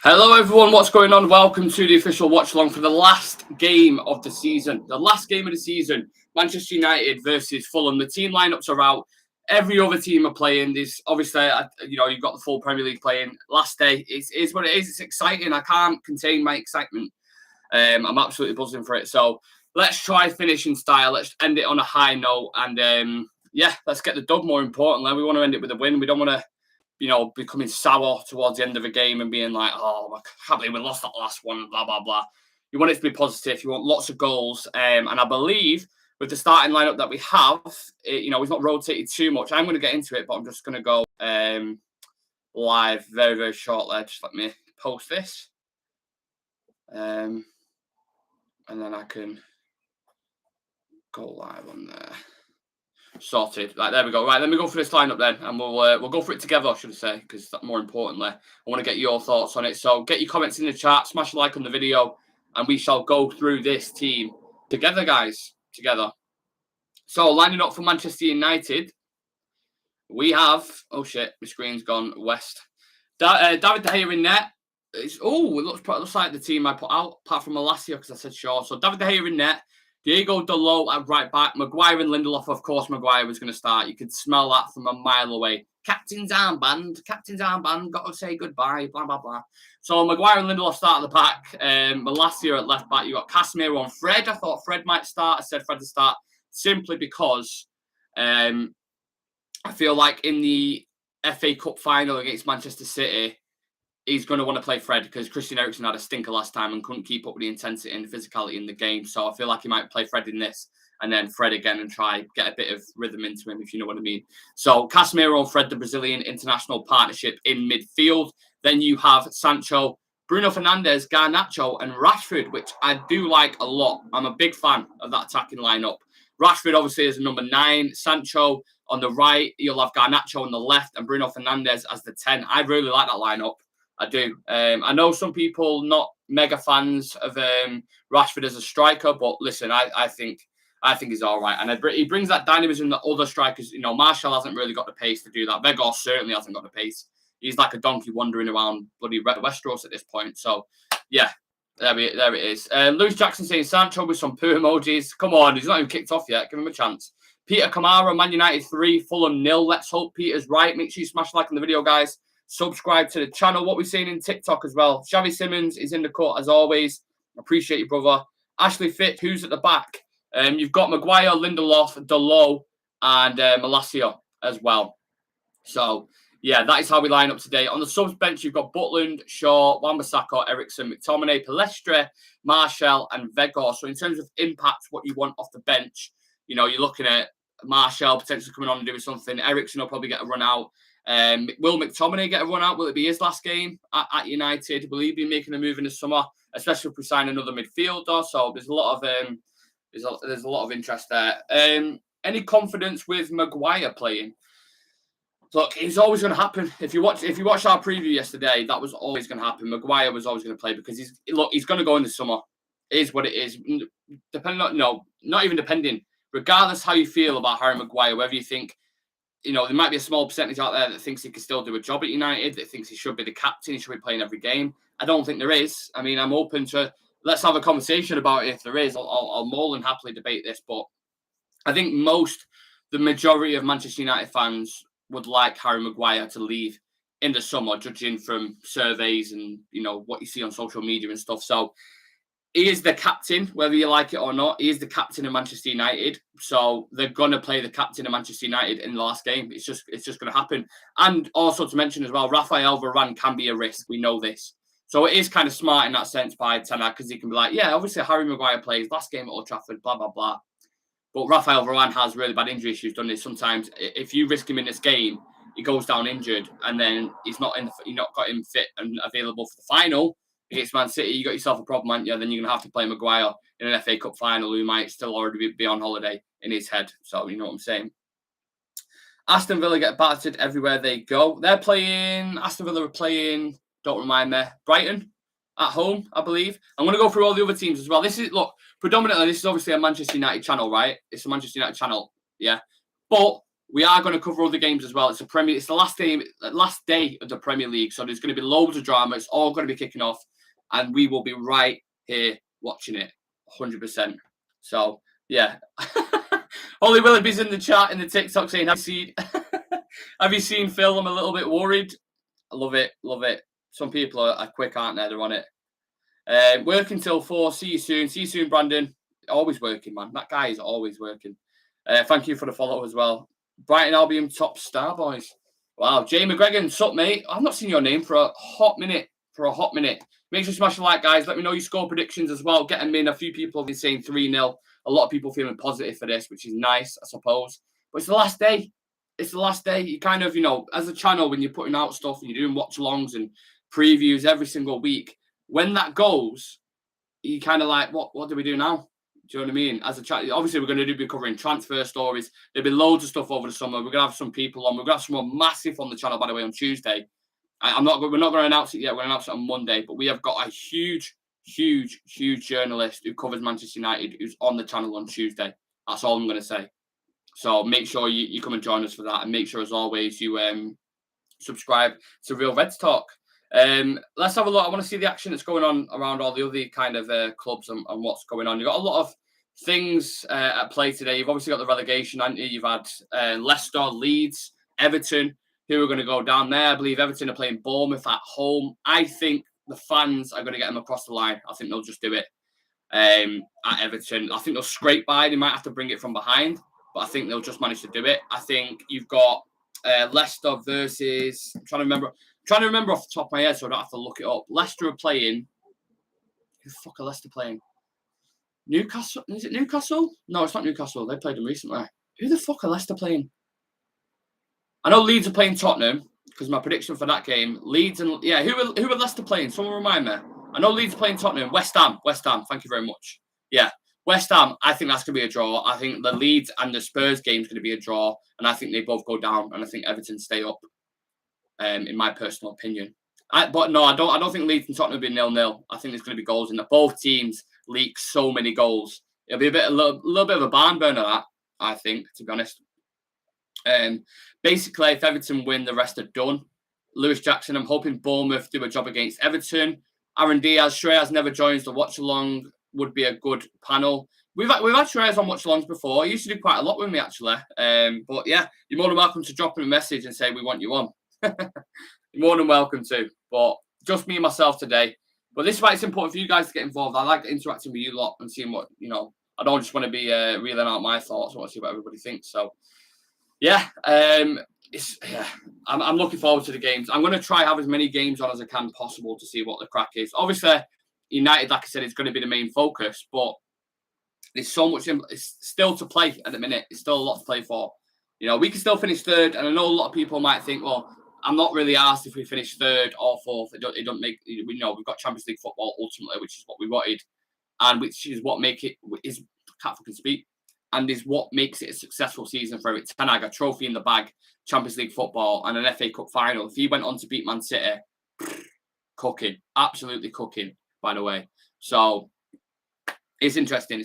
Hello everyone, what's going on? Welcome to the official watch along for the last game of the season. The last game of the season, Manchester United versus Fulham. The team lineups are out. Every other team are playing. This obviously, you've got the full Premier League playing. Last day, it's what it is. It's exciting. I can't contain my excitement. I'm absolutely buzzing for it. So let's try finishing style. Let's end it on a high note. And let's get the dub. More importantly, we want to end it with a win. We don't want to becoming sour towards the end of a game and being like, oh, I can't believe we lost that last one, blah, blah, blah. You want it to be positive. You want lots of goals. And I believe with the starting lineup that we have, we've not rotated too much. I'm going to get into it, but I'm just going to go live very, very shortly. Just let me post this. And then I can go live on there. Sorted. Right, there we go. Right, let me go for this lineup then, and we'll go for it together, should I say, because more importantly, I want to get your thoughts on it. So get your comments in the chat, smash a like on the video, and we shall go through this team together, guys. Together. So lining up for Manchester United, we have. Oh shit, my screen's gone west. David De Gea in net. It looks like the team I put out, apart from Malacia, because I said sure. So David De Gea in net. Diego Dalot at right back. Maguire and Lindelof, of course, Maguire was going to start. You could smell that from a mile away. Captain's armband, got to say goodbye, blah, blah, blah. So Maguire and Lindelof start at the back. Malacia at left back. You got Casemiro on Fred. I thought Fred might start. I said Fred to start simply because I feel like in the FA Cup final against Manchester City, he's going to want to play Fred because Christian Eriksen had a stinker last time and couldn't keep up with the intensity and the physicality in the game. So I feel like he might play Fred in this and then Fred again and try get a bit of rhythm into him, if you know what I mean. So Casemiro and Fred, the Brazilian international partnership in midfield. Then you have Sancho, Bruno Fernandes, Garnacho and Rashford, which I do like a lot. I'm a big fan of that attacking lineup. Rashford obviously is a number 9. Sancho on the right. You'll have Garnacho on the left and Bruno Fernandes as the 10. I really like that lineup. I do. I know some people not mega fans of Rashford as a striker, but listen, I think he's all right, and he brings that dynamism that other strikers. Martial hasn't really got the pace to do that. Weghorst certainly hasn't got the pace. He's like a donkey wandering around bloody Westeros at this point. So yeah, there it is. Lewis Jackson saying Sancho with some poo emojis. Come on, he's not even kicked off yet. Give him a chance. Peter Kamara, Man United 3, Fulham 0. Let's hope Peter's right. Make sure you smash like on the video, guys. Subscribe to the channel. What we're seeing in TikTok as well. Xavi Simons is in the cut as always. Appreciate you, brother. Ashley Fit, who's at the back? You've got Maguire, Lindelof, Dalot, and Malacia as well. So, yeah, that is how we line up today. On the subs bench, you've got Butland, Shaw, Wan-Bissaka, Eriksen, McTominay, Palestre, Martial, and Weghorst. So, in terms of impact, what you want off the bench, you're looking at Martial potentially coming on and doing something. Eriksen will probably get a run out. Will McTominay get a run out? Will it be his last game at United? Will he be making a move in the summer, especially if we sign another midfielder? So there's a lot of interest there. Any confidence with Maguire playing? Look, it's always going to happen. If you watch our preview yesterday, that was always going to happen. Maguire was always going to play because he's going to go in the summer. It is what it is. Not even depending. Regardless how you feel about Harry Maguire, whether you think, there might be a small percentage out there that thinks he can still do a job at United, that thinks he should be the captain, he should be playing every game. I don't think there is. I mean, I'm open to, let's have a conversation about it if there is. I'll more than happily debate this, but I think the majority of Manchester United fans would like Harry Maguire to leave in the summer, judging from surveys and, what you see on social media and stuff. So he is the captain, whether you like it or not. He is the captain of Manchester United. So they're going to play the captain of Manchester United in the last game. It's just going to happen. And also to mention as well, Rafael Varane can be a risk. We know this. So it is kind of smart in that sense by Ten Hag, because he can be like, yeah, obviously Harry Maguire plays last game at Old Trafford, blah, blah, blah. But Rafael Varane has really bad injury issues, doesn't he? Sometimes if you risk him in this game, he goes down injured and then you've not got him fit and available for the final. Against Man City, you got yourself a problem, aren't you? Then you're going to have to play Maguire in an FA Cup final who might still already be on holiday in his head. So, you know what I'm saying? Aston Villa get battered everywhere they go. Aston Villa are playing, don't remind me, Brighton at home, I believe. I'm going to go through all the other teams as well. predominantly, this is obviously a Manchester United channel, right? It's a Manchester United channel, yeah. But we are going to cover other games as well. It's the last day of the Premier League, so there's going to be loads of drama. It's all going to be kicking off, and we will be right here watching it, 100%. So yeah, Ollie Willoughby's in the chat in the TikTok saying, "Have you seen Phil? I'm a little bit worried." I love it. Some people are quick, aren't they? They're on it. Working till 4. See you soon, Brandon. Always working, man. That guy is always working. Thank you for the follow as well. Brighton Albion top star, boys. Wow, Jay McGregor, sup, mate? I've not seen your name for a hot minute. Make sure you smash the like, guys. Let me know your score predictions as well. Get them in. A few people have been saying 3-0. A lot of people feeling positive for this, which is nice, I suppose. But it's the last day. You kind of, as a channel, when you're putting out stuff and you're doing watch-alongs and previews every single week, when that goes, you kind of like, what do we do now? Do you know what I mean? As a chat, obviously, we're going to be covering transfer stories. There'll be loads of stuff over the summer. We're going to have some people on. We're going to have someone massive on the channel, by the way, on Tuesday. We're not going to announce it yet. We're going to announce it on Monday. But we have got a huge journalist who covers Manchester United who's on the channel on Tuesday. That's all I'm going to say. So make sure you come and join us for that. And make sure, as always, you subscribe to Real Reds Talk. Let's have a look. I want to see the action that's going on around all the other kind of clubs and what's going on. You've got a lot of things at play today. You've obviously got the relegation, haven't you? You've had Leicester, Leeds, Everton, who are going to go down there. I believe Everton are playing Bournemouth at home. I think the fans are going to get them across the line. I think they'll just do it at Everton. I think they'll scrape by. They might have to bring it from behind, but I think they'll just manage to do it. I think you've got Leicester versus... I'm trying to remember off the top of my head, so I don't have to look it up. Leicester are playing... Who the fuck are Leicester playing? Newcastle? Is it Newcastle? No, it's not Newcastle. They played them recently. Who the fuck are Leicester playing? I know Leeds are playing Tottenham, because my prediction for that game, Leeds and... Yeah, who are Leicester playing? Someone remind me. I know Leeds are playing Tottenham. West Ham. Thank you very much. Yeah, West Ham, I think that's going to be a draw. I think the Leeds and the Spurs game is going to be a draw, and I think they both go down, and I think Everton stay up, in my personal opinion. But no, I don't think Leeds and Tottenham will be 0-0. I think there's going to be goals in there. Both teams leak so many goals. It'll be a little bit of a barn burner, that, I think, to be honest. Basically, if Everton win, the rest are done. Lewis Jackson, I'm hoping Bournemouth do a job against Everton. Aaron Diaz, Shreyas never joins the watch-along, would be a good panel. We've had Shreyas on watch-alongs before. He used to do quite a lot with me, actually. But yeah, you're more than welcome to drop him a message and say, we want you on. You're more than welcome to. But just me and myself today. But this is why it's important for you guys to get involved. I like interacting with you lot and seeing what, I don't just want to be reeling out my thoughts. I want to see what everybody thinks. So, yeah, I'm looking forward to the games. I'm going to try have as many games on as I can possible to see what the crack is. Obviously, United, like I said, is going to be the main focus, but there's so much. It's still to play at the minute. It's still a lot to play for. We can still finish third, and I know a lot of people might think, well, I'm not really asked if we finish third or fourth. It don't make. We know we've got Champions League football ultimately, which is what we wanted, and which is what can't fucking speak. And is what makes it a successful season for Eric Ten Hag, a trophy in the bag, Champions League football, and an FA Cup final. If he went on to beat Man City, cooking, absolutely cooking, by the way. So it's interesting.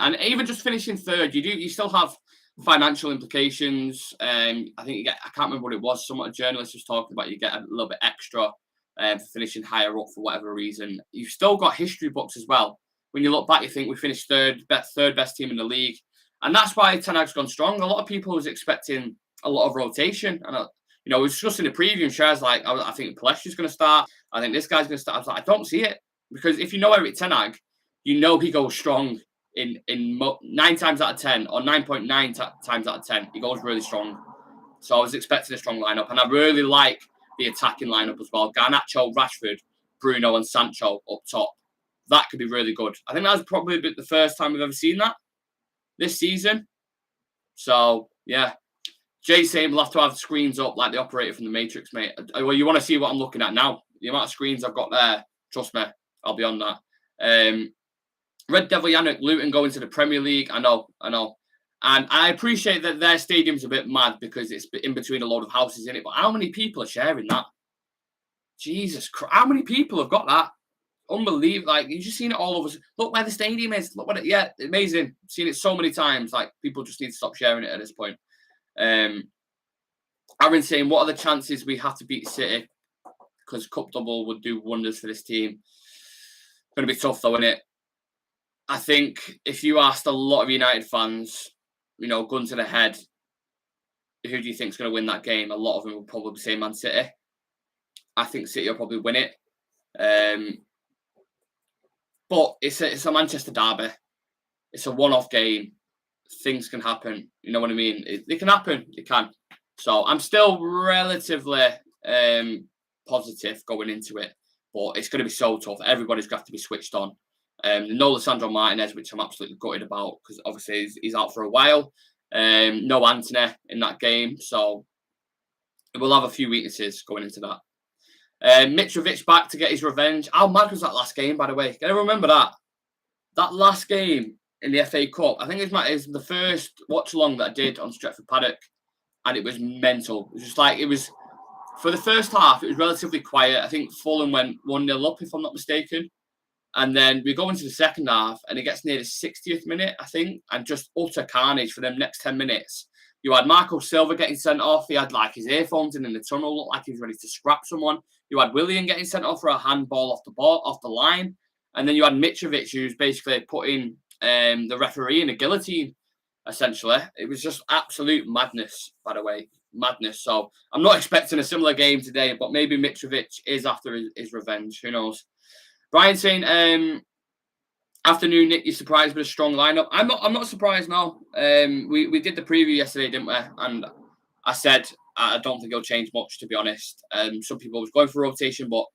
And even just finishing third, you still have financial implications. I think I can't remember what it was. Some journalist was talking about you get a little bit extra for finishing higher up for whatever reason. You've still got history books as well. When you look back, you think we finished third best team in the league. And that's why Ten Hag's gone strong. A lot of people was expecting a lot of rotation. And, we were discussing the preview and shares like, I think Palestri's going to start. I think this guy's going to start. I was like, I don't see it. Because if you know Eric Ten Hag, he goes strong in 9 times out of 10 or 9.9 times out of 10. He goes really strong. So I was expecting a strong lineup. And I really like the attacking lineup as well. Garnacho, Rashford, Bruno and Sancho up top. That could be really good. I think that's probably the first time we've ever seen that this season. So, yeah. Jay saying we'll have to have screens up like the operator from the Matrix, mate. Well, you want to see what I'm looking at now. The amount of screens I've got there, trust me, I'll be on that. Red Devil Yannick, Luton going to the Premier League. I know. And I appreciate that their stadium's a bit mad because it's in between a load of houses in it. But how many people are sharing that? Jesus Christ. How many people have got that? unbelievable. Like, you've just seen it all over. Look where the stadium is. Look what it. Yeah, amazing. Seen it so many times. Like, people just need to stop sharing it at this point. Aaron's saying, what are the chances we have to beat City? Because cup double would do wonders for this team. Going to be tough though, isn't it? I think if you asked a lot of United fans, gun to the head, who do you think is going to win that game? A lot of them will probably say Man City. I think City will probably win it. But it's a Manchester derby. It's a one-off game. Things can happen. You know what I mean? It can happen. It can. So I'm still relatively positive going into it. But it's going to be so tough. Everybody's going to have to be switched on. No Lisandro Martinez, which I'm absolutely gutted about because obviously he's out for a while. No Anthony in that game. So we'll have a few weaknesses going into that. Mitrovic back to get his revenge. How mad was that last game, by the way? Can I remember that? That last game in the FA Cup, I think it was the first watch-along that I did on Stretford Paddock, and it was mental. It was just like, for the first half, it was relatively quiet. I think Fulham went 1-0 up, if I'm not mistaken. And then we go into the second half, and it gets near the 60th minute, I think, and just utter carnage for them next 10 minutes. You had Marco Silva getting sent off. He had like his earphones in the tunnel, looked like he was ready to scrap someone. You had Willian getting sent off for a handball off the line. And then you had Mitrovic, who's basically putting the referee in a guillotine, essentially. It was just absolute madness, by the way. Madness. So I'm not expecting a similar game today, but maybe Mitrovic is after his revenge. Who knows? Brian saying, afternoon, Nick, you surprised with a strong lineup. I'm not surprised, no. We did the preview yesterday, didn't we? And I said I don't think it'll change much, to be honest. Some people was going for rotation, but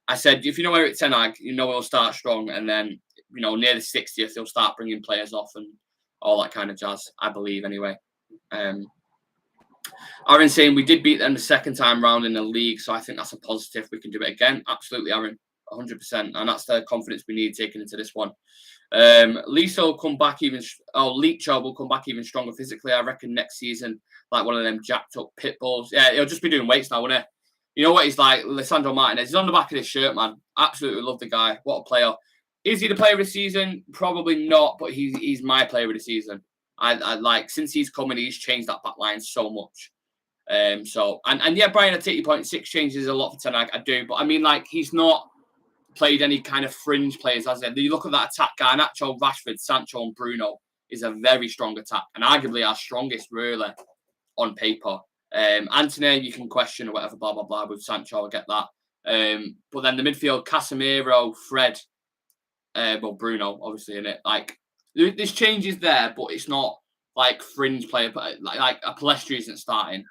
I said if Eric Ten Hag, he'll start strong, and then near the 60th he'll start bringing players off and all that kind of jazz. I believe anyway. Aaron saying we did beat them the second time round in the league, so I think that's a positive. We can do it again. Absolutely, Aaron. 100%, and that's the confidence we need taking into this one. Leach will come back even stronger physically. I reckon next season, like one of them jacked up pit bulls. Yeah, he'll just be doing weights now, won't he? You know what he's like, Lisandro Martinez. He's on the back of his shirt, man. Absolutely love the guy. What a player. Is he the player of the season? Probably not, but he's my player of the season. I like, since he's coming, he's changed that back line so much. Yeah, Brian, I take your point. 6 changes is a lot for Ten Hag. I do, but I mean, like, he's not played any kind of fringe players, has it? You look at that attack guy, Nacho, Rashford, Sancho, and Bruno is a very strong attack, and arguably our strongest, really, on paper. Anthony, you can question or whatever, blah, blah, blah, with Sancho, I get that. But then the midfield, Casemiro, Fred, Bruno, obviously, in it. Like, there's changes there, but it's not like fringe player, like a Palestri isn't starting. Do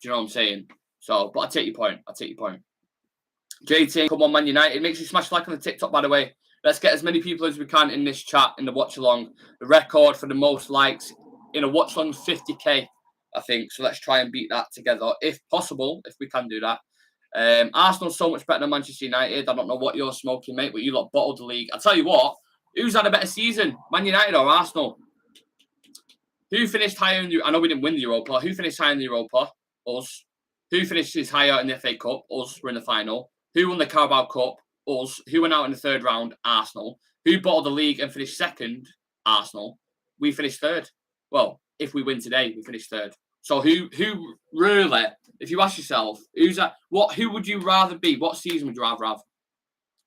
you know what I'm saying? So, but I take your point. JT, come on, Man United. Make sure you smash like on the TikTok, by the way. Let's get as many people as we can in this chat, in the watch along. The record for the most likes in a watch along is 50k, I think. So let's try and beat that together, if possible, if we can do that. Arsenal's so much better than Manchester United. I don't know what you're smoking, mate, but you lot bottled the league. I'll tell you what, who's had a better season, Man United or Arsenal? Who finished higher in the... I know we didn't win the Europa. Who finished higher in the Europa? Us. Who finished higher in the FA Cup? Us. We're in the final. Who won the Carabao Cup? Us. Who went out in the third round? Arsenal. Who bottled the league and finished second? Arsenal. We finished third. Well, if we win today, we finish third. So who really, if you ask yourself, who would you rather be? What season would you rather have?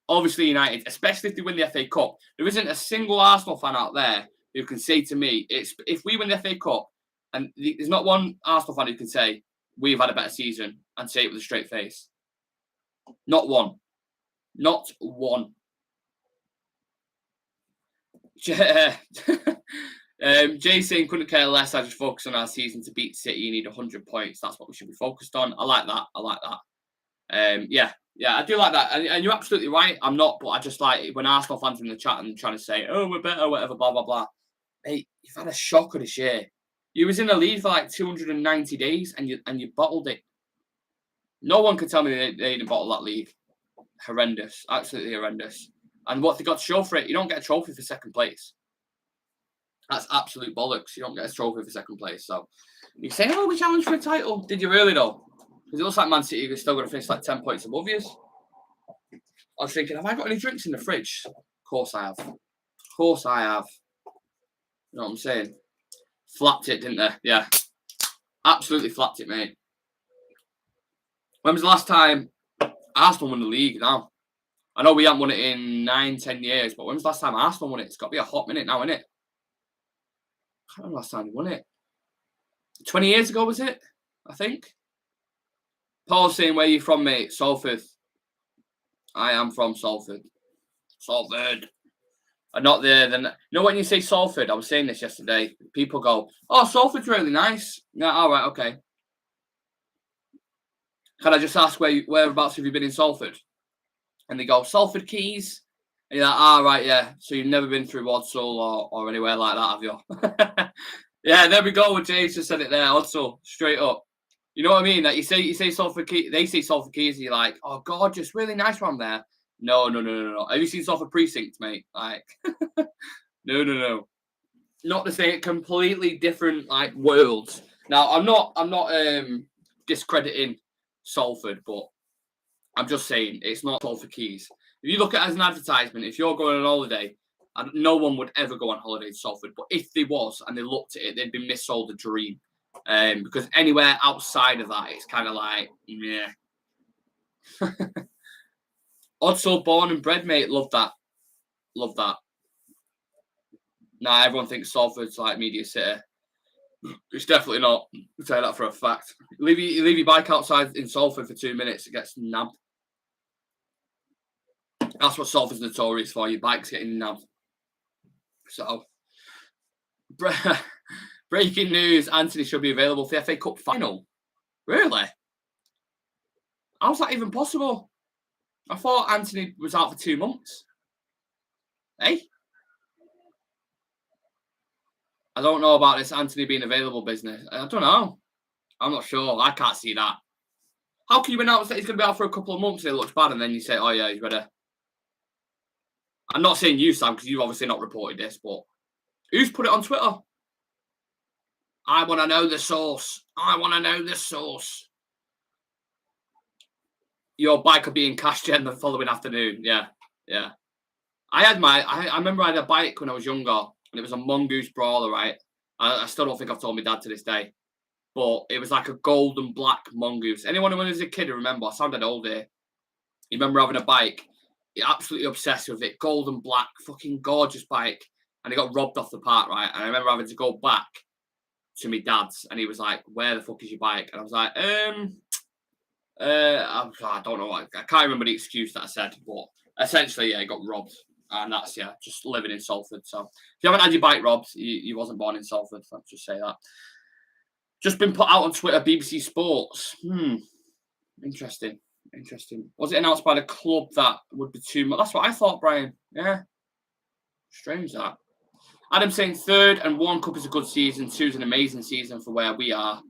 Obviously United, especially if they win the FA Cup. There isn't a single Arsenal fan out there who can say to me, if we win the FA Cup, and there's not one Arsenal fan who can say, we've had a better season, and say it with a straight face. Not one. Not one. Jay saying, couldn't care less. I just focus on our season. To beat City, you need 100 points. That's what we should be focused on. I like that. Yeah, I do like that. And you're absolutely right. I'm not, but I just like when Arsenal fans are in the chat and trying to say, oh, we're better, whatever, blah, blah, blah. Hey, you've had a shocker this year. You was in the lead for like 290 days and you bottled it. No one could tell me they didn't bottle that league. Horrendous. Absolutely horrendous. And what they got to show for it, you don't get a trophy for second place. That's absolute bollocks. You don't get a trophy for second place. So you say, oh, we challenged for a title. Did you really, though? Because it looks like Man City is still going to finish like 10 points above you. I was thinking, have I got any drinks in the fridge? Of course I have. Of course I have. You know what I'm saying? Flapped it, didn't they? Yeah. Absolutely flapped it, mate. When was the last time Arsenal won the league now? I know we haven't won it in 9-10 years, but when was the last time Arsenal won it? It's got to be a hot minute now, isn't it? I can't remember the last time we won it. 20 years ago, was it? I think. Paul's saying, where are you from, mate? Salford. I am from Salford. Salford. I'm not there. Then you know when you say Salford, I was saying this yesterday. People go, "Oh, Salford's really nice." Yeah, all right, okay. Can I just ask whereabouts have you been in Salford? And they go, Salford Keys. And you're like, right, yeah. So you've never been through Odsall or anywhere like that, have you? Yeah, there we go. James just said it there. Odsall, straight up. You know what I mean? Like you say Salford Keys. They say Salford Keys, and you're like, oh, gorgeous, really nice one there. No. Have you seen Salford Precinct, mate? Like, no. Not the same. Completely different, like, worlds. Now, I'm not discrediting Salford, but I'm just saying it's not Salford Keys. If you look at it as an advertisement, if you're going on holiday, and no one would ever go on holiday to Salford, but if they was and they looked at it, they'd be missold a dream. Because anywhere outside of that, it's kind of like, yeah. Odsall, born and bred, mate. Love that. Nah, everyone thinks Salford's like Media City. It's definitely not. I'll tell you that for a fact. You leave your bike outside in Salford for 2 minutes, it gets nabbed. That's what Salford's notorious for. Your bike's getting nabbed. So, breaking news: Anthony should be available for the FA Cup final. Really? How's that even possible? I thought Anthony was out for 2 months. Hey? I don't know about this Anthony being available business. I don't know. I'm not sure. I can't see that. How can you announce that he's going to be out for a couple of months and it looks bad and then you say, oh, yeah, he's ready? I'm not saying you, Sam, because you've obviously not reported this, but who's put it on Twitter? I want to know the source. Your bike will be in cash gen the following afternoon. Yeah. I remember I had a bike when I was younger, and it was a Mongoose Brawler, right? I still don't think I've told my dad to this day. But it was like a gold and black Mongoose. Anyone who was a kid who remember, I sounded old here. You remember having a bike? You're absolutely obsessed with it. Gold and black, fucking gorgeous bike. And it got robbed off the park, right? And I remember having to go back to my dad's, and he was like, where the fuck is your bike? And I was like, I don't know. I can't remember the excuse that I said, but essentially, yeah, it got robbed. And that's, yeah, just living in Salford. So if you haven't had your bike robbed, you wasn't born in Salford. Let's just say that. Just been put out on Twitter, BBC Sports. Interesting. Was it announced by the club that would be too much? That's what I thought, Brian. Yeah. Strange that. Adam saying 3rd and 1 cup is a good season. 2 is an amazing season for where we are.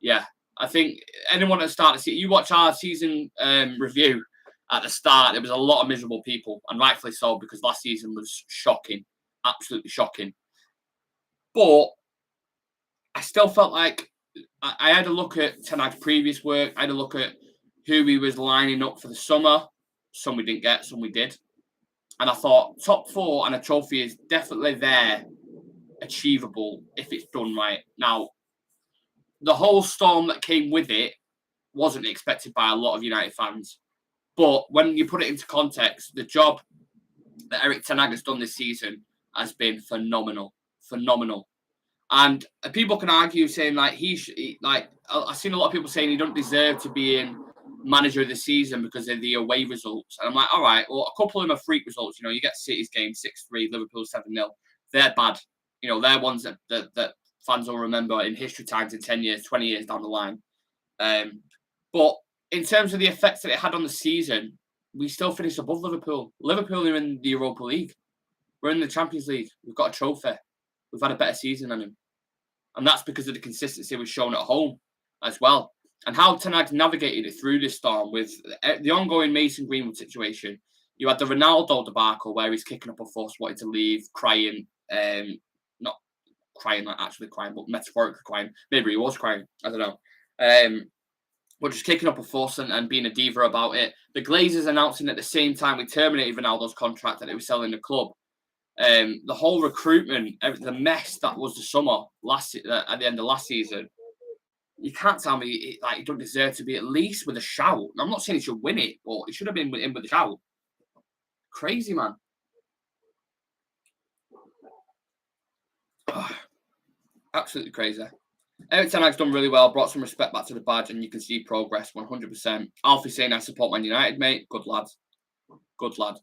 Yeah. I think anyone at the start of the season, you watch our season review at the start, there was a lot of miserable people, and rightfully so, because last season was shocking. Absolutely shocking. But I still felt like I had a look at Ten Hag's previous work. I had a look at who he was lining up for the summer. Some we didn't get, some we did. And I thought top 4 and a trophy is definitely there, achievable if it's done right. Now, the whole storm that came with it wasn't expected by a lot of United fans. But when you put it into context, the job that Erik Ten Hag has done this season has been phenomenal. And people can argue saying like I've seen a lot of people saying he don't deserve to be in manager of the season because of the away results. And I'm like, all right, well, a couple of them are freak results. You know, you get City's game 6-3, Liverpool 7-0. They're bad. You know, they're ones that fans will remember in history times in 10 years, 20 years down the line. But in terms of the effects that it had on the season, we still finished above Liverpool. Liverpool are in the Europa League. We're in the Champions League. We've got a trophy. We've had a better season than him. And that's because of the consistency we've shown at home as well. And how Ten Hag navigated it through this storm with the ongoing Mason Greenwood situation. You had the Ronaldo debacle where he's kicking up a fuss, wanting to leave, crying. Not crying, like actually crying, but metaphorically crying. Maybe he was crying. I don't know. but just kicking up a fuss and being a diva about it. The Glazers announcing at the same time we terminated Ronaldo's contract that they were selling the club. The whole recruitment, the mess that was the summer at the end of last season. You can't tell me he don't deserve to be at least with a shout. I'm not saying he should win it, but he should have been in with a shout. Crazy, man. Oh, absolutely crazy. Eric Ten Hag's done really well, brought some respect back to the badge, and you can see progress 100%. Alfie saying, I support Man United, mate. Good lad. Good lad.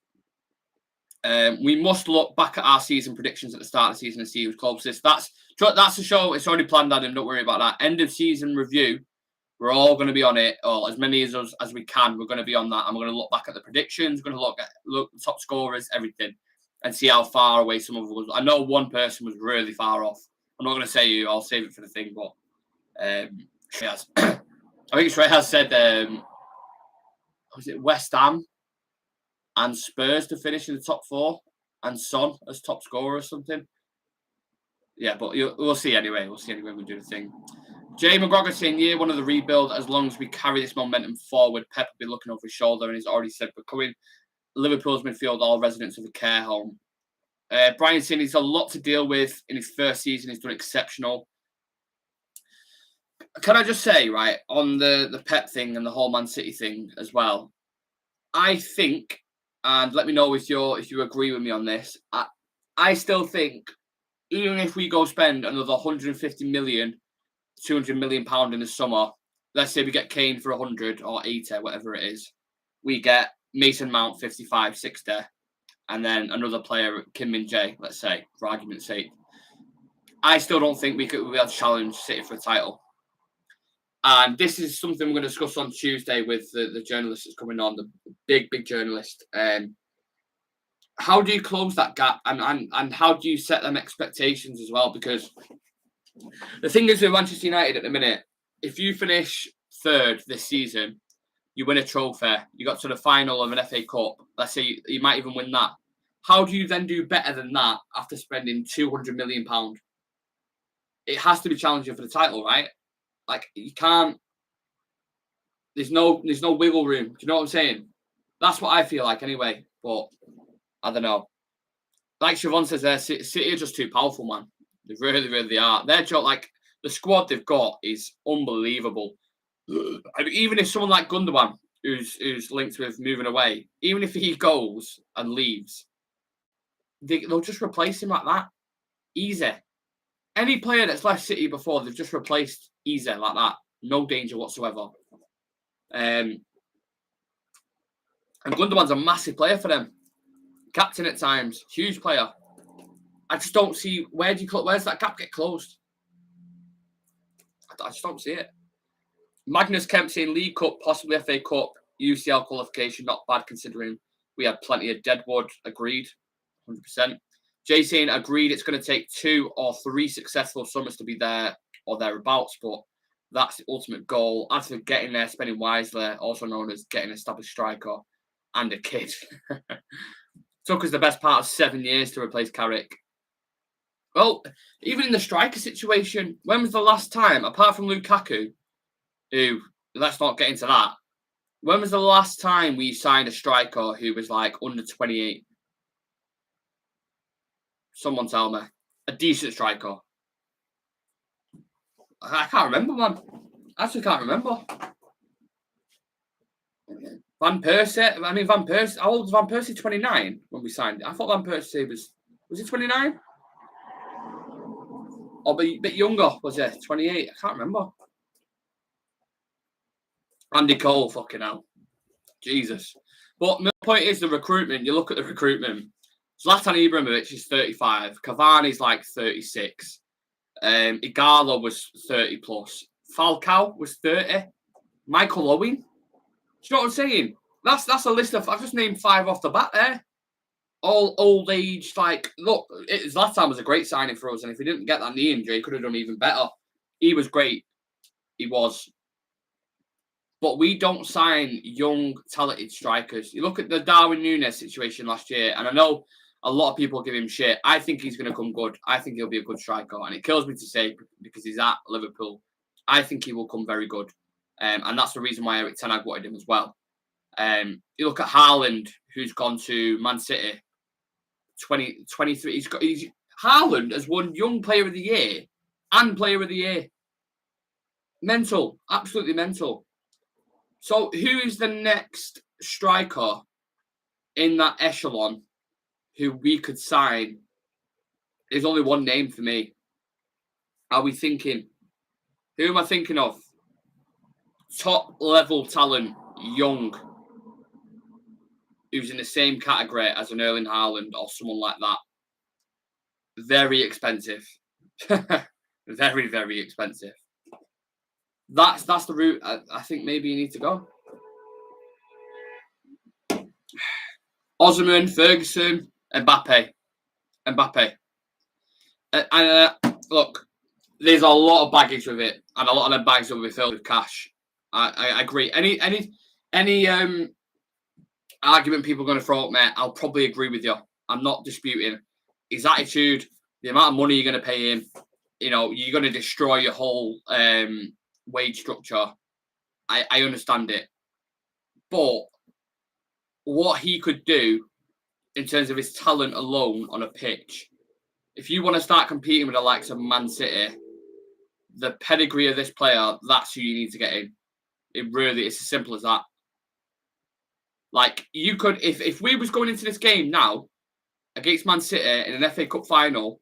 We must look back at our season predictions at the start of the season and see who's closest. That's the show. It's already planned, Adam. Don't worry about that. End of season review. We're all going to be on it, or as many of us as we can. We're going to be on that, and we're going to look back at the predictions. We're going to look at the top scorers, everything, and see how far away some of us. I know one person was really far off. I'm not going to say who. I'll save it for the thing, but Shreyas. I think Shreyas said, was it West Ham and Spurs to finish in the top 4, and Son as top scorer or something. Yeah, but we'll see anyway. We'll see anyway when we do the thing. Jay McGregor saying, year one of the rebuild, as long as we carry this momentum forward, Pep will be looking over his shoulder, and he's already said becoming Liverpool's midfield, all residents of a care home. Brian saying he's a lot to deal with in his first season. He's done exceptional. Can I just say, right, on the Pep thing and the whole Man City thing as well, I think, and let me know if you agree with me on this, I still think, even if we go spend another 150 million, 200 million pound in the summer, let's say we get Kane for 100 or 80, whatever it is, we get Mason Mount 55, 60, and then another player, Kim Min-jae, let's say, for argument's sake. I still don't think we'll be able to challenge City for a title. And this is something we're going to discuss on Tuesday with the journalist that's coming on, the big journalist. How do you close that gap, and how do you set them expectations as well? Because the thing is with Manchester United at the minute, if you finish third this season, you win a trophy, you got to the final of an FA Cup, let's say you might even win that. How do you then do better than that after spending £200 million? It has to be challenging for the title, right? Like, you can't, there's no wiggle room. Do you know what I'm saying? That's what I feel like anyway, but I don't know. Like Siobhan says there, City are just too powerful, man. They really, really are. They're just, like, the squad they've got is unbelievable. I mean, even if someone like Gundogan, who's linked with moving away, even if he goes and leaves, they'll just replace him like that. Easy. Any player that's left City before, they've just replaced easy like that. No danger whatsoever. And Gundogan's a massive player for them. Captain at times. Huge player. I just don't see, where's that gap get closed? I just don't see it. Magnus Kemp saying League Cup, possibly FA Cup, UCL qualification, not bad considering we had plenty of deadwood. Agreed, 100%. Jay saying agreed it's going to take 2 or 3 successful summers to be there or thereabouts, but that's the ultimate goal. As for getting there, spending wisely, also known as getting an established striker and a kid. Took us the best part of 7 years to replace Carrick. Well, even in the striker situation, when was the last time, apart from Lukaku, who, let's not get into that, when was the last time we signed a striker who was like under 28? Someone tell me. A decent striker. I can't remember, man. I actually can't remember. Van Persie, how old was Van Persie? 29 when we signed it. I thought Van Persie was he 29? Or a bit younger, was it? 28? I can't remember. Andy Cole, fucking hell. Jesus. But my point is the recruitment. You look at the recruitment. Zlatan Ibrahimovic is 35. Cavani's like 36. Igalo was 30 plus. Falcao was 30. Michael Owen. Do you know what I'm saying? That's a list of, I've just named 5 off the bat there. All old age, like, look, Zlatan was a great signing for us, and if he didn't get that knee injury, he could have done even better. He was great. He was. But we don't sign young, talented strikers. You look at the Darwin Núñez situation last year, and I know a lot of people give him shit. I think he's going to come good. I think he'll be a good striker, and it kills me to say because he's at Liverpool. I think he will come very good. And that's the reason why Eric Ten Hag wanted him as well. You look at Haaland, who's gone to Man City, 23. Haaland has won Young Player of the Year and Player of the Year. Mental, absolutely mental. So who is the next striker in that echelon who we could sign? There's only one name for me. Are we thinking? Who am I thinking of? Top level talent, young, who's in the same category as an Erling Haaland or someone like that. Very expensive. Very, very expensive. That's the route I think maybe you need to go. Osimhen, Ferguson, Mbappe. Look, there's a lot of baggage with it, and a lot of them bags will be filled with cash. I agree. Any argument people are going to throw at me, I'll probably agree with you. I'm not disputing his attitude, the amount of money you're going to pay him. You know, you're going to destroy your whole wage structure. I understand it, but what he could do in terms of his talent alone on a pitch, if you want to start competing with the likes of Man City, the pedigree of this player, that's who you need to get in. It's as simple as that. Like, you could, if we was going into this game now against Man City in an FA Cup final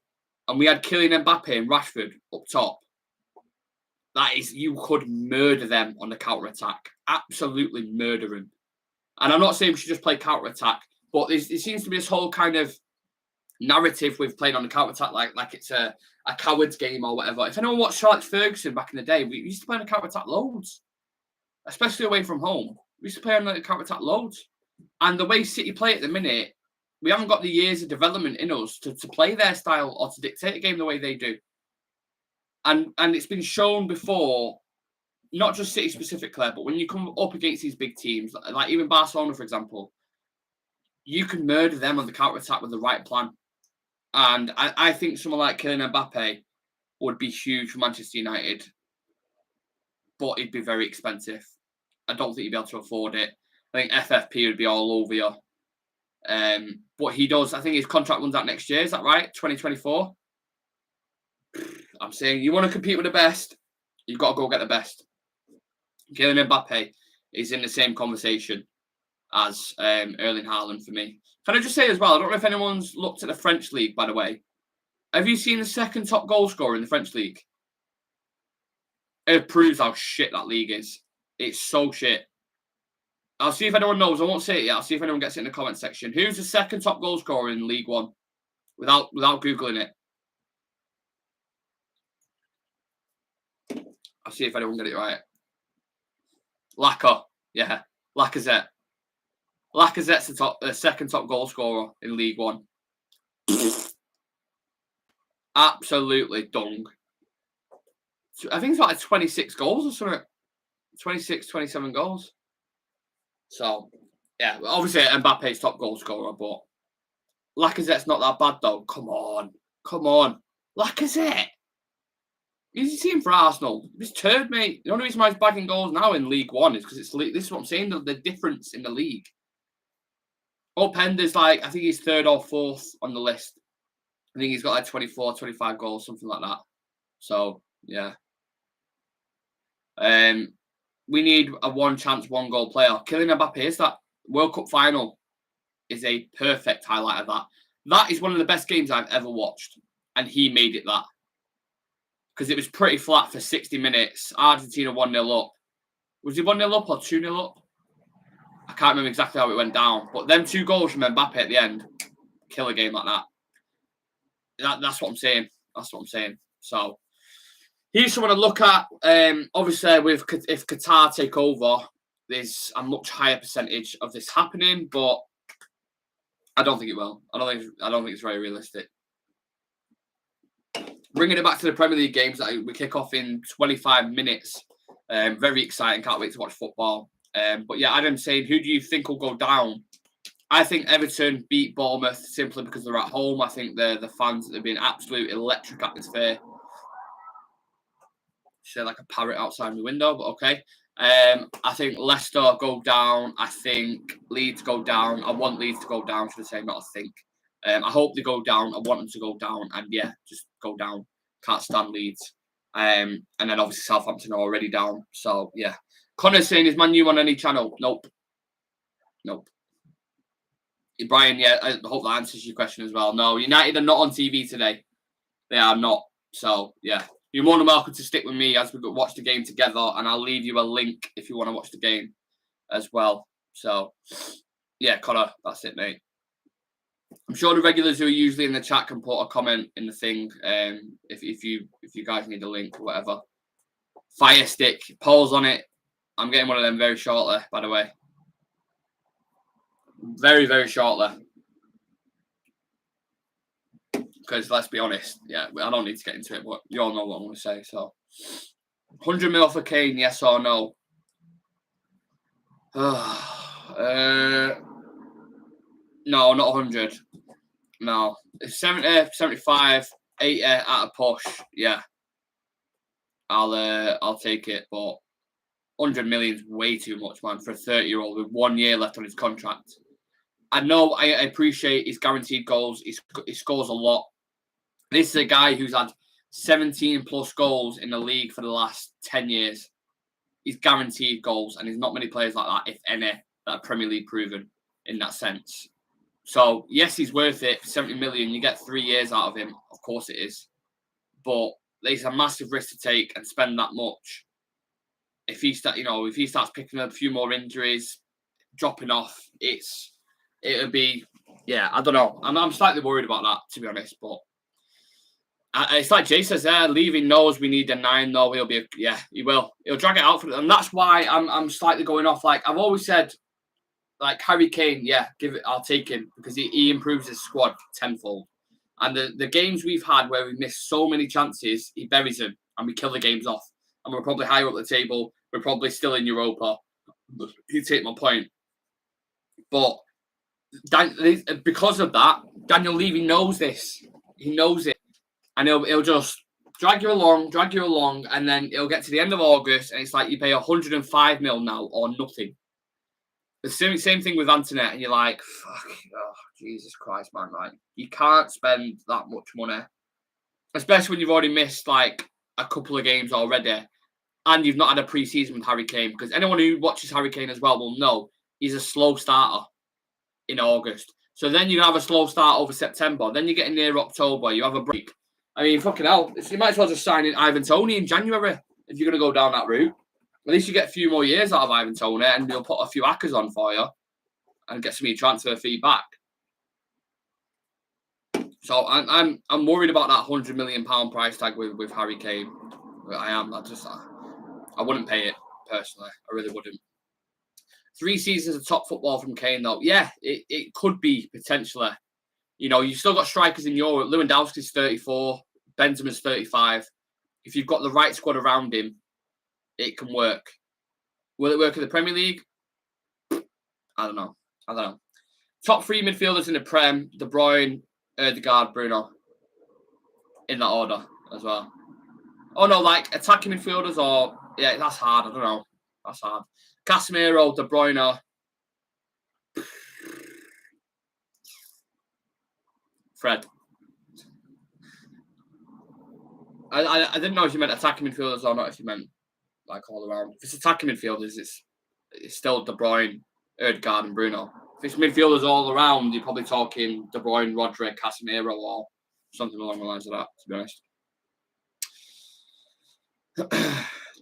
and we had Kylian Mbappe and Rashford up top, you could murder them on the counter-attack. Absolutely murder them. And I'm not saying we should just play counter-attack, but it seems to be this whole kind of narrative with playing on the counter-attack like it's a coward's game or whatever. If anyone watched Alex Ferguson back in the day, we used to play on the counter-attack loads, especially away from home. We used to play on the counter-attack loads. And the way City play at the minute, we haven't got the years of development in us to play their style or to dictate a game the way they do. And it's been shown before, not just City specifically, but when you come up against these big teams, like even Barcelona, for example, you can murder them on the counter-attack with the right plan. And I think someone like Kylian Mbappe would be huge for Manchester United, but it'd be very expensive. I don't think you'd be able to afford it. I think FFP would be all over you. But he does, I think his contract runs out next year, is that right? 2024? I'm saying you want to compete with the best, you've got to go get the best. Kylian Mbappe is in the same conversation as Erling Haaland for me. Can I just say as well, I don't know if anyone's looked at the French league, by the way. Have you seen the second top goal scorer in the French league? It proves how shit that league is. It's so shit. I'll see if anyone knows. I won't say it yet. I'll see if anyone gets it in the comment section. Who's the second top goal scorer in League One? Without Googling it. I'll see if anyone get it right. Lacazette. Yeah. Lacazette. Lacazette's the second top goal scorer in League One. Absolutely dung. I think it's like 26 goals or something. 26, 27 goals. So, yeah, obviously Mbappe's top goal scorer, but Lacazette's not that bad though. Come on. Lacazette. He's a team for Arsenal. He's turd, mate. The only reason why he's bagging goals now in League One is because this is what I'm saying, the difference in the league. Opender's I think he's third or fourth on the list. I think he's got like 24, 25 goals, something like that. So, yeah. We need a one chance, one goal player. Kylian Mbappe is that. World Cup final is a perfect highlight of that. That is one of the best games I've ever watched. And he made it that. Because it was pretty flat for 60 minutes. Argentina 1-0 up. Was he 1-0 up or 2-0 up? I can't remember exactly how it went down. But them two goals from Mbappe at the end, kill a game like that. That's what I'm saying. So, he's someone to look at. Obviously, if Qatar take over, there's a much higher percentage of this happening, but I don't think it will. I don't think it's very realistic. Bringing it back to the Premier League games that we kick off in 25 minutes. Very exciting. Can't wait to watch football. But yeah, Adam saying, who do you think will go down? I think Everton beat Bournemouth simply because they're at home. I think the fans have been absolute electric atmosphere. say like a parrot outside my window, but okay. I think Leicester go down. I think Leeds go down. I want Leeds to go down, should I say, not I think. I hope they go down. I want them to go down. And yeah, just go down. Can't stand Leeds. And then obviously Southampton are already down. So yeah. Connor's saying, is Man U on any channel? Nope. Brian, yeah, I hope that answers your question as well. No, United are not on TV today. They are not. So yeah. You're more than welcome to stick with me as we watch the game together, and I'll leave you a link if you want to watch the game as well. So, yeah, Connor, that's it, mate. I'm sure the regulars who are usually in the chat can put a comment in the thing if you guys need a link or whatever. Fire Stick, Paul's on it. I'm getting one of them very shortly, by the way. Very, very shortly. Because let's be honest, yeah, I don't need to get into it, but you all know what I'm going to say. So, 100 mil for Kane, yes or no? No, not 100. No, it's 70, 75, 80 at a push. Yeah, I'll take it, but 100 million is way too much, man, for a 30-year-old with 1 year left on his contract. I know, I appreciate his guaranteed goals. He scores a lot. This is a guy who's had 17 plus goals in the league for the last 10 years. He's guaranteed goals, and there's not many players like that, if any, that are Premier League proven in that sense. So, yes, he's worth it. For 70 million, you get 3 years out of him. Of course it is. But there's a massive risk to take and spend that much. If he starts picking up a few more injuries, dropping off, it'll be, yeah, I don't know. I'm slightly worried about that, to be honest, but it's like Jay says there, leaving knows we need a 9, though. He will. He'll drag it out for them. And that's why I'm slightly going off. Like, I've always said, like, Harry Kane, yeah, I'll take him because he improves his squad tenfold. And the games we've had where we've missed so many chances, he buries them and we kill the games off. And we're probably higher up the table. We're probably still in Europa. You take my point. But because of that, Daniel Levy knows this. He knows it. And he'll just drag you along, and then it'll get to the end of August, and it's like you pay 105 mil now or nothing. The same thing with Antoinette, and you're like, fuck, oh, Jesus Christ, man. Like, you can't spend that much money, especially when you've already missed, like, a couple of games already, and you've not had a pre-season with Harry Kane, because anyone who watches Harry Kane as well will know he's a slow starter in August. So then you have a slow start over September. Then you're getting near October. You have a break. I mean, fucking hell. You might as well just sign in Ivan Toney in January if you're going to go down that route. At least you get a few more years out of Ivan Toney, and he'll put a few hackers on for you and get some of your transfer fee back. So I'm worried about that £100 million price tag with Harry Kane. I am. I wouldn't pay it personally. I really wouldn't. 3 seasons of top football from Kane, though. Yeah, it could be potentially. You know, you've still got strikers in Europe. Lewandowski's 34. Benzema's 35. If you've got the right squad around him, it can work. Will it work in the Premier League? I don't know. Top 3 midfielders in the Prem: De Bruyne, Ødegaard, Bruno. In that order as well. Oh, no, like attacking midfielders or... Yeah, that's hard. I don't know. That's hard. Casemiro, De Bruyne... Fred. I didn't know if you meant attacking midfielders or not, if you meant like all around. If it's attacking midfielders, it's still De Bruyne, Ødegaard and Bruno. If it's midfielders all around, you're probably talking De Bruyne, Rodri, Casemiro or something along the lines of that, to be honest.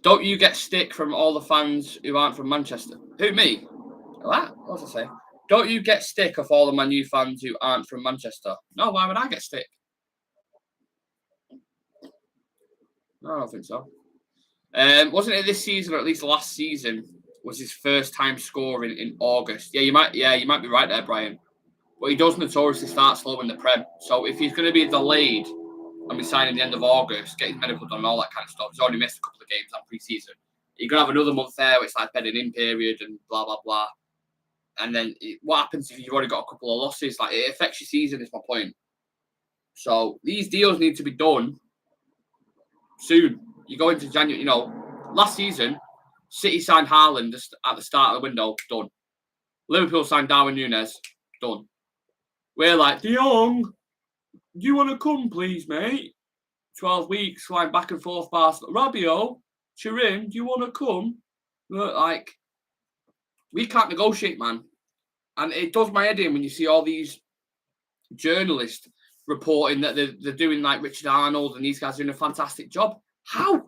Don't you get stick from all the fans who aren't from Manchester? Who, me? What? What was I say? Don't you get stick of all the Man U fans who aren't from Manchester? No, why would I get stick? No, I don't think so. Wasn't it this season, or at least last season, was his first time scoring in August? Yeah, you might be right there, Brian. But he does notoriously start slow in the Prem. So if he's going to be delayed and be signing the end of August, get his medical done and all that kind of stuff, he's already missed a couple of games on pre-season. You're going to have another month there where it's like bedding in period and blah, blah, blah. And then what happens if you've already got a couple of losses? Like, it affects your season, is my point. So these deals need to be done soon. You go into January, you know, last season, City signed Haaland at the start of the window, done. Liverpool signed Darwin Núñez, done. We're like, De Jong, do you want to come, please, mate? 12 weeks, flying back and forth past Rabiot, Chirin, do you want to come? Look, like, we can't negotiate, man. And it does my head in when you see all these journalists reporting that they're doing like Richard Arnold and these guys doing a fantastic job. How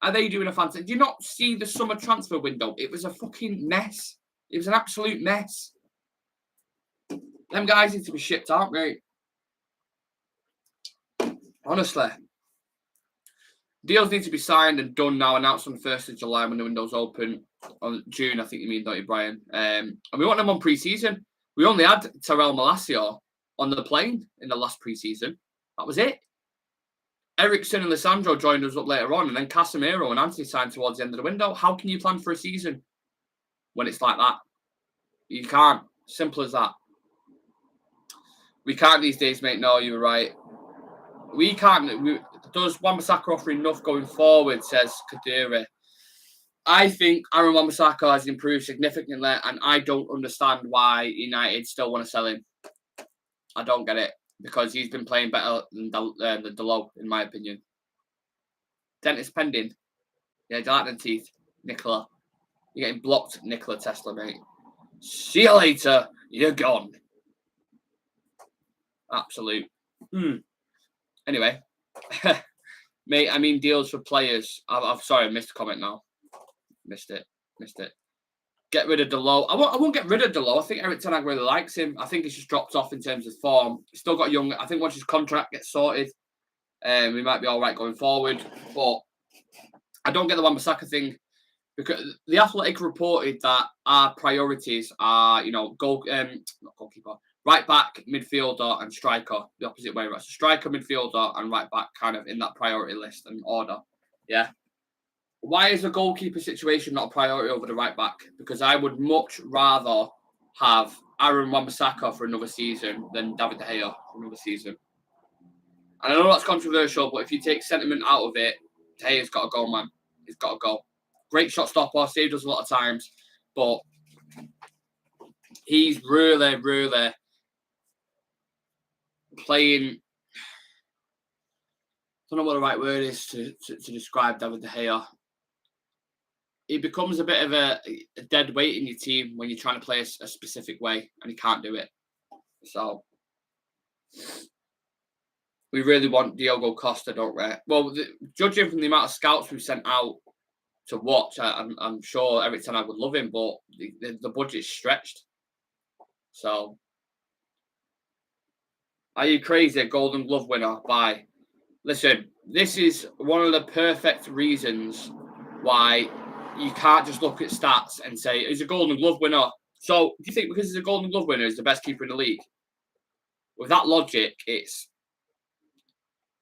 are they doing a fantastic? Do you not see the summer transfer window? It was a fucking mess. It was an absolute mess. Them guys need to be shipped out, mate. Honestly. Deals need to be signed and done now, announced on the 1st of July when the window's open. On June, I think you mean, don't you, Brian? And we want them on pre-season. We only had Terrell Malacia on the plane in the last pre-season. That was it. Ericsson and Lissandro joined us up later on, and then Casemiro and Antony signed towards the end of the window. How can you plan for a season when it's like that? You can't. Simple as that. We can't these days, mate. No, you were right. We can't. Does Wan-Bissaka offer enough going forward, says Kadira. I think Aaron Wan-Bissaka has improved significantly, and I don't understand why United still want to sell him. I don't get it, because he's been playing better than Delo, in my opinion. Dentist pending. Yeah, gelatin teeth, Nicola. You're getting blocked, Nicola Tesla, mate. See you later. You're gone. Absolute. Anyway. Mate, I mean deals for players. I'm sorry, I missed a comment now. Missed it. Get rid of Delo. I won't get rid of Delo. I think Eric Ten Hag really likes him. I think he's just dropped off in terms of form. He's still got young. I think once his contract gets sorted, we might be all right going forward. But I don't get the Wan-Bissaka thing, because the Athletic reported that our priorities are, you know, not goalkeeper, right back, midfielder, and striker. The opposite way, right? So striker, midfielder, and right back, kind of in that priority list and order. Yeah. Why is the goalkeeper situation not a priority over the right back? Because I would much rather have Aaron Wan-Bissaka for another season than David De Gea for another season. And I know that's controversial, but if you take sentiment out of it, De Gea's got to go, man. He's got to go. Great shot stopper, saved us a lot of times, but he's really, really playing. I don't know what the right word is to describe David De Gea. He becomes a bit of a dead weight in your team when you're trying to play a specific way, and he can't do it. So we really want Diogo Costa, don't we? Well, judging from the amount of scouts we've sent out to watch, I'm sure every time I would love him, but the budget's stretched. So, are you crazy? Golden Glove winner? Bye. Listen, this is one of the perfect reasons why you can't just look at stats and say he's a Golden Glove winner. So, do you think because he's a Golden Glove winner, he's the best keeper in the league? With that logic, it's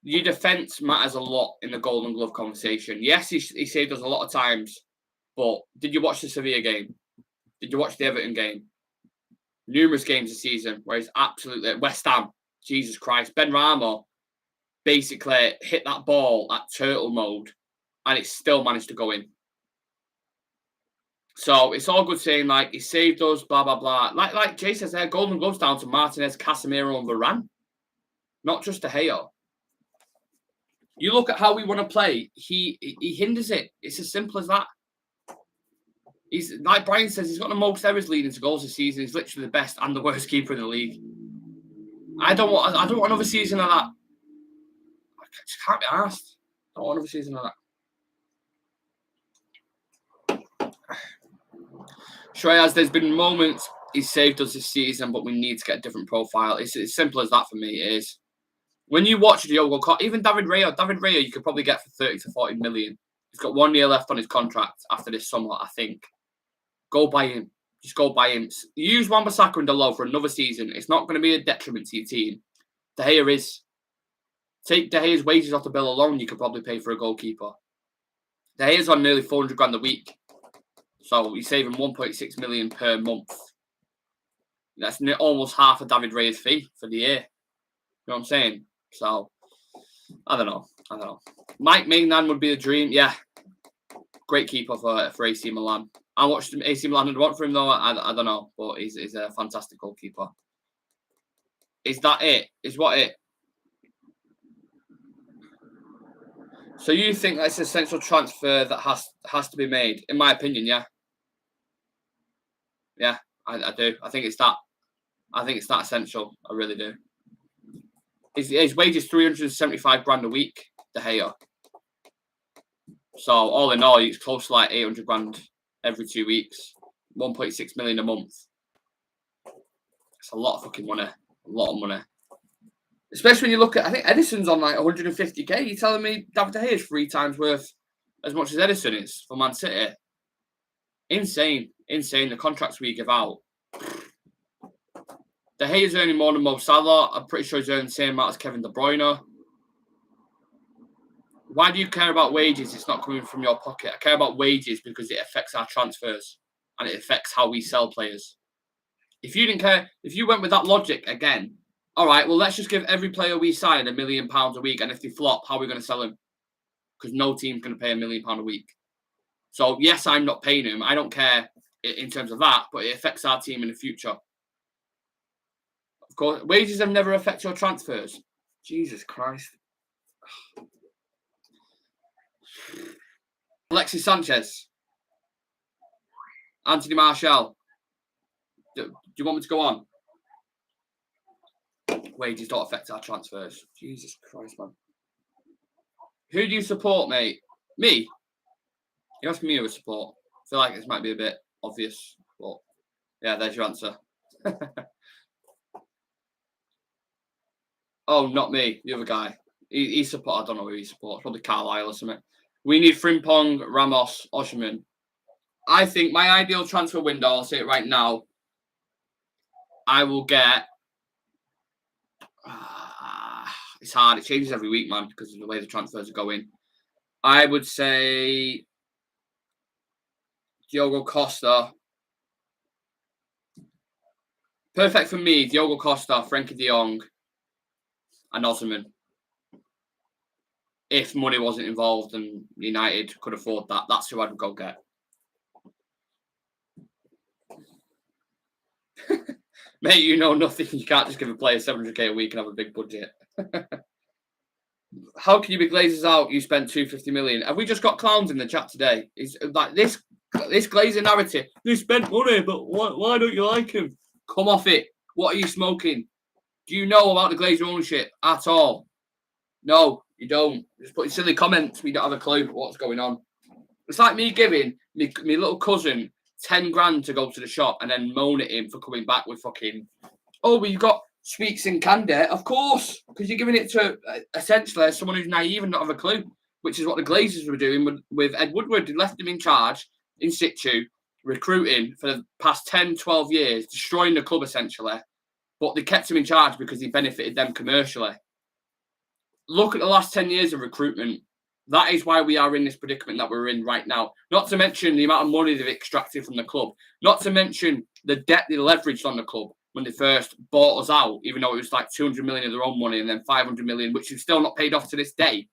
your defence matters a lot in the Golden Glove conversation. Yes, he saved us a lot of times, but did you watch the Sevilla game? Did you watch the Everton game? Numerous games this season where he's absolutely West Ham. Jesus Christ, Ben Rama basically hit that ball at turtle mode, and it still managed to go in. So it's all good saying like he saved us, blah blah blah. Like Jay says there, Golden Gloves down to Martinez, Casemiro, and Varane, not just De Gea. You look at how we want to play. He hinders it. It's as simple as that. He's like Brian says, he's got the most errors leading to goals this season. He's literally the best and the worst keeper in the league. I don't want another season of that. I just can't be arsed. I don't want another season of that. Shreyas, there's been moments he's saved us this season, but we need to get a different profile. It's as simple as that for me. It is. When you watch Diogo Costa, even David Raya, you could probably get for 30 to 40 million. He's got 1 year left on his contract after this summer, I think. Go buy him. Just go buy him. Use Wan-Bissaka and Delo for another season. It's not going to be a detriment to your team. De Gea is. Take De Gea's wages off the bill alone, you could probably pay for a goalkeeper. De Gea's on nearly 400 grand a week. So you're saving 1.6 million per month. That's almost half of David Raya's fee for the year. You know what I'm saying? So I don't know. Mike Maignan would be a dream. Yeah, great keeper for AC Milan. I watched AC Milan and want for him though. I don't know, but he's a fantastic goalkeeper. Is that it? Is what it? So you think that's an essential transfer that has to be made? In my opinion, yeah. Yeah, I do. I think it's that. I think it's that essential. I really do. His wage is 375 grand a week, De Gea. So all in all, it's close to like 800 grand every 2 weeks. 1.6 million a month. It's a lot of fucking money. A lot of money. Especially when you look at, I think Edison's on like 150k. You're telling me David De Gea is 3 times worth as much as Edison is for Man City? Insane. The contracts we give out. De Gea is earning more than Mo Salah. I'm pretty sure he's earning the same amount as Kevin De Bruyne. Why do you care about wages? It's not coming from your pocket. I care about wages because it affects our transfers and it affects how we sell players. If you didn't care, if you went with that logic again, all right, well, let's just give every player we sign £1 million a week. And if they flop, how are we going to sell them? Because no team's going to pay £1 million a week. So, yes, I'm not paying him. I don't care in terms of that, but it affects our team in the future. Of course, wages have never affected your transfers. Jesus Christ. Alexis Sanchez. Anthony Martial. Do you want me to go on? Wages don't affect our transfers. Jesus Christ, man. Who do you support, mate? Me? You're asking me who I support. I feel like this might be a bit obvious, but yeah, there's your answer. Oh, not me. The other guy. He supports. I don't know who he supports. Probably Carlisle or something. We need Frimpong, Ramos, Osimhen. I think my ideal transfer window, I'll say it right now, I will get... it's hard. It changes every week, man, because of the way the transfers are going. I would say Diogo Costa. Perfect for me, Diogo Costa, Frenkie de Jong, and Osimhen. If money wasn't involved and United could afford that, that's who I'd go get. Mate, you know nothing. You can't just give a player 700k a week and have a big budget. How can you be Glazers out? You spent 250 million. Have we just got clowns in the chat today? Is like this Glazer narrative? They spent money, but why don't you like him? Come off it. What are you smoking? Do you know about the Glazer ownership at all? No, you don't. Just put in silly comments. We don't have a clue what's going on. It's like me giving me little cousin 10 grand to go to the shop and then moan at him for coming back with fucking, oh, well, you got sweets in candy. Of course, because you're giving it to essentially someone who's naive and not have a clue, which is what the Glazers were doing with Ed Woodward. They left him in charge, in situ, recruiting for the past 10, 12 years, destroying the club essentially. But they kept him in charge because he benefited them commercially. Look at the last 10 years of recruitment. That is why we are in this predicament that we're in right now. Not to mention the amount of money they've extracted from the club. Not to mention the debt they leveraged on the club when they first bought us out, even though it was like 200 million of their own money and then 500 million, which is still not paid off to this day.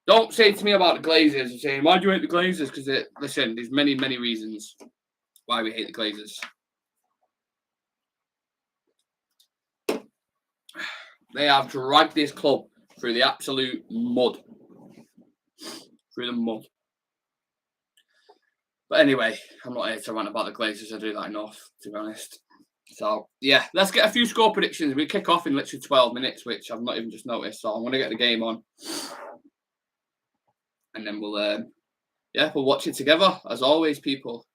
Don't say to me about the Glazers and saying, why do you hate the Glazers? Because, listen, there's many, many reasons why we hate the Glazers. They have dragged this club through the absolute mud. Through the mud. But anyway, I'm not here to rant about the Glazers. I do that enough, to be honest. So, yeah, let's get a few score predictions. We kick off in literally 12 minutes, which I've not even just noticed. So I'm going to get the game on. And then we'll watch it together, as always, people.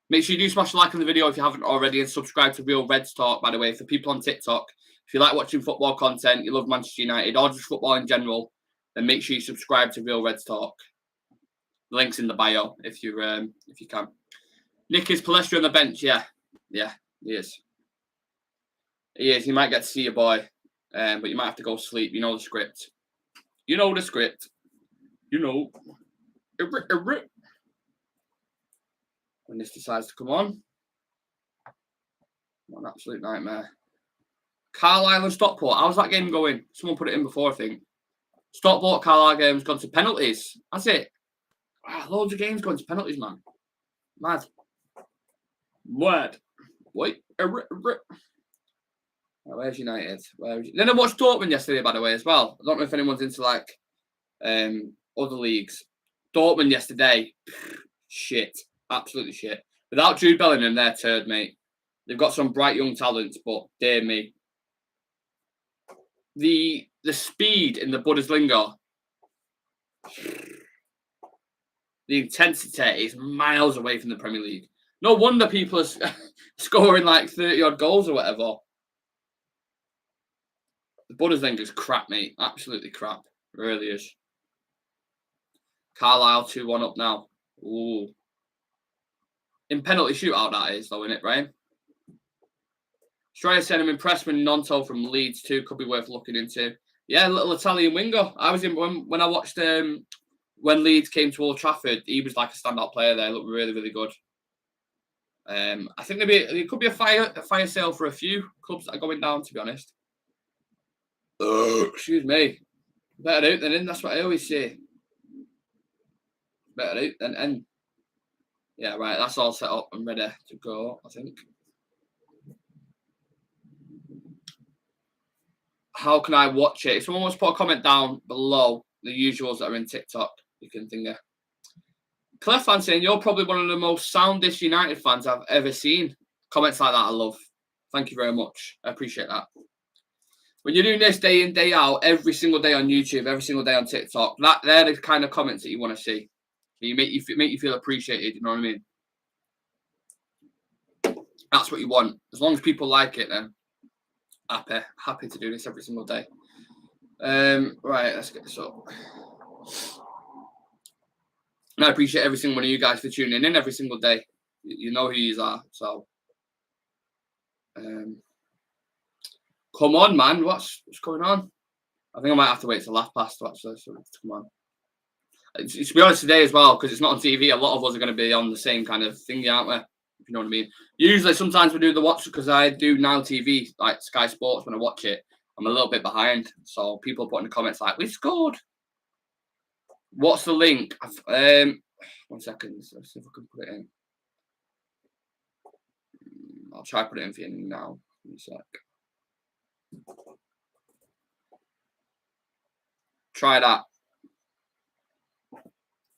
Make sure you do smash a like on the video if you haven't already and subscribe to Real Reds Talk, by the way, for people on TikTok. If you like watching football content, you love Manchester United, or just football in general, then make sure you subscribe to Real Reds Talk. The link's in the bio if you can. Nick, is Palestra on the bench? Yeah, he is. He is. You might get to see your boy, but you might have to go sleep. You know the script. You know the script. You know. When this decides to come on. What an absolute nightmare. Carlisle and Stockport. How's that game going? Someone put it in before, I think. Stockport Carlisle game's gone to penalties. That's it. Wow, loads of games going to penalties, man. Mad. Word. Wait. Where's United? Then I watched Dortmund yesterday, by the way, as well. I don't know if anyone's into like other leagues. Dortmund yesterday, shit, absolutely shit. Without Jude Bellingham, they're turd, mate. They've got some bright young talents, but dear me, the speed in the Bundesliga, the intensity is miles away from the Premier League. No wonder people are scoring like 30 odd goals or whatever. The Bundesliga is crap, mate. Absolutely crap. It really is. Carlisle 2-1 up now. Ooh. In penalty shootout, that is, though, isn't it, Brian? Strider said I'm impressed with Nonto from Leeds too. Could be worth looking into. Yeah, little Italian winger. I was in when I watched when Leeds came to Old Trafford. He was like a standout player there. Looked really, really good. I think there could be a fire sale for a few clubs that are going down. To be honest. Excuse me. Better out than in. That's what I always say. Better out than in. Yeah, right. That's all set up and ready to go, I think. How can I watch it? If someone wants to put a comment down below, the usuals that are in TikTok, you can think of. Clef fan saying, you're probably one of the most soundest United fans I've ever seen. Comments like that I love. Thank you very much. I appreciate that. When you're doing this day in, day out, every single day on YouTube, every single day on TikTok, they're the kind of comments that you want to see. You make you feel appreciated, you know what I mean? That's what you want. As long as people like it, then happy to do this every single day. Right, let's get this up. And I appreciate every single one of you guys for tuning in every single day. You know who you are, so come on, man. What's going on? I think I might have to wait till half past to actually come on. To be honest, today as well, because it's not on TV, a lot of us are going to be on the same kind of thing, aren't we? If you know what I mean. Usually, sometimes we do the watch because I do Now TV, like Sky Sports. When I watch it, I'm a little bit behind. So people put in the comments like, "We scored." What's the link? 1 second. Let's see if I can put it in. I'll try to put it in for you now. 1 sec. Try that.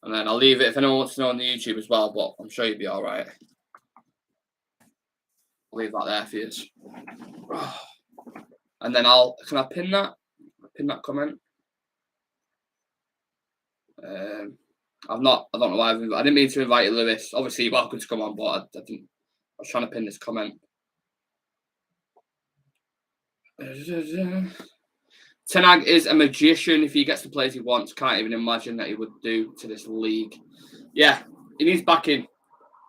And then I'll leave it if anyone wants to know on the YouTube as well, but I'm sure you'll be all right. I'll leave that there for you. And then can I pin that? Pin that comment? I don't know why I didn't mean to invite you, Lewis. Obviously, you're welcome to come on, but I was trying to pin this comment. Tenag is a magician. If he gets the players he wants, can't even imagine that he would do to this league. Yeah, he needs backing,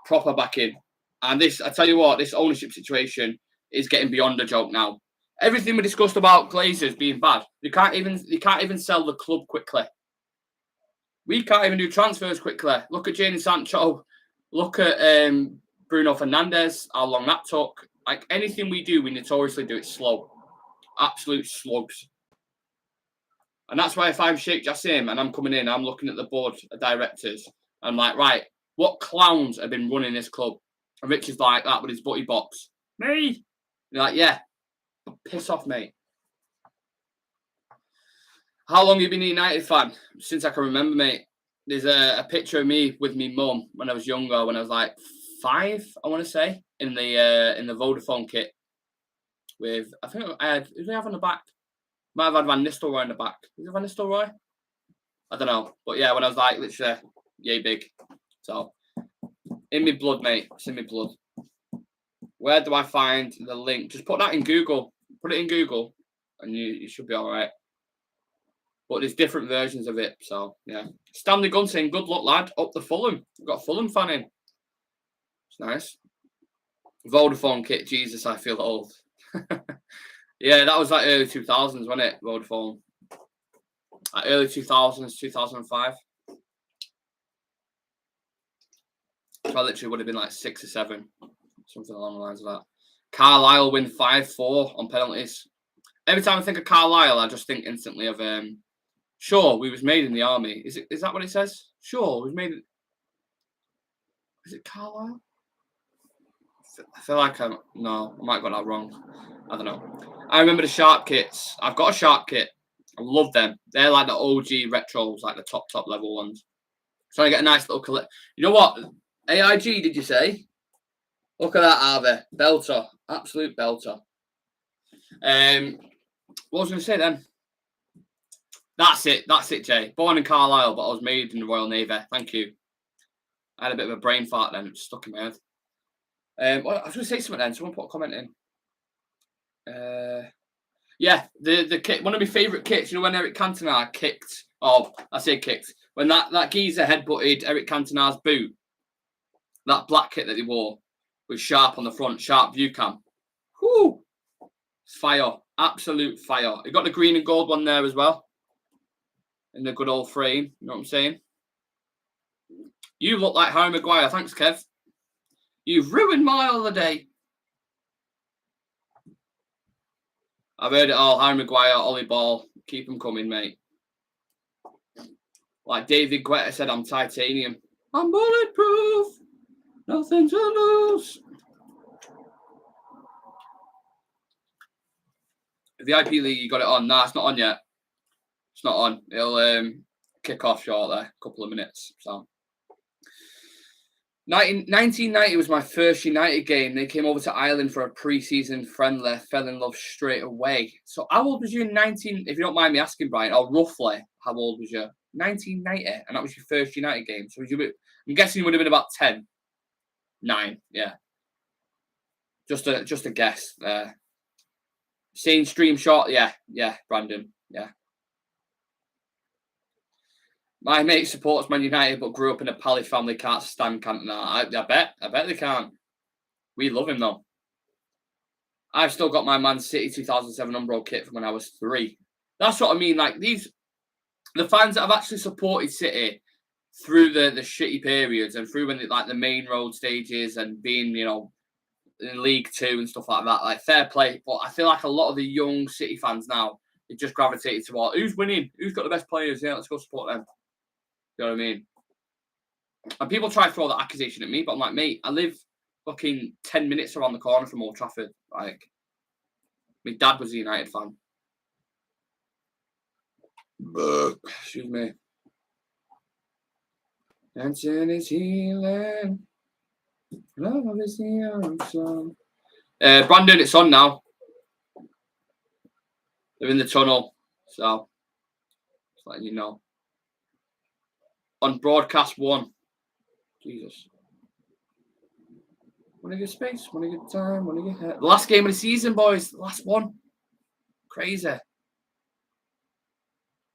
proper backing. And this, I tell you what, this ownership situation is getting beyond a joke now. Everything we discussed about Glazers being bad, they can't even sell the club quickly. We can't even do transfers quickly. Look at Jadon Sancho. Look at Bruno Fernandes. How long that took. Like anything we do, we notoriously do it slow. Absolute slugs. And that's why if I'm Sheikh Jassim and I'm coming in, I'm looking at the board of directors. I'm like, right, what clowns have been running this club? And Rich is like that with his butty box. Me. You're like, yeah, piss off, mate. How long have you been a United fan? Since I can remember, mate. There's a picture of me with me mum when I was younger, when I was like 5, I want to say, in the Vodafone kit. With, I think I had, who did I have on the back? Might have had Van Nistelrooy in the back. Is it Van Nistelrooy? I don't know. But yeah, when I was like literally yay big. So, in my blood, mate. It's in my blood. Where do I find the link? Just put that in Google. Put it in Google and you should be all right. But there's different versions of it. So, yeah. Stanley Gunn saying, good luck, lad. Up the Fulham. We've got a Fulham fan in. It's nice. Vodafone kit. Jesus, I feel old. Yeah, that was like early 2000s, wasn't it? Vodafone. Like early 2000s, 2005. So I literally would have been like 6 or 7. Something along the lines of that. Carlisle win 5-4 on penalties. Every time I think of Carlisle, I just think instantly of Sure, we was made in the army. Is that what it says? Sure, we was made. Is it Carlisle? I feel like I might have got that wrong. I don't know. I remember the Sharp kits. I've got a Sharp kit. I love them. They're like the OG retros, like the top level ones. So I get a nice little collect. You know what? AIG, did you say? Look at that, Harvey. Belter. Absolute belter. What was I going to say then? That's it, Jay. Born in Carlisle, but I was made in the Royal Navy. Thank you. I had a bit of a brain fart then. It was stuck in my head. Well, I was going to say something then. Someone put a comment in. Yeah, the kit. One of my favourite kits. You know when Eric Cantona kicked. Oh, I say kicked. When that geezer headbutted Eric Cantona's boot. That black kit that he wore with Sharp on the front, Sharp view cam. Whoo! Fire. Absolute fire. You got the green and gold one there as well. In the good old frame. You know what I'm saying? You look like Harry Maguire. Thanks, Kev. You've ruined my holiday. I've heard it all. Harry Maguire, Ollie Ball. Keep them coming, mate. Like David Guetta said, I'm titanium. I'm bulletproof. Nothing to lose. The VIP League, you got it on? Nah, it's not on yet. It's not on. It'll kick off shortly. A couple of minutes. So 1990 was my first United game. They came over to Ireland for a pre-season friendly. Fell in love straight away. So how old was you in 19? If you don't mind me asking, Brian, or roughly, how old was you? 1990, and that was your first United game. So I'm guessing you would have been about 10, 9. Yeah. Just a guess there. Seen stream shot, yeah, Brandon, yeah. My mate supports Man United, but grew up in a Pally family. Can't stand Cantona. I bet they can't. We love him though. I've still got my Man City 2007 Umbro kit from when I was 3. That's what I mean. Like the fans that have actually supported City through the shitty periods and through when the main road stages and being in League 2 and stuff like that. Like fair play, but I feel like a lot of the young City fans now they just gravitated towards who's winning, who's got the best players. Yeah, let's go support them. You know what I mean? And people try to throw that accusation at me, but I'm like, mate, I live fucking 10 minutes around the corner from Old Trafford. Like, my dad was a United fan. Excuse me. Dancing is healing. Love is the answer. Brandon, it's on now. They're in the tunnel, so just letting you know. On broadcast 1. Jesus. Want to get space? Want to get time? Want to get head? The last game of the season, boys. The last one. Crazy. I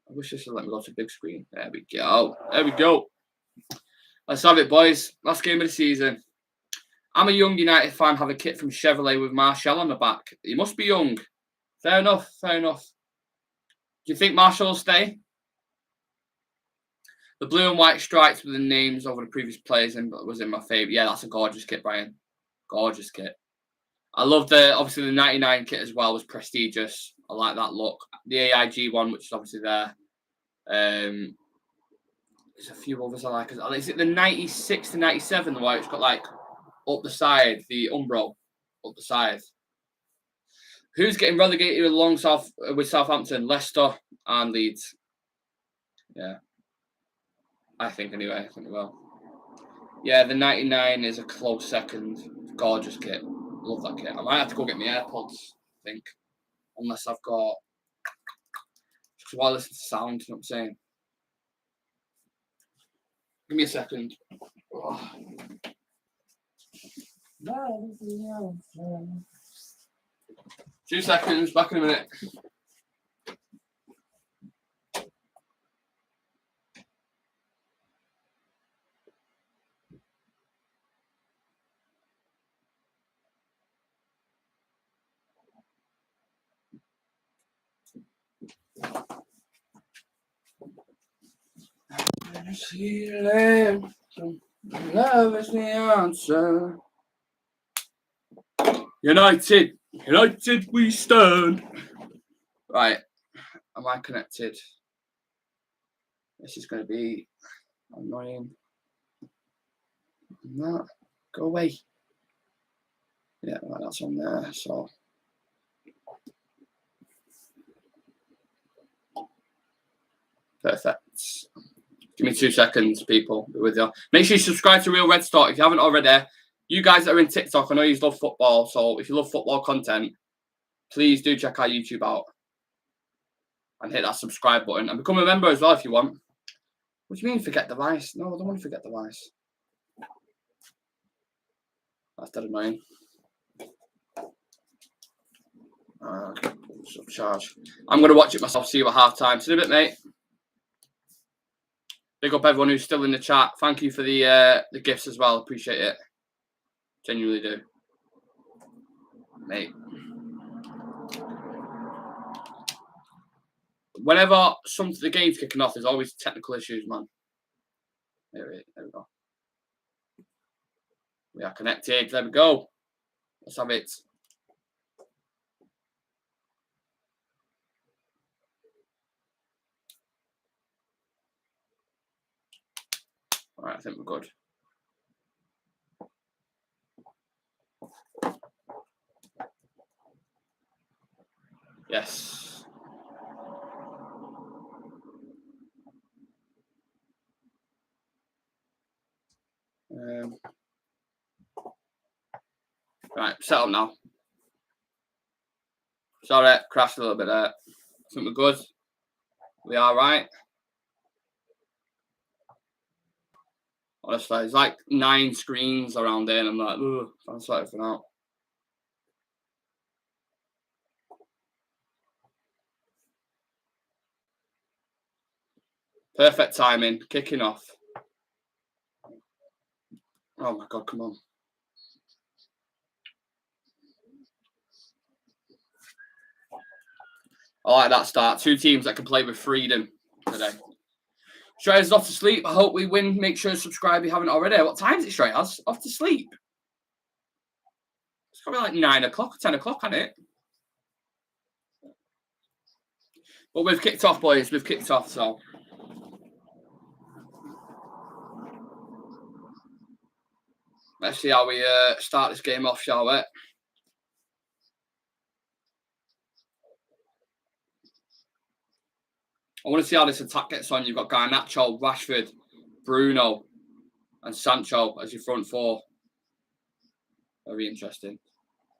wish this would let me go to big screen. There we go. There we go. Let's have it, boys. Last game of the season. I'm a young United fan. Have a kit from Chevrolet with Marshall on the back. You must be young. Fair enough. Fair enough. Do you think Marshall will stay? The blue and white stripes with the names over the previous players was in my favourite. Yeah, that's a gorgeous kit, Brian. Gorgeous kit. I love obviously the 99 kit as well was prestigious. I like that look. The AIG one, which is obviously there. There's a few others I like. Is it the 96 to 97 where it's got like up the side, the Umbro up the side? Who's getting relegated with Southampton, Leicester and Leeds? Yeah. I think anyway. I think we will. Yeah, the 99 is a close second. Gorgeous kit. Love that kit. I might have to go get my AirPods, I think. Unless I've got... Just while I listen to sound, you know what I'm saying? Give me a second. Oh. 2 seconds. Back in a minute. Love is the answer. United we stand. Right, am I connected? This is going to be annoying. No, go away. Yeah, right, that's on there. So perfect. Give me 2 seconds, people. Be with you. Make sure you subscribe to Real Red Stock if you haven't already. You guys that are in TikTok, I know you love football. So if you love football content, please do check our YouTube out and hit that subscribe button and become a member as well if you want. What do you mean forget device? No, I don't want to forget device. That's dead annoying. Subcharge. I'm going to watch it myself, see you at half time. See you in a bit, mate. Big up everyone who's still in the chat. Thank you for the gifts as well. Appreciate it. Genuinely do. Mate. Whenever the game's kicking off, there's always technical issues, man. There we go. We are connected. There we go. Let's have it. All right, I think we're good. Yes. Right, set up now. Sorry, crashed a little bit there. I think we're good. We are right. Honestly, there's like 9 screens around there, and I'm like, ugh, I'm sorry for now. Perfect timing, kicking off. Oh my God, come on. I like that start. 2 teams that can play with freedom today. Strayer's off to sleep. I hope we win. Make sure to subscribe if you haven't already. What time is it, Strayer's? Off to sleep. It's probably like 9 o'clock or 10 o'clock, isn't it? But we've kicked off, boys. We've kicked off, so. Let's see how we start this game off, shall we? I want to see how this attack gets on. You've got Garnacho, Rashford, Bruno, and Sancho as your front 4. Very interesting.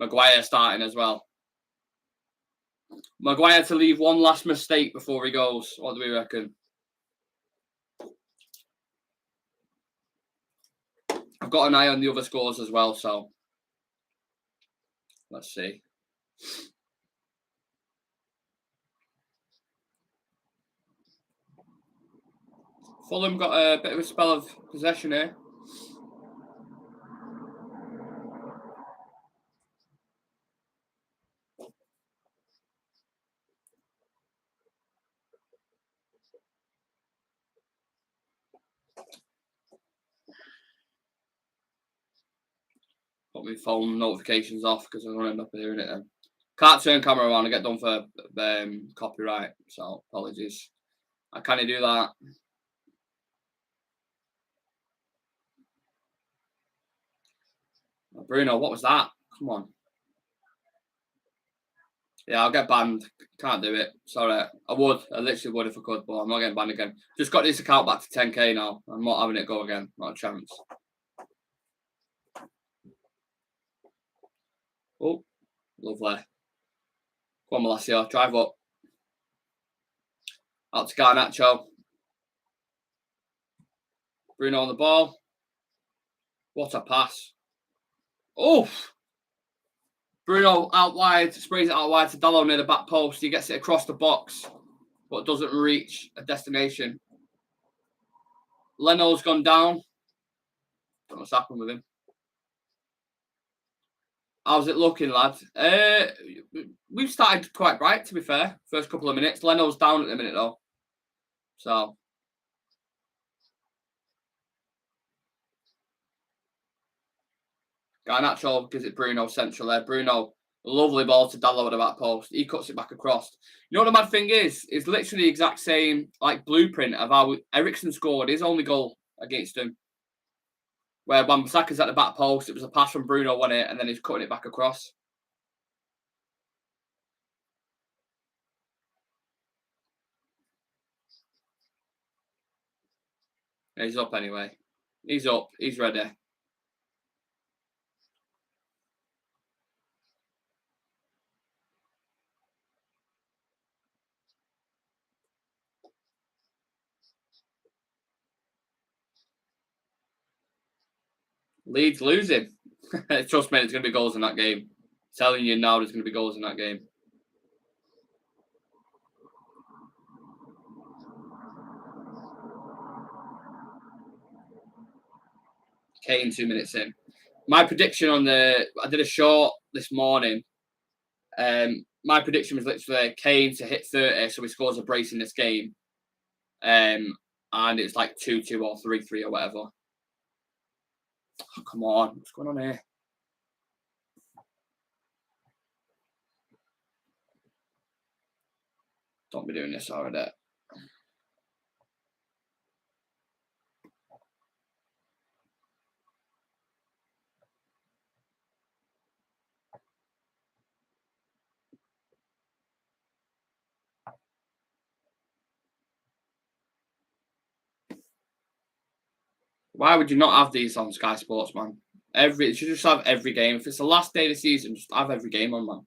Maguire starting as well. Maguire to leave one last mistake before he goes. What do we reckon? I've got an eye on the other scores as well, so let's see. Fulham got a bit of a spell of possession here. Put my phone notifications off because I'm going to end up hearing it then. Can't turn camera on. I get done for copyright, so apologies. I can't do that. Bruno, what was that? Come on. Yeah, I'll get banned. Can't do it. Sorry. I literally would if I could, but I'm not getting banned again. Just got this account back to 10k now. I'm not having it go again. Not a chance. Oh, lovely. Come on, Malacia. Drive up. Out to Garnacho. Bruno on the ball. What a pass. Oof. Bruno out wide, sprays it out wide to Dallo near the back post. He gets it across the box, but doesn't reach a destination. Leno's gone down. Don't know what's happened with him. How's it looking, lad? We've started quite bright, to be fair. First couple of minutes. Leno's down at the minute, though. So. Garnacho gives it Bruno central there. Bruno Lovely ball to Dalot at the back post. He cuts it back across. You know what the mad thing is? It's literally the exact same like blueprint of how Eriksen scored his only goal against him. Where Wan-Bissaka's at the back post, it was a pass from Bruno, won it, and then he's cutting it back across. He's up anyway. He's up. He's ready. Leeds losing. Trust me, there's going to be goals in that game. Telling you now, there's going to be goals in that game. Kane 2 minutes in. My prediction on I did a short this morning. My prediction was literally Kane to hit 30, so he scores a brace in this game. And it's like 2-2 or 3-3 or whatever. Oh, come on. What's going on here? Don't be doing this already. Why would you not have these on Sky Sports, man? You should just have every game. If it's the last day of the season, just have every game on, man.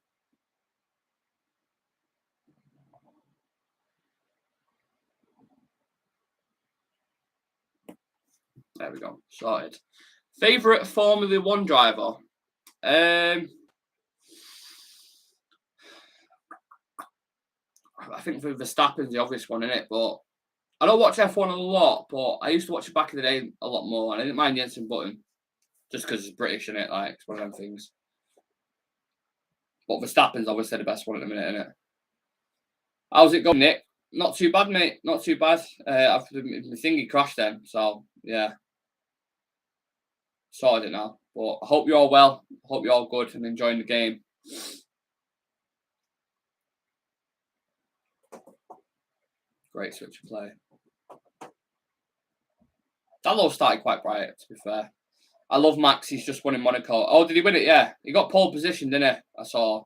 There we go. Sorted. Favourite Formula One driver? I think for Verstappen's the obvious one, isn't it? But I don't watch F1 a lot, but I used to watch it back in the day a lot more, and I didn't mind Jenson Button just because it's British, isn't it? Like, it's one of them things. But Verstappen's obviously the best one at the minute, isn't it? How's it going, Nick? Not too bad, mate. Not too bad. After the thingy crashed then, so yeah. Sorted it now. But I hope you're all well. I hope you're all good and enjoying the game. Great switch of play. Dalot started quite bright, to be fair. I love Max. He's just won in Monaco. Oh, did he win it? Yeah. He got pole position, didn't he? I saw.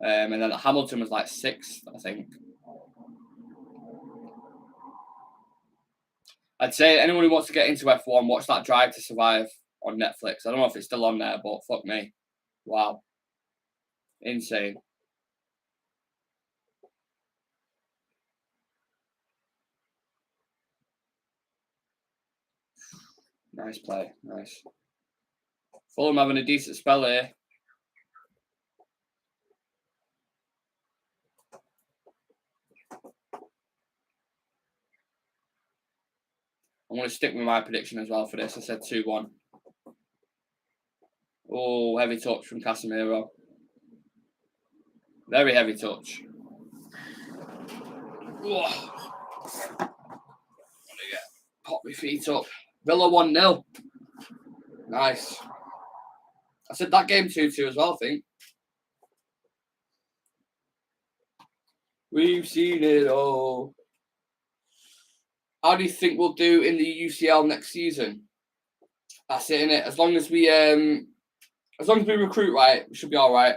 And then Hamilton was like 6th, I think. I'd say anyone who wants to get into F1, watch that Drive to Survive on Netflix. I don't know if it's still on there, but fuck me. Wow. Insane. Nice play. Nice. Fulham having a decent spell here. I'm going to stick with my prediction as well for this. I said 2-1. Oh, heavy touch from Casemiro. Very heavy touch. Oh. Pop my feet up. Villa 1-0. Nice. I said that game 2-2 as well, I think. We've seen it all. How do you think we'll do in the UCL next season? That's it, innit? As long as we recruit right, we should be all right.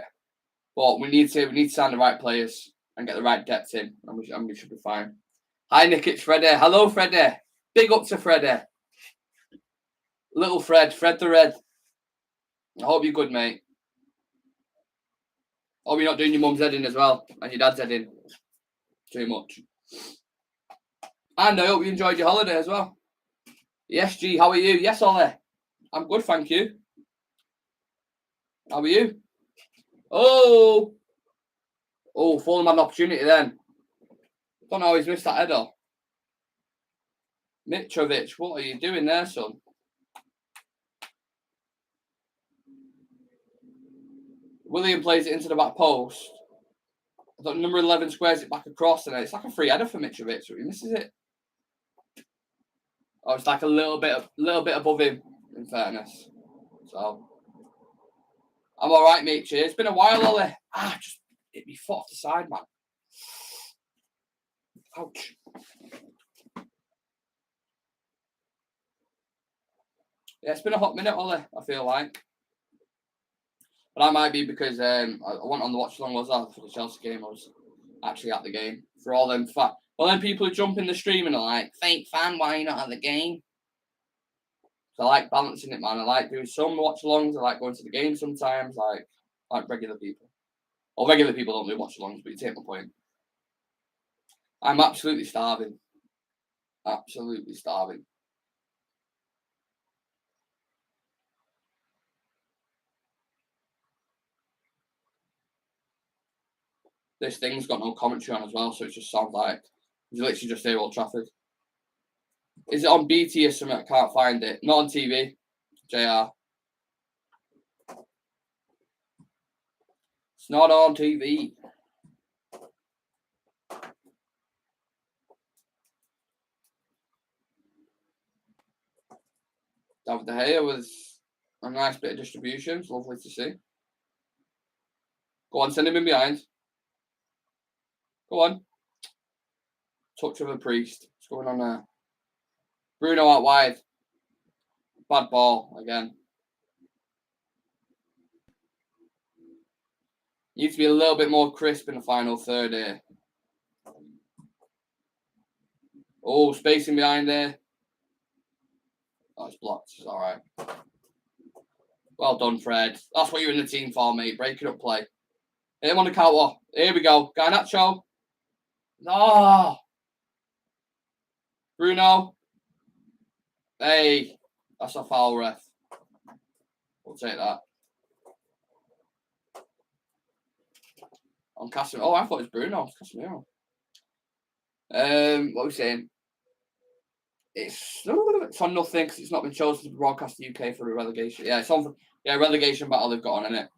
But we need to sign the right players and get the right depth in, and we should be fine. Hi, Nick, it's Freddie. Hello, Freddie. Big up to Freddie. Little Fred the Red. I hope you're good, mate. Hope you're not doing your mum's head in as well, and your dad's head in. Too much. And I hope you enjoyed your holiday as well. Yes, G, how are you? Yes, Ollie. I'm good, thank you. How are you? Oh, Fulham had an opportunity then. Don't know how he's missed that header. Mitrovic, what are you doing there, son? William plays it into the back post. I thought number 11 squares it back across, and it's like a free header for Mitrovic, so he misses it. Oh, it's like a little bit above him, in fairness. So I'm all right, mate. Cheers. It's been a while, Ollie. Just hit me foot off the side, man. Ouch. Yeah, it's been a hot minute, Ollie, I feel like. But that might be because I went on the watch along, was I, for the Chelsea game. I was actually at the game. For all them people who jump in the stream and are like, fake fan, why are you not at the game? So I like balancing it, man. I like doing some watch alongs. I like going to the game sometimes, like regular people. Well, regular people don't do watch alongs, but you take my point. I'm absolutely starving. Absolutely starving. This thing's got no commentary on as well, so it just sounds like you literally just hear Old Trafford. Is it on BT or something? I can't find it. Not on TV. JR. It's not on TV. David De Gea with a nice bit of distribution. It's lovely to see. Go on, send him in behind. Go on. Touch of a priest. What's going on there? Bruno out wide. Bad ball again. Needs to be a little bit more crisp in the final third here. Oh, spacing behind there. Oh, it's blocked. It's all right. Well done, Fred. That's what you're in the team for, mate. Break it up play. Hit him on the counter. Here we go. Garnacho. Oh. Bruno. Hey. That's a foul, ref. We'll take that. On Casemiro. Oh, I thought it was Bruno. It's Casemiro. What are we saying? It's on nothing because it's not been chosen to broadcast the UK for a relegation. Yeah, it's on for relegation battle they've got on, innit?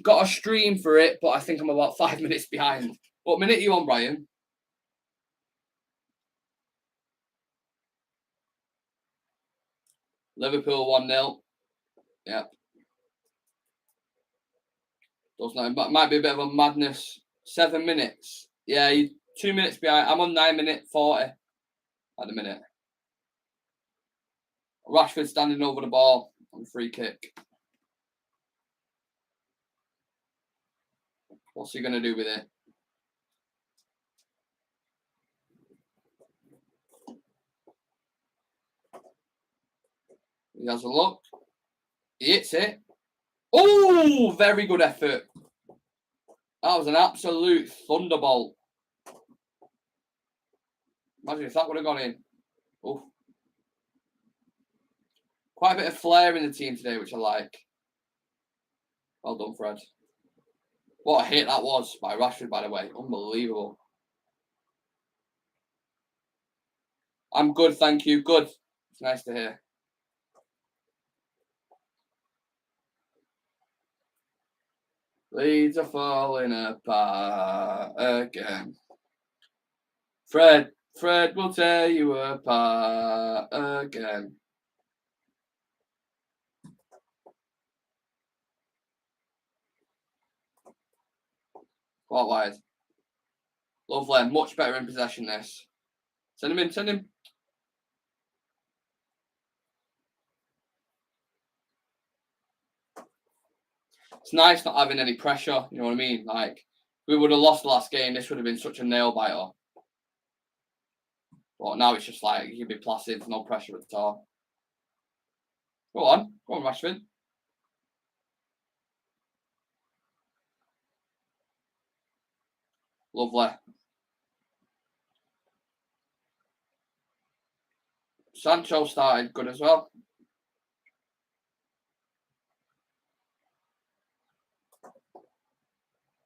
Got a stream for it, but I think I'm about 5 minutes behind. What minute are you on, Brian? Liverpool 1-0. Yep. Does nothing, but might be a bit of a madness. 7 minutes. Yeah, 2 minutes behind. I'm on 9 minute 40 at the minute. Rashford standing over the ball on free kick. What's he going to do with it? He has a look. He hits it. Oh, very good effort. That was an absolute thunderbolt. Imagine if that would have gone in. Oof. Quite a bit of flair in the team today, which I like. Well done, Fred. What a hit that was by Rashford, by the way. Unbelievable. I'm good, thank you. Good. It's nice to hear. Leeds are falling apart again. Fred will tear you apart again. What wide? Lovely. Much better in possession, this. Send him in, send him. It's nice not having any pressure, you know what I mean? Like, if we would have lost the last game, this would have been such a nail biter. But now it's just like, you can be placid, no pressure at all. Go on, Rashford. Lovely. Sancho started good as well.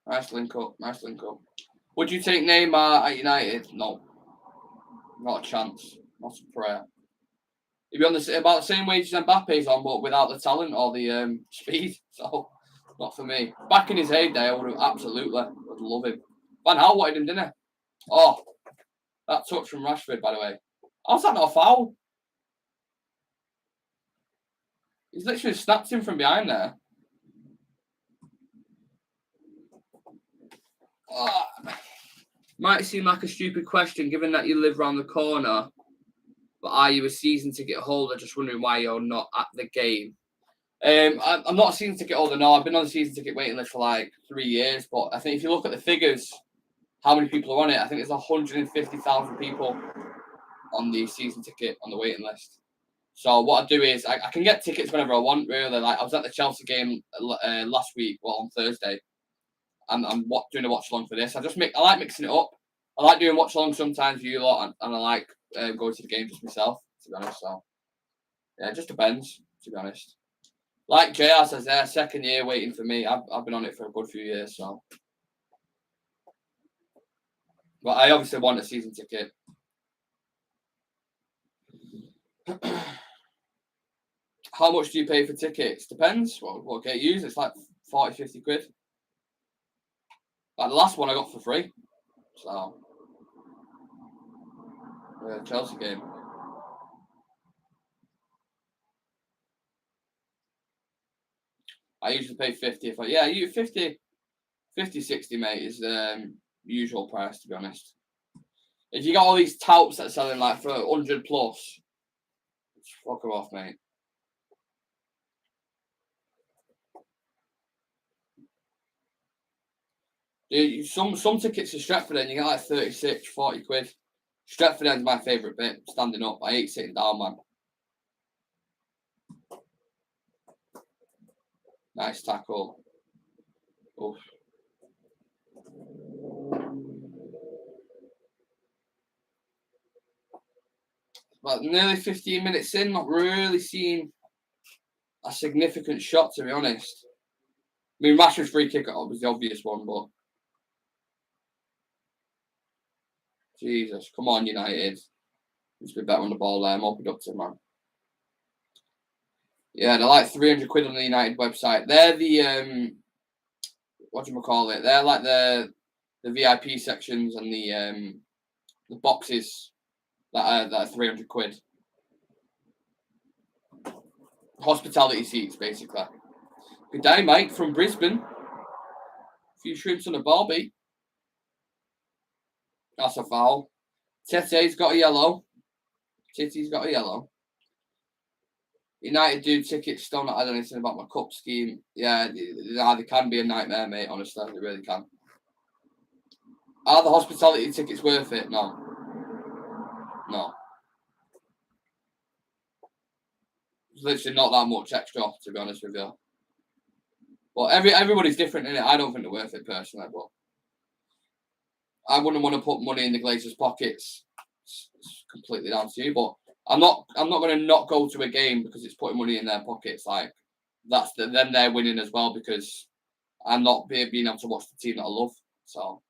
Nice link up. Would you take Neymar at United? No. Not a chance. Not a prayer. He'd be on about the same wage as Mbappe's on, but without the talent or the speed. So, not for me. Back in his heyday, I would have absolutely would love him. Van Gaal wanted him, didn't he? Oh, that touch from Rashford, by the way. How's that not a foul? He's literally snapped him from behind there. Oh, might seem like a stupid question given that you live around the corner, but are you a season ticket holder? Just wondering why you're not at the game. I'm not a season ticket holder, no. I've been on the season ticket waiting list for like 3 years, but I think if you look at the figures, how many people are on it, I think there's 150,000 people on the season ticket on the waiting list. So what I do is I can get tickets whenever I want, really. Like I was at the Chelsea game last week, on Thursday. I'm doing a watch along for this. I like mixing it up. I like doing watch along sometimes with you lot, and I like going to the game just myself, to be honest. So yeah, it just depends, to be honest. Like JR says, there, second year waiting for me. I've been on it for a good few years, so. But I obviously want a season ticket. How much do you pay for tickets? Depends. What get used? It's like 40, 50 quid. Like the last one I got for free. So, Chelsea game. I usually pay 50 if you 50, 60, mate, is usual price, to be honest. If you got all these touts that are selling like for 100 plus, fuck them off, mate. Dude, some tickets to Stretford End, you get like 36, 40 quid. Stretford End's my favourite bit, standing up. I hate sitting down, man. Nice tackle. Oof. But nearly 15 minutes in, not really seen a significant shot, to be honest. I mean, Rashford's free kick was the obvious one, but Jesus, come on, United. Just be better on the ball there, more productive, man. Yeah, they're like 300 quid on the United website. They're the what do you call it? They're like the VIP sections and the boxes that are 300 quid. Hospitality seats, basically. Good day, mate, from Brisbane. A few shrimps on a barbie. That's a foul. Tete's got a yellow. Titty's got a yellow. United do tickets, still not had anything about my cup scheme. Yeah, they can be a nightmare, mate, honestly. They really can. Are the hospitality tickets worth it? No. No. It's literally not that much extra, to be honest with you. Well, everybody's different in it. I don't think they're worth it personally, but I wouldn't want to put money in the Glazers' pockets. It's completely down to you, but I'm not going to not go to a game because it's putting money in their pockets. Like then they're winning as well because I'm not being able to watch the team that I love. So,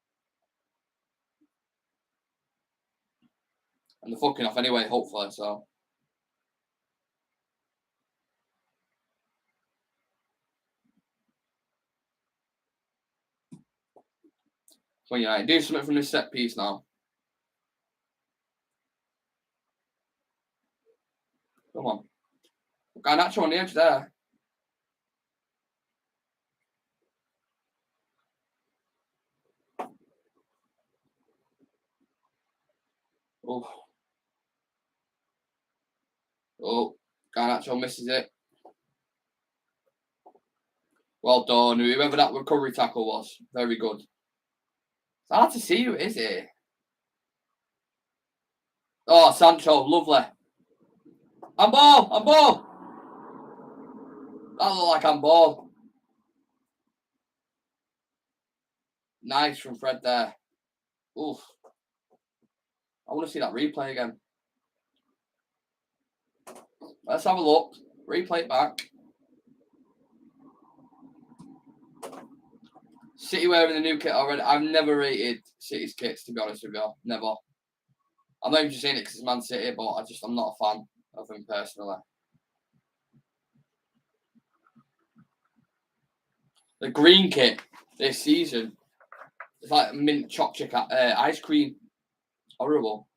and they're fucking off anyway, hopefully. So. Well, United do something from this set piece now. Come on. Garnacho on the edge there. Oh. Oh. Garnacho misses it. Well done. Whoever that recovery tackle was. Very good. It's hard to see who it is here. Oh, Sancho. Lovely. Handball. That looked like handball. Nice from Fred there. Oof. I want to see that replay again. Let's have a look. Replay it back. City wearing the new kit already. I've never rated City's kits, to be honest with you. Never. I'm not even just saying it because it's Man City, but I'm not a fan of him personally. The green kit this season, it's like mint chocolate ice cream. Horrible.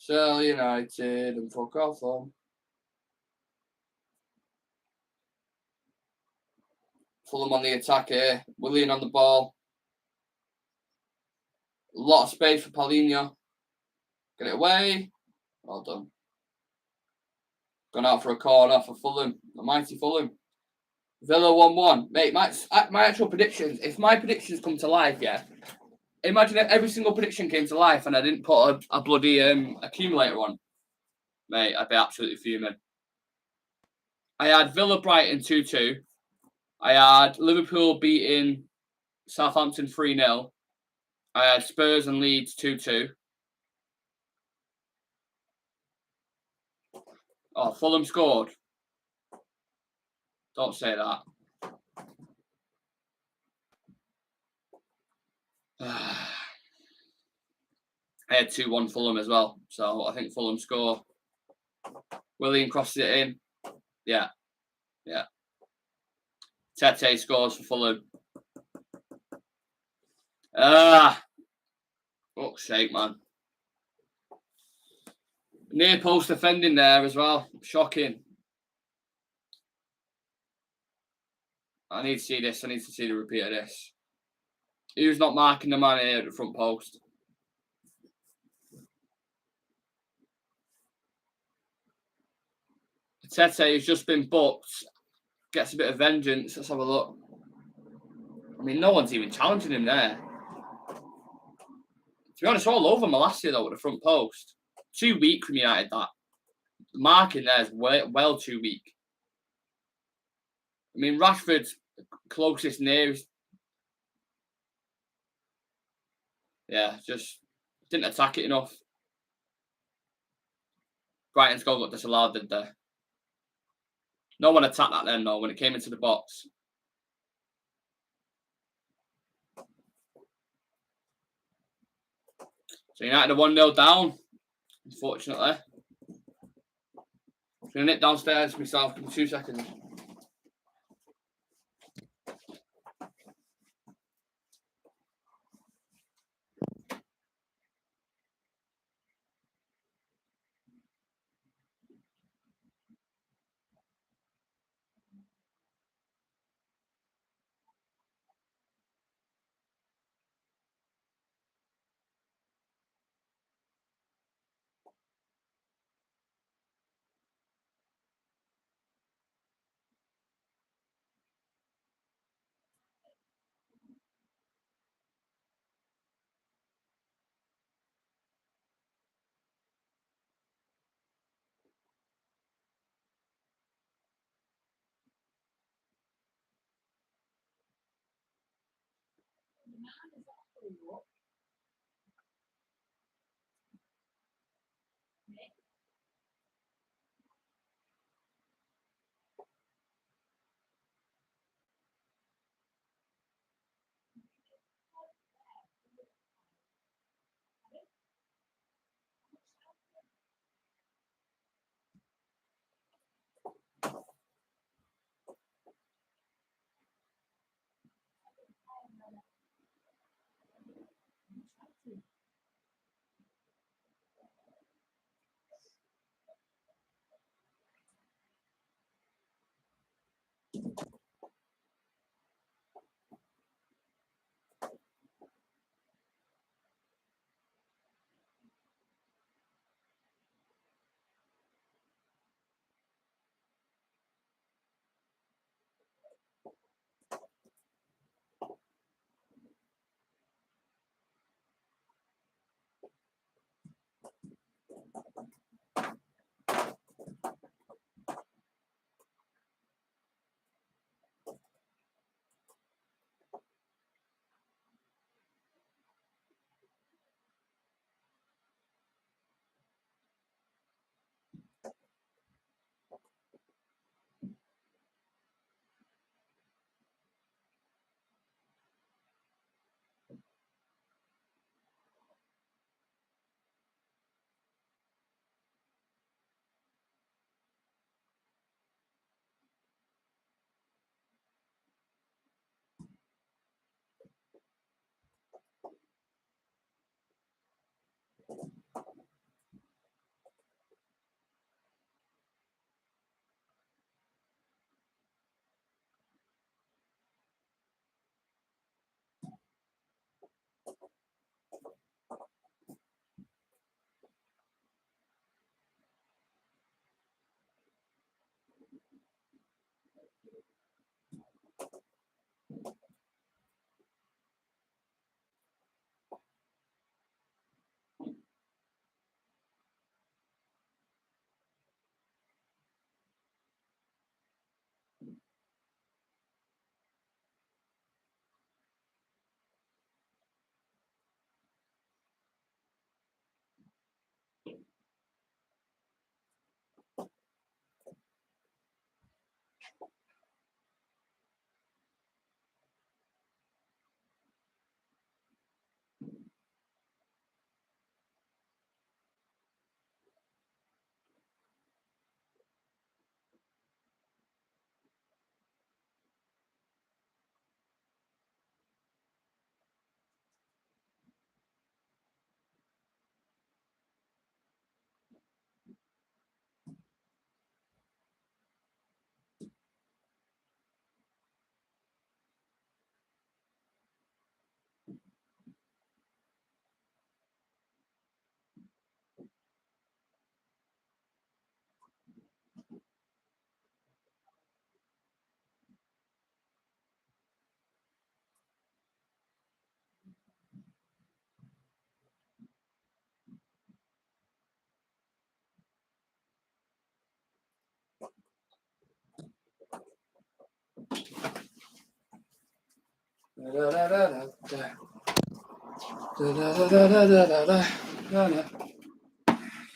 Sheffield United and fuck off them. Fulham on the attack here. Willian on the ball. A lot of space for Paulinho. Get it away. Well done. Gone out for a corner for Fulham. The mighty Fulham. Villa 1-1. Mate, my actual predictions, if my predictions come to life, yeah. Imagine if every single prediction came to life and I didn't put a bloody accumulator on. Mate, I'd be absolutely fuming. I had Villa Brighton 2-2. I had Liverpool beating Southampton 3-0. I had Spurs and Leeds 2-2. Oh, Fulham scored. Don't say that. I had 2-1 Fulham as well. So I think Fulham score. Willian crosses it in. Yeah. Tete scores for Fulham. Fuck's sake, man. Near post defending there as well. Shocking. I need to see this. I need to see the repeat of this. Who's not marking the man here at the front post? Tete, who's just been booked, gets a bit of vengeance. Let's have a look. I mean, no one's even challenging him there. To be honest, all over Malacia, though, with the front post. Too weak from United, that. The marking there is well too weak. I mean, Rashford's closest nearest. Yeah, just didn't attack it enough. Brighton's goal got disallowed, did they? No one attacked that then, though, when it came into the box. So United are 1-0 down, unfortunately. I'm going to nip downstairs myself. Give me 2 seconds.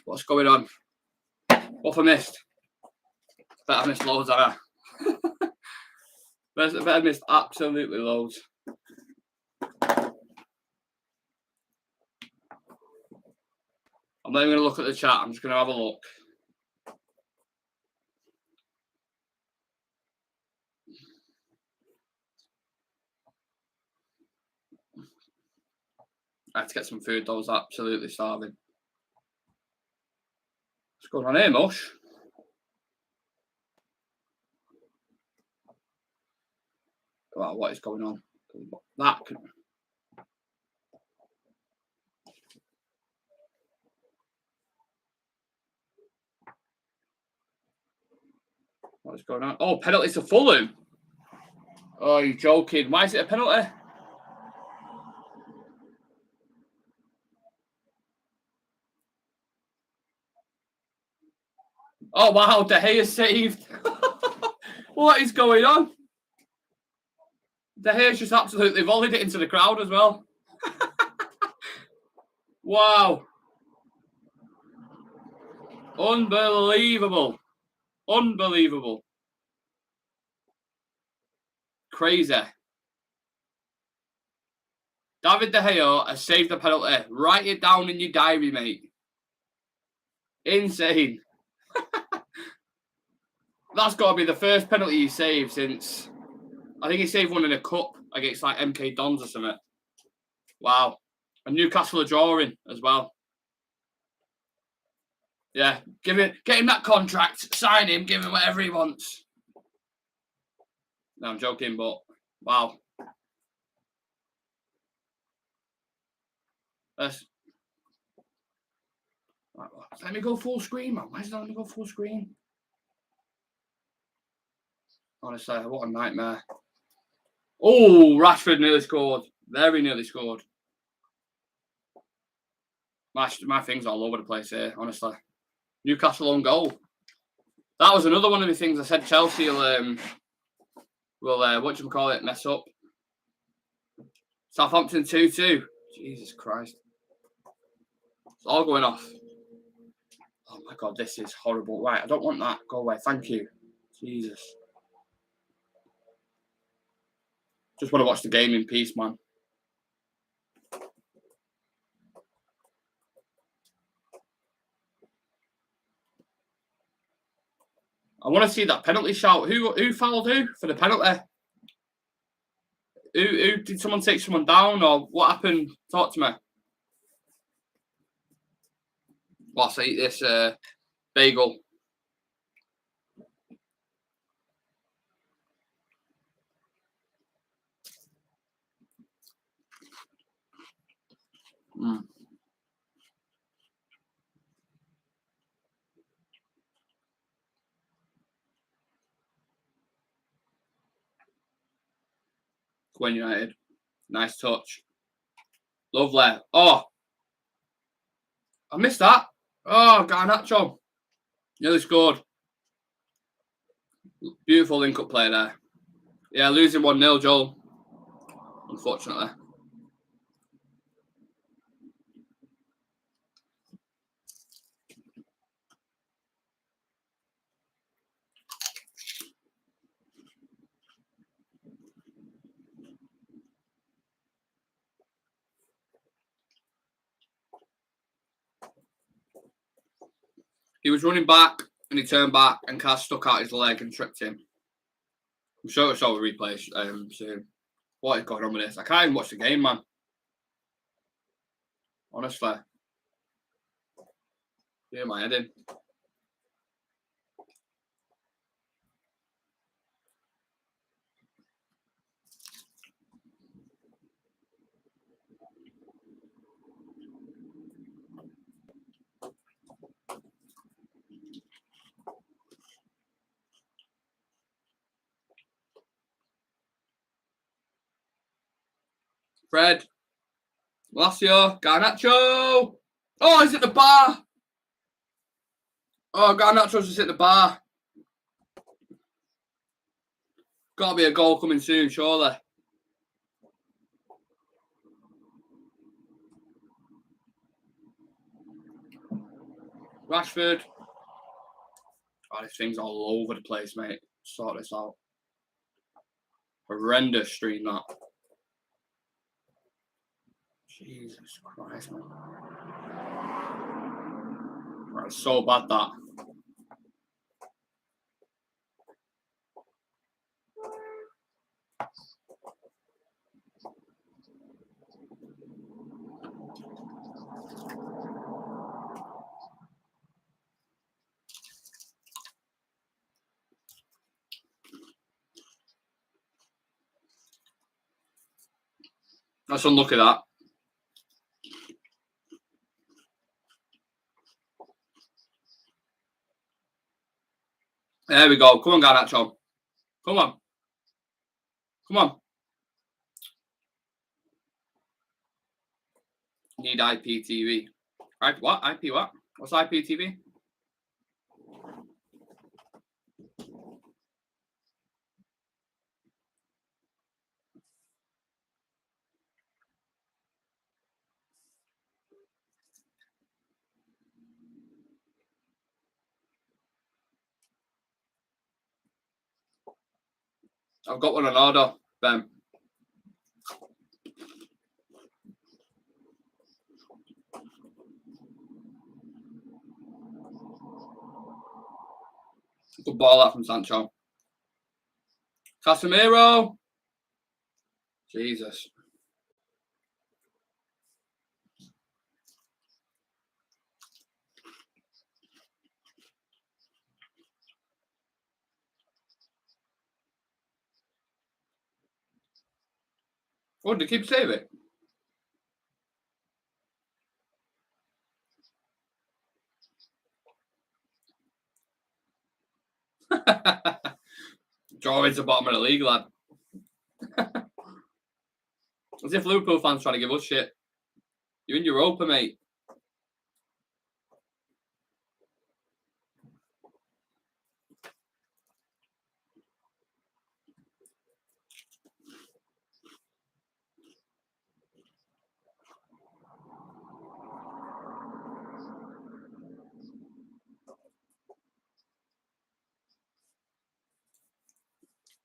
What's going on? What have I missed? Bet I missed loads, have I? Bet I missed absolutely loads. I'm not even going to look at the chat. I'm just going to have a look. I had to get some food. I was absolutely starving. What's going on here, Mush? Wow, what is going on? That could... What is going on? Oh, penalty to Fulham. Oh, you're joking. Why is it a penalty? Oh, wow. De Gea saved. What is going on? De Gea's just absolutely volleyed it into the crowd as well. Wow. Unbelievable. Unbelievable. Crazy. David De Gea has saved the penalty. Write it down in your diary, mate. Insane. That's got to be the first penalty he saved since... I think he saved one in a cup against like MK Dons or something. Wow. And Newcastle are drawing as well. Yeah. Get him that contract. Sign him. Give him whatever he wants. No, I'm joking, but wow. Let me go full screen, man. Why is it letting me go full screen? Honestly, what a nightmare. Oh, Rashford nearly scored. Very nearly scored. My thing's all over the place here, honestly. Newcastle on goal. That was another one of the things I said Chelsea will mess up. Southampton 2-2. Jesus Christ. It's all going off. Oh my God, this is horrible. Right, I don't want that. Go away. Thank you. Jesus. Just want to watch the game in peace, man. I want to see that penalty shout. Who fouled who for the penalty? Who did someone take someone down or what happened? Talk to me. Let's eat this bagel. Gwen United. Nice touch. Lovely. Oh, I missed that. Oh, Garnacho. Nearly scored. Beautiful link-up play there. Yeah, losing 1-0, Joel. Unfortunately. He was running back and he turned back and Cass stuck out his leg and tripped him. I'm sure it's all the replay soon. What is going on with this? I can't even watch the game, man. Honestly. Yeah, my head in. Fred. Lazio. Garnacho. Oh, he's at the bar. Oh, Garnacho's just at the bar. Gotta be a goal coming soon, surely. Rashford. Oh, this thing's all over the place, mate. Sort this out. Horrendous stream, that. Jesus Christ, man. That's so bad, that. That's unlucky, that. There we go. Come on, Garnacho. Come on. Come on. Need IPTV. What? IP what? What's IPTV? I've got one on order, Ben. Good ball out from Sancho. Casemiro. Jesus. Oh, did they keep save it? Drawing's the bottom of the league, lad. As if Liverpool fans trying to give us shit. You're in Europa, mate.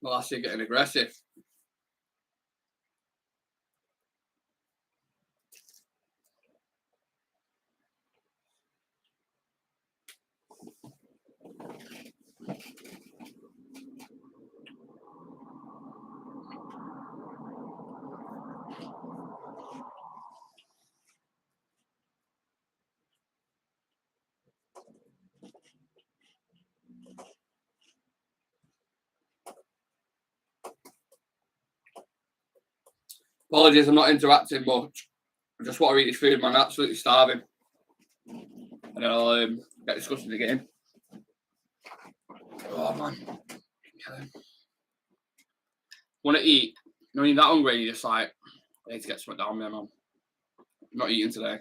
Well, that's you getting aggressive. Apologies, I'm not interacting much. I just want to eat this food, man. I'm absolutely starving. And then I'll get discussing the game. Oh, man. Want to eat? when you're that hungry, you're just like, I need to get something down there, man. I'm not eating today.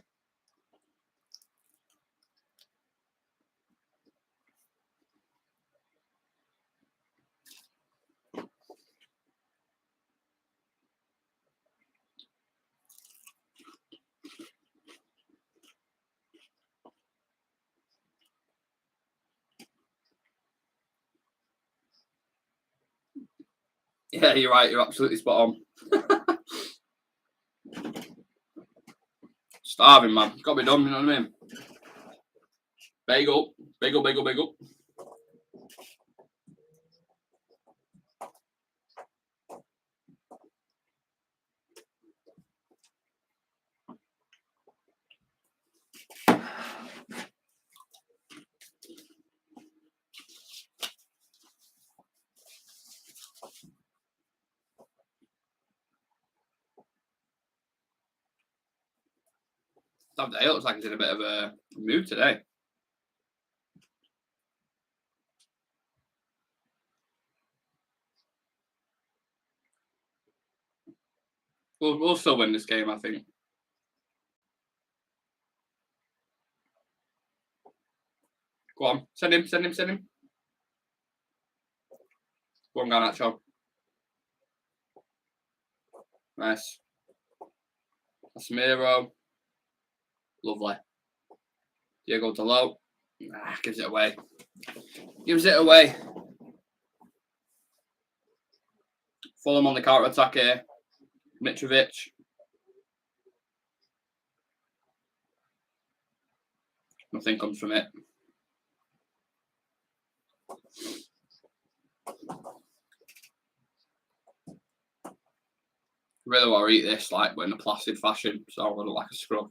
Yeah, you're right. You're absolutely spot on. Starving, man. Got to be done, you know what I mean? Bagel. Bagel, bagel, bagel. That day looks like he's in a bit of a mood today. We'll still win this game, I think. Go on. Send him. Go on, Garnacho. Nice. Casemiro. Lovely. Diego Dalot. Gives it away. Fulham on the counter attack here. Mitrovic. Nothing comes from it. Really want to eat this like in a placid fashion, so I look like a scrub.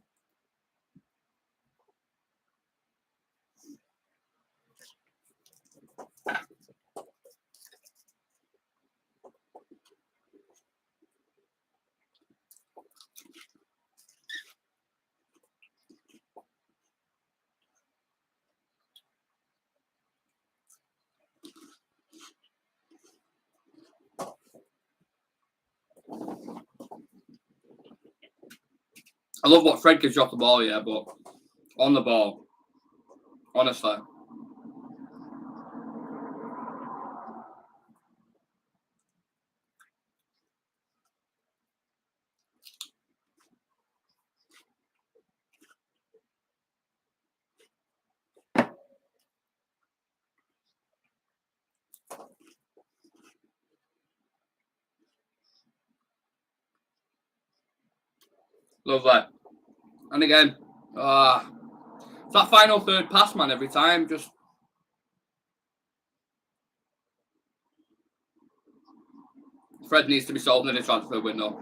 I love what Fred gives you off the ball, yeah, but on the ball, honestly. Lovely. And again, it's that final third pass, man, every time. Just Fred needs to be sold in the transfer window.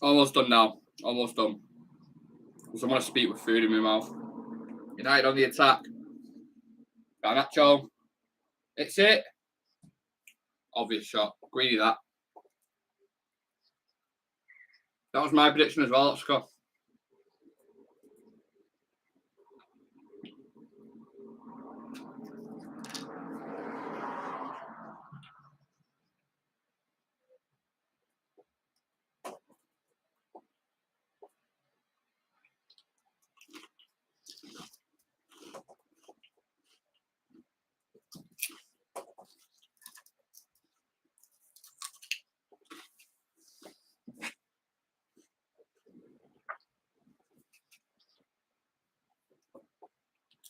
Almost done now. Almost done. Because I want to speak with food in my mouth. United on the attack. Garnacho. It's it. Obvious shot. Greedy that. That was my prediction as well. Let's go.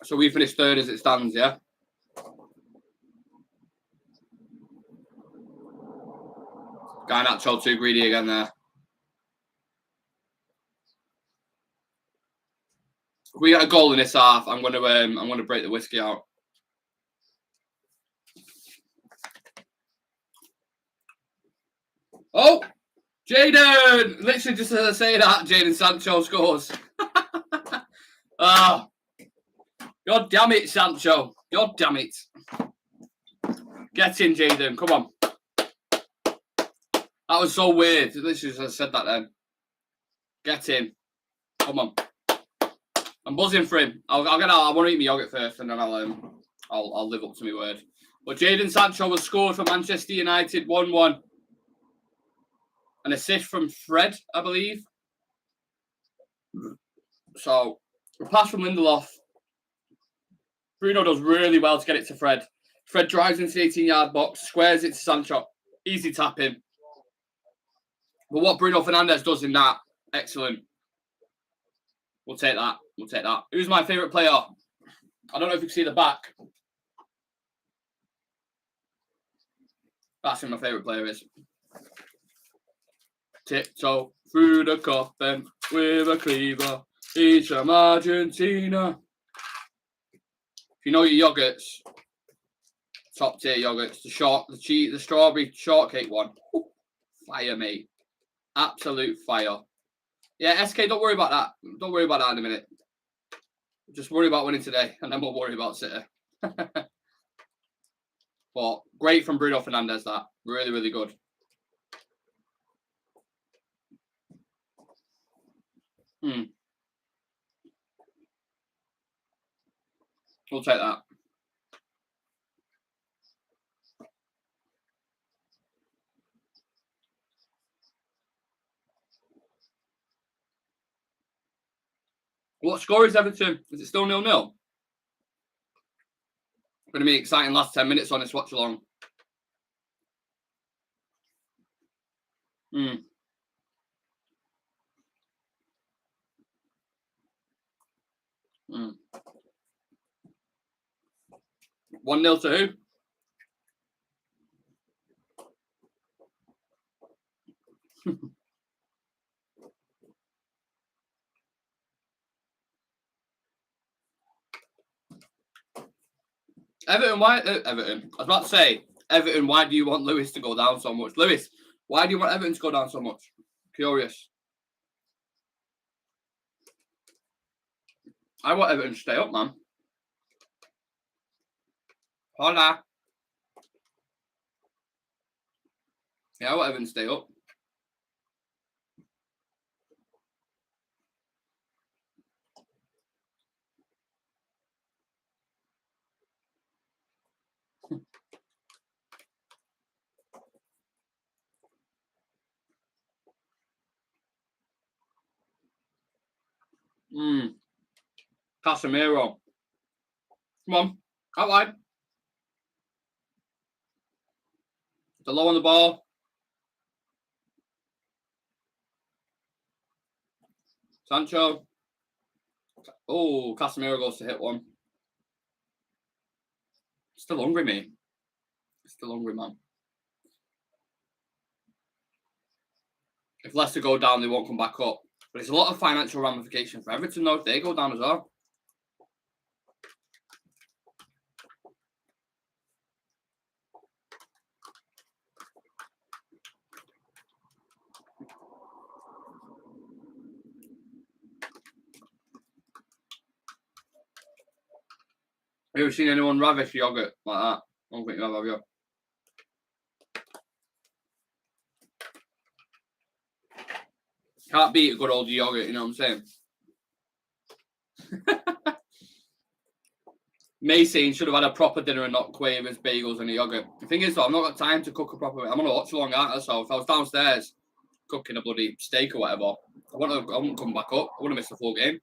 So we finished third as it stands, yeah? Garnacho too greedy again there. If we get a goal in this half, I'm gonna break the whiskey out. Oh, Jadon! Literally just as I say that, Jadon Sancho scores. Ah, God damn it, Sancho! God damn it! Get in, Jadon. Come on. That was so weird. Literally just said that then. Get in. Come on. I'm buzzing for him. I want to eat my yogurt first, and then I'll live up to my word. But Jadon Sancho was scored for Manchester United 1-1. An assist from Fred, I believe. So, a pass from Lindelof. Bruno does really well to get it to Fred. Fred drives into the 18-yard box, squares it to Sancho. Easy tap in. But what Bruno Fernandes does in that, excellent. We'll take that. We'll take that. Who's my favourite player? I don't know if you can see the back. That's who my favourite player is. Tiptoe through the coffin with a cleaver. He's from Argentina. If you know your yogurts, top tier yogurts, the strawberry shortcake one. Ooh, fire, mate. Absolute fire. Yeah, SK, don't worry about that. Don't worry about that in a minute. Just worry about winning today, and then we'll worry about City. But great from Bruno Fernandes, that. Really, really good. We'll take that. What score is Everton? Is it still 0-0? Going to be exciting last 10 minutes on this watch along. Mm. 1-0 to who? Everton, why? Everton. I was about to say, Everton, why do you want Lewis to go down so much? Lewis, why do you want Everton to go down so much? Curious. I want Everton to stay up, man. Hola. Yeah, I want Everton to stay up. Casemiro. Come on. Out wide. The low on the ball. Sancho. Oh, Casemiro goes to hit one. Still hungry, mate. Still hungry, man. If Leicester go down, they won't come back up. But it's a lot of financial ramification for Everton, though, if they go down as well. Have you ever seen anyone ravish yogurt like that? I don't think you have you? Can't beat a good old yogurt, you know what I'm saying? Mason should have had a proper dinner and not quavers, bagels, and a yogurt. The thing is, though, I've not got time to cook a proper. I'm on a watch along, aren't I? So if I was downstairs cooking a bloody steak or whatever, I wouldn't come back up. I wouldn't miss the full game.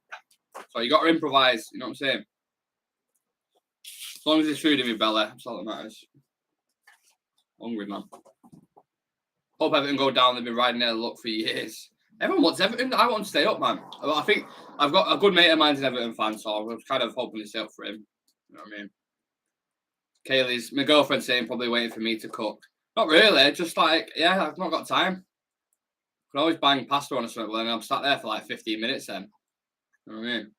So you got to improvise. You know what I'm saying? As long as there's food in my belly, that's all that matters. Hungry, man. Hope Everton go down. They've been riding their luck for years. Everyone wants Everton. I want to stay up, man. Well, I think I've got a good mate of mine's an Everton fan, so I was kind of hoping to stay up for him. You know what I mean? Kaylee's, my girlfriend's saying, probably waiting for me to cook. Not really, just like, yeah, I've not got time. I can always bang pasta on a something, and I'm sat there for like 15 minutes then. You know what I mean?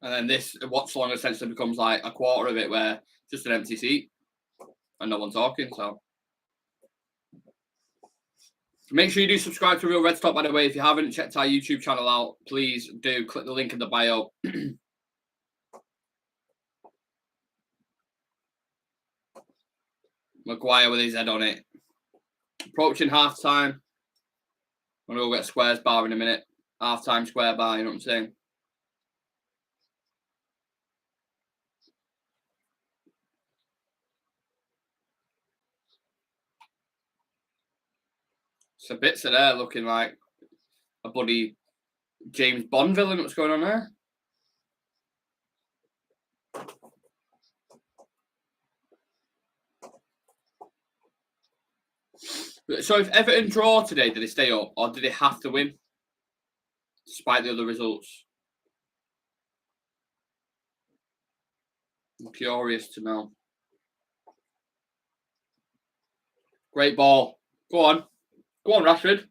And then this watch long essentially becomes like a quarter of it where just an empty seat and no one talking, so. Make sure you do subscribe to Real Red Talk, by the way. If you haven't checked our YouTube channel out, please do. Click the link in the bio. Maguire with his head on it. Approaching half-time. I'm going to go get Squares bar in a minute. Half-time square bar, you know what I'm saying? So bits of there looking like a bloody James Bond villain. What's going on there? So if Everton draw today, do they stay up or do they have to win despite the other results? I'm curious to know. Great ball. Go on. Go on, Rashford.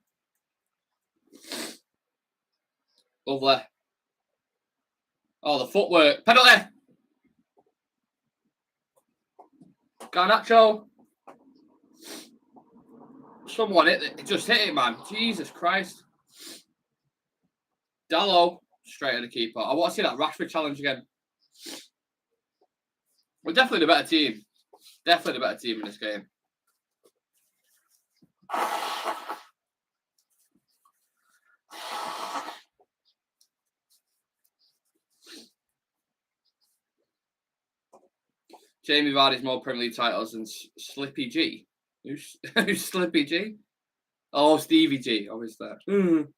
Lovely. Oh, the footwork. Penalty. Garnacho. Someone just hit it, man. Jesus Christ. Dallo. Straight at the keeper. I want to see that Rashford challenge again. We're definitely the better team. Definitely the better team in this game. Jamie Vardy's more Premier League titles than Slippy G. Who's Slippy G? Oh, Stevie G, obviously. Don't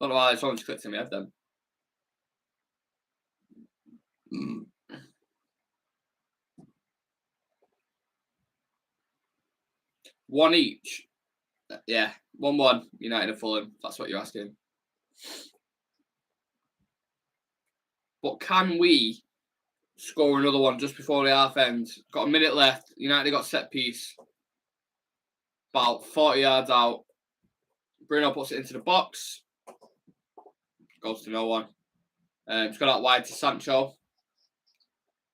know why someone's clicked in my head then. One each. Yeah, 1-1, United and Fulham. That's what you're asking. But can we score another one just before the half end? Got a minute left. United got set piece. About 40 yards out. Bruno puts it into the box. Goes to no one. It's got out wide to Sancho.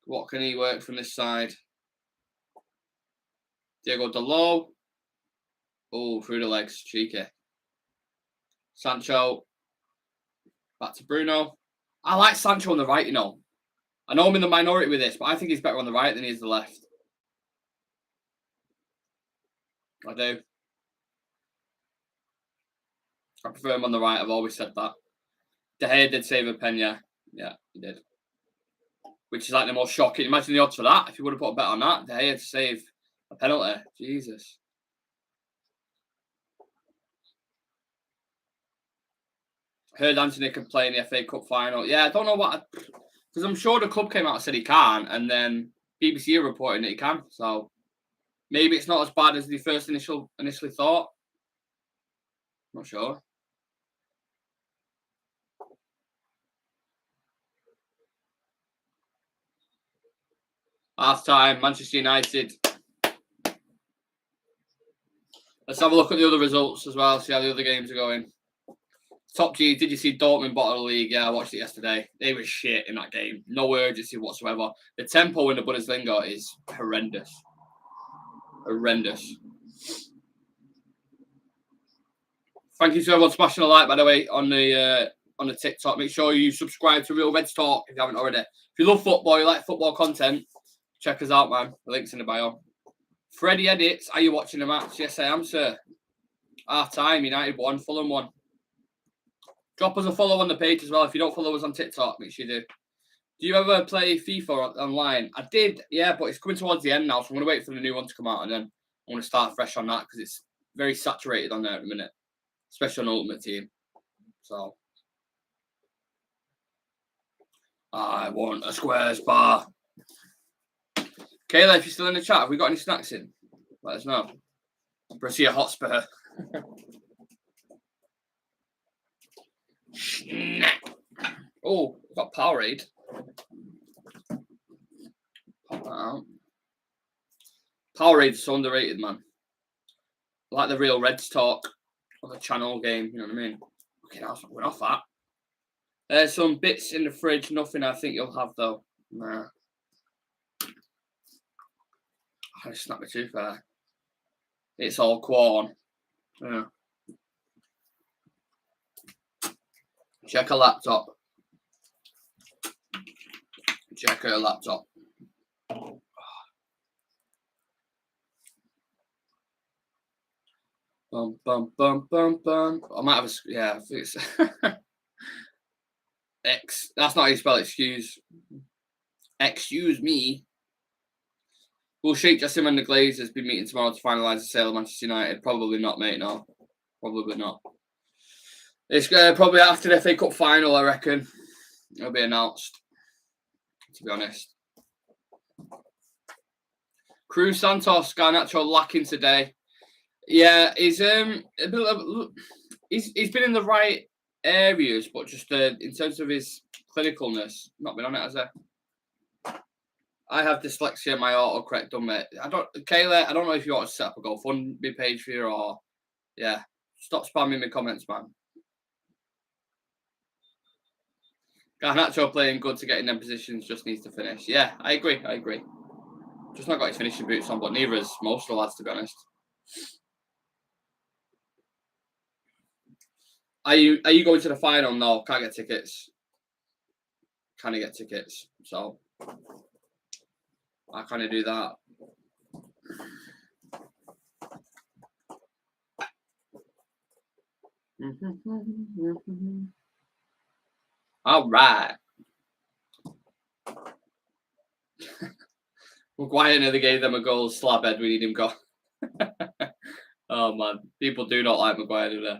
What can he work from this side? Diego Dalot. Oh, through the legs. Cheeky. Sancho. Back to Bruno. I like Sancho on the right, you know. I know I'm in the minority with this, but I think he's better on the right than he is the left. I do. I prefer him on the right. I've always said that. De Gea did save a pen, yeah. Yeah, he did. Which is like the most shocking. Imagine the odds for that. If you would have put a bet on that, De Gea to save a penalty. Jesus. Heard Anthony could play in the FA Cup final. Yeah, I don't know what... Because I'm sure the club came out and said he can, and then BBC are reporting that he can. So maybe it's not as bad as the first initially thought. Not sure. Half time, Manchester United. Let's have a look at the other results as well, see how the other games are going. Top G, did you see Dortmund bottom of the league? Yeah, I watched it yesterday. They were shit in that game. No urgency whatsoever. The tempo in the Bundesliga is horrendous. Horrendous. Thank you to everyone smashing a like, by the way, on the TikTok. Make sure you subscribe to Real Red Talk if you haven't already. If you love football, you like football content, check us out, man. The link's in the bio. Freddie Edits, are you watching the match? Yes, I am, sir. Half time, United won, Fulham won. Drop us a follow on the page as well. If you don't follow us on TikTok, make sure you do. Do you ever play FIFA online? I did, yeah, but it's coming towards the end now, so I'm going to wait for the new one to come out, and then I'm going to start fresh on that because it's very saturated on there at the minute, especially on Ultimate Team. So, I want a Squares bar. Kayla, if you're still in the chat, have we got any snacks in? Let us know. Brazil Hotspur. Oh, we've got Powerade. Pop that out. Powerade's so underrated, man. Like the real Reds talk of a channel game, you know what I mean? Okay, that's not going off that. There's some bits in the fridge, nothing I think you'll have though. Nah. I just snapped my tooth there. It's all corn. Yeah. Check a laptop. Check her laptop. Bum, bum, bum, bum, bum. I might have a, yeah, I think it's X. That's not how you spell excuse. Excuse me. Will Sheikh Jassim and the Glazers be meeting tomorrow to finalise the sale of Manchester United? Probably not, mate, no. Probably not. It's probably after the FA Cup final, I reckon. It'll be announced, to be honest. Cruz Santos, Garnacho lacking today. Yeah, he's been in the right areas, but just in terms of his clinicalness, not been on it, has he? I have dyslexia. My autocorrect done, mate. Kayla, I don't know if you want to set up a GoFundMe page for you or, yeah, stop spamming me comments, man. Garnacho playing good to get in them positions, just needs to finish. Yeah, I agree. Just not got his finishing boots on, but neither has most of the lads, to be honest. Are you going to the final? No, can't get tickets. Can I get tickets? So I kind of do that. All right. Maguire nearly gave them a goal. Slabhead, we need him gone. Oh man, people do not like Maguire, do they?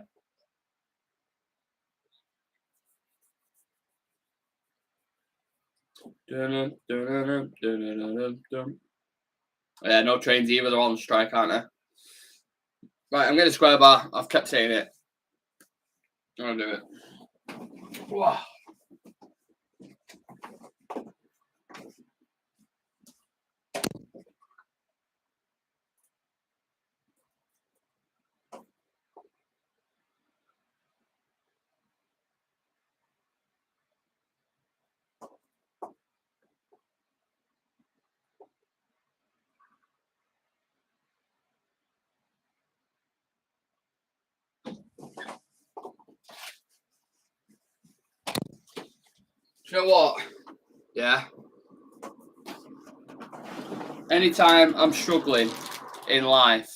Yeah, no trains either. They're all on strike, aren't they? Right, I'm getting a square bar. I've kept saying it. I'm gonna do it. Wow. You know what? Yeah. Anytime I'm struggling in life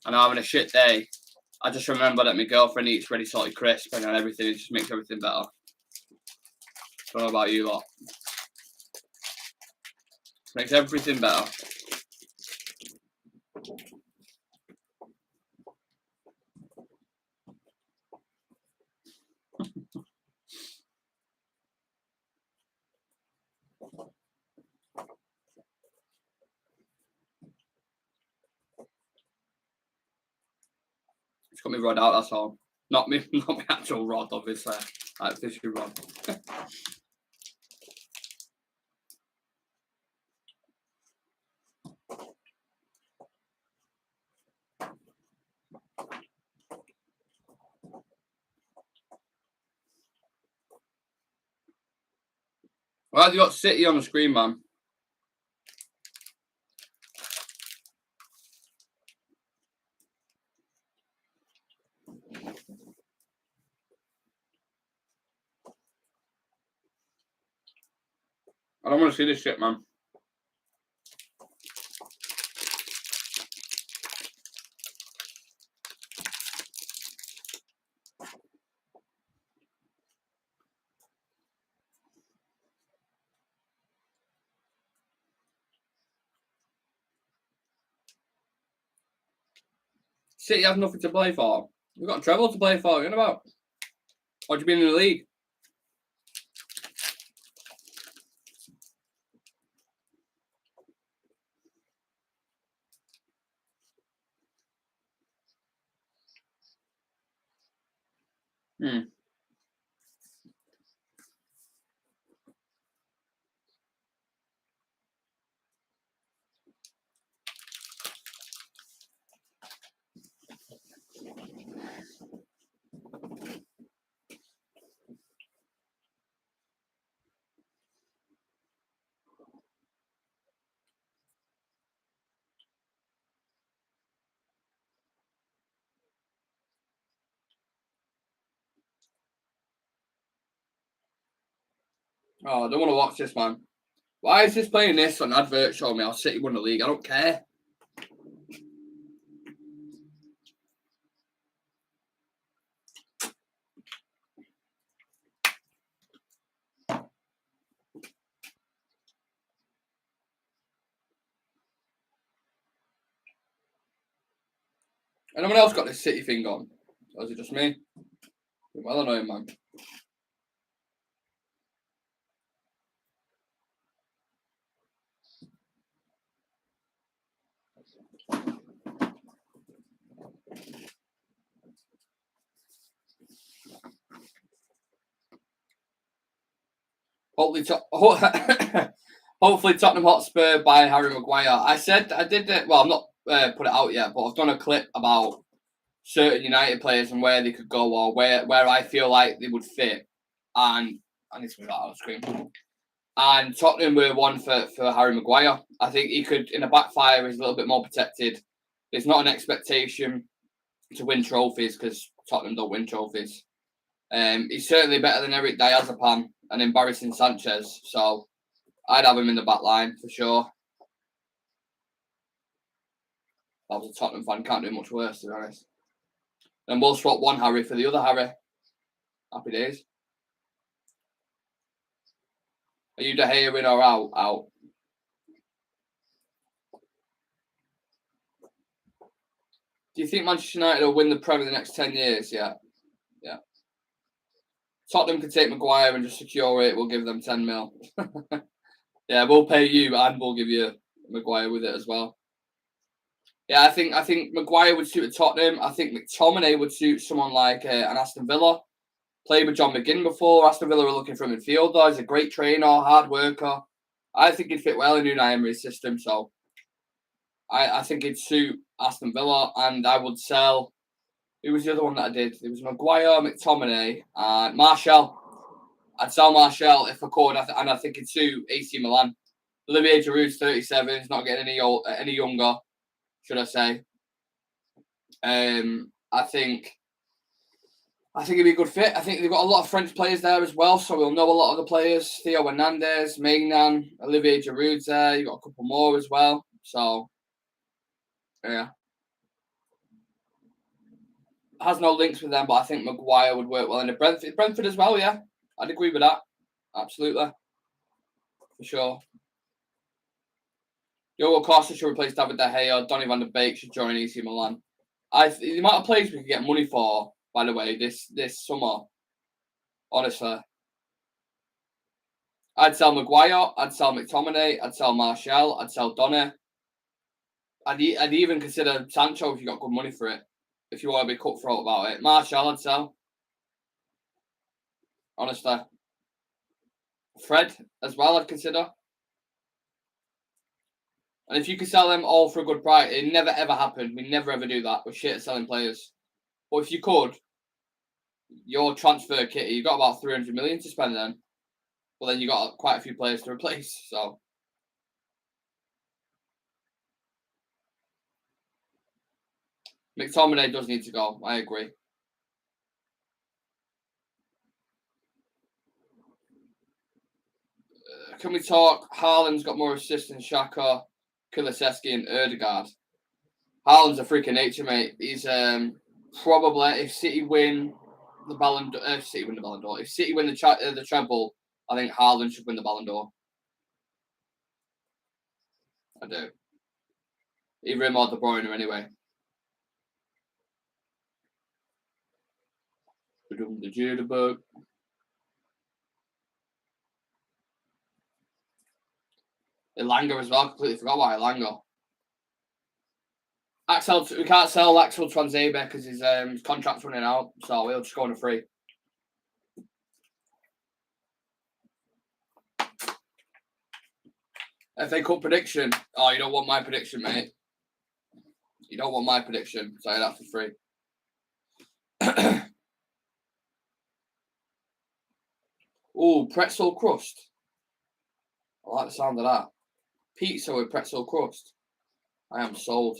and I'm having a shit day, I just remember that my girlfriend eats really salty crisp and everything. It just makes everything better. Don't know about you lot. Makes everything better. It's got me rod out, that's all. Not me actual rod, obviously. Like fishing rod. Well, you got City on the screen, man. I don't want to see this shit, man. City have nothing to play for. We've got treble to play for. You know about? Or do you been in the league? Oh, I don't want to watch this, man. Why is this playing this on advert showing me how City won the league? I don't care. Anyone else got this City thing on? Or is it just me? Well annoying, man. Hopefully Tottenham Hotspur by Harry Maguire. I did it. Well, I'm not put it out yet, but I've done a clip about certain United players and where they could go or where I feel like they would fit. And I need to move that out of the screen. And Tottenham were one for Harry Maguire. I think he could, in a backfire, he's a little bit more protected. There's not an expectation to win trophies because Tottenham don't win trophies. He's certainly better than Eric Diazepam and embarrassing Sanchez. So I'd have him in the back line for sure. I was a Tottenham fan, can't do much worse, to be honest. And we'll swap one Harry for the other Harry. Happy days. Are you De Gea in or out? Out. Do you think Manchester United will win the Premier in the next 10 years? Yeah. Yeah. Tottenham can take Maguire and just secure it. We'll give them 10 mil. Yeah, we'll pay you and we'll give you Maguire with it as well. Yeah, I think Maguire would suit a Tottenham. I think McTominay would suit someone like an Aston Villa. Played with John McGinn before. Aston Villa were looking for a midfielder. He's a great trainer, hard worker. I think he'd fit well in Unai Emery's system. So I think he'd suit Aston Villa, and I would sell. Who was the other one that I did? It was Maguire, McTominay, and Martial. I'd sell Martial if I could, and I think he'd suit AC Milan. Olivier Giroud's 37. He's not getting any younger, should I say? I think it'd be a good fit. I think they've got a lot of French players there as well, so we'll know a lot of the players. Theo Hernandez, Maignan, Olivier Giroud's there. You've got a couple more as well. So, yeah. Has no links with them, but I think Maguire would work well in Brentford as well, yeah. I'd agree with that. Absolutely. For sure. Diogo Costa should replace David De Gea. Donny van de Beek should join AC Milan. The amount of players we could get money for, by the way, this summer, honestly. I'd sell Maguire, I'd sell McTominay, I'd sell Martial, I'd sell Donny. I'd even consider Sancho if you got good money for it. If you want to be cutthroat about it. Martial, I'd sell. Honestly. Fred as well, I'd consider. And if you could sell them all for a good price, it never ever happened. We never ever do that. We're shit at selling players. But if you could, your transfer kitty, you got about 300 million to spend then. Well, then you got quite a few players to replace. So McTominay does need to go. I agree. Can we talk? Haaland's got more assists than Xhaka, Kulusevski, and Ødegaard. Haaland's a freak of nature, mate. He's probably, if City win the Ballon d'Or, if City win the treble, I think Haaland should win the Ballon d'Or. I do. Either him or De Bruyne anyway. The Judabug. Elanga as well. Completely forgot about Elanga. We can't sell Axel Tuanzebe because his contract's running out, so he'll just go on a free. FA Cup prediction. Oh, you don't want my prediction, mate. You don't want my prediction. Say that for free. Oh, pretzel crust. I like the sound of that. Pizza with pretzel crust. I am sold.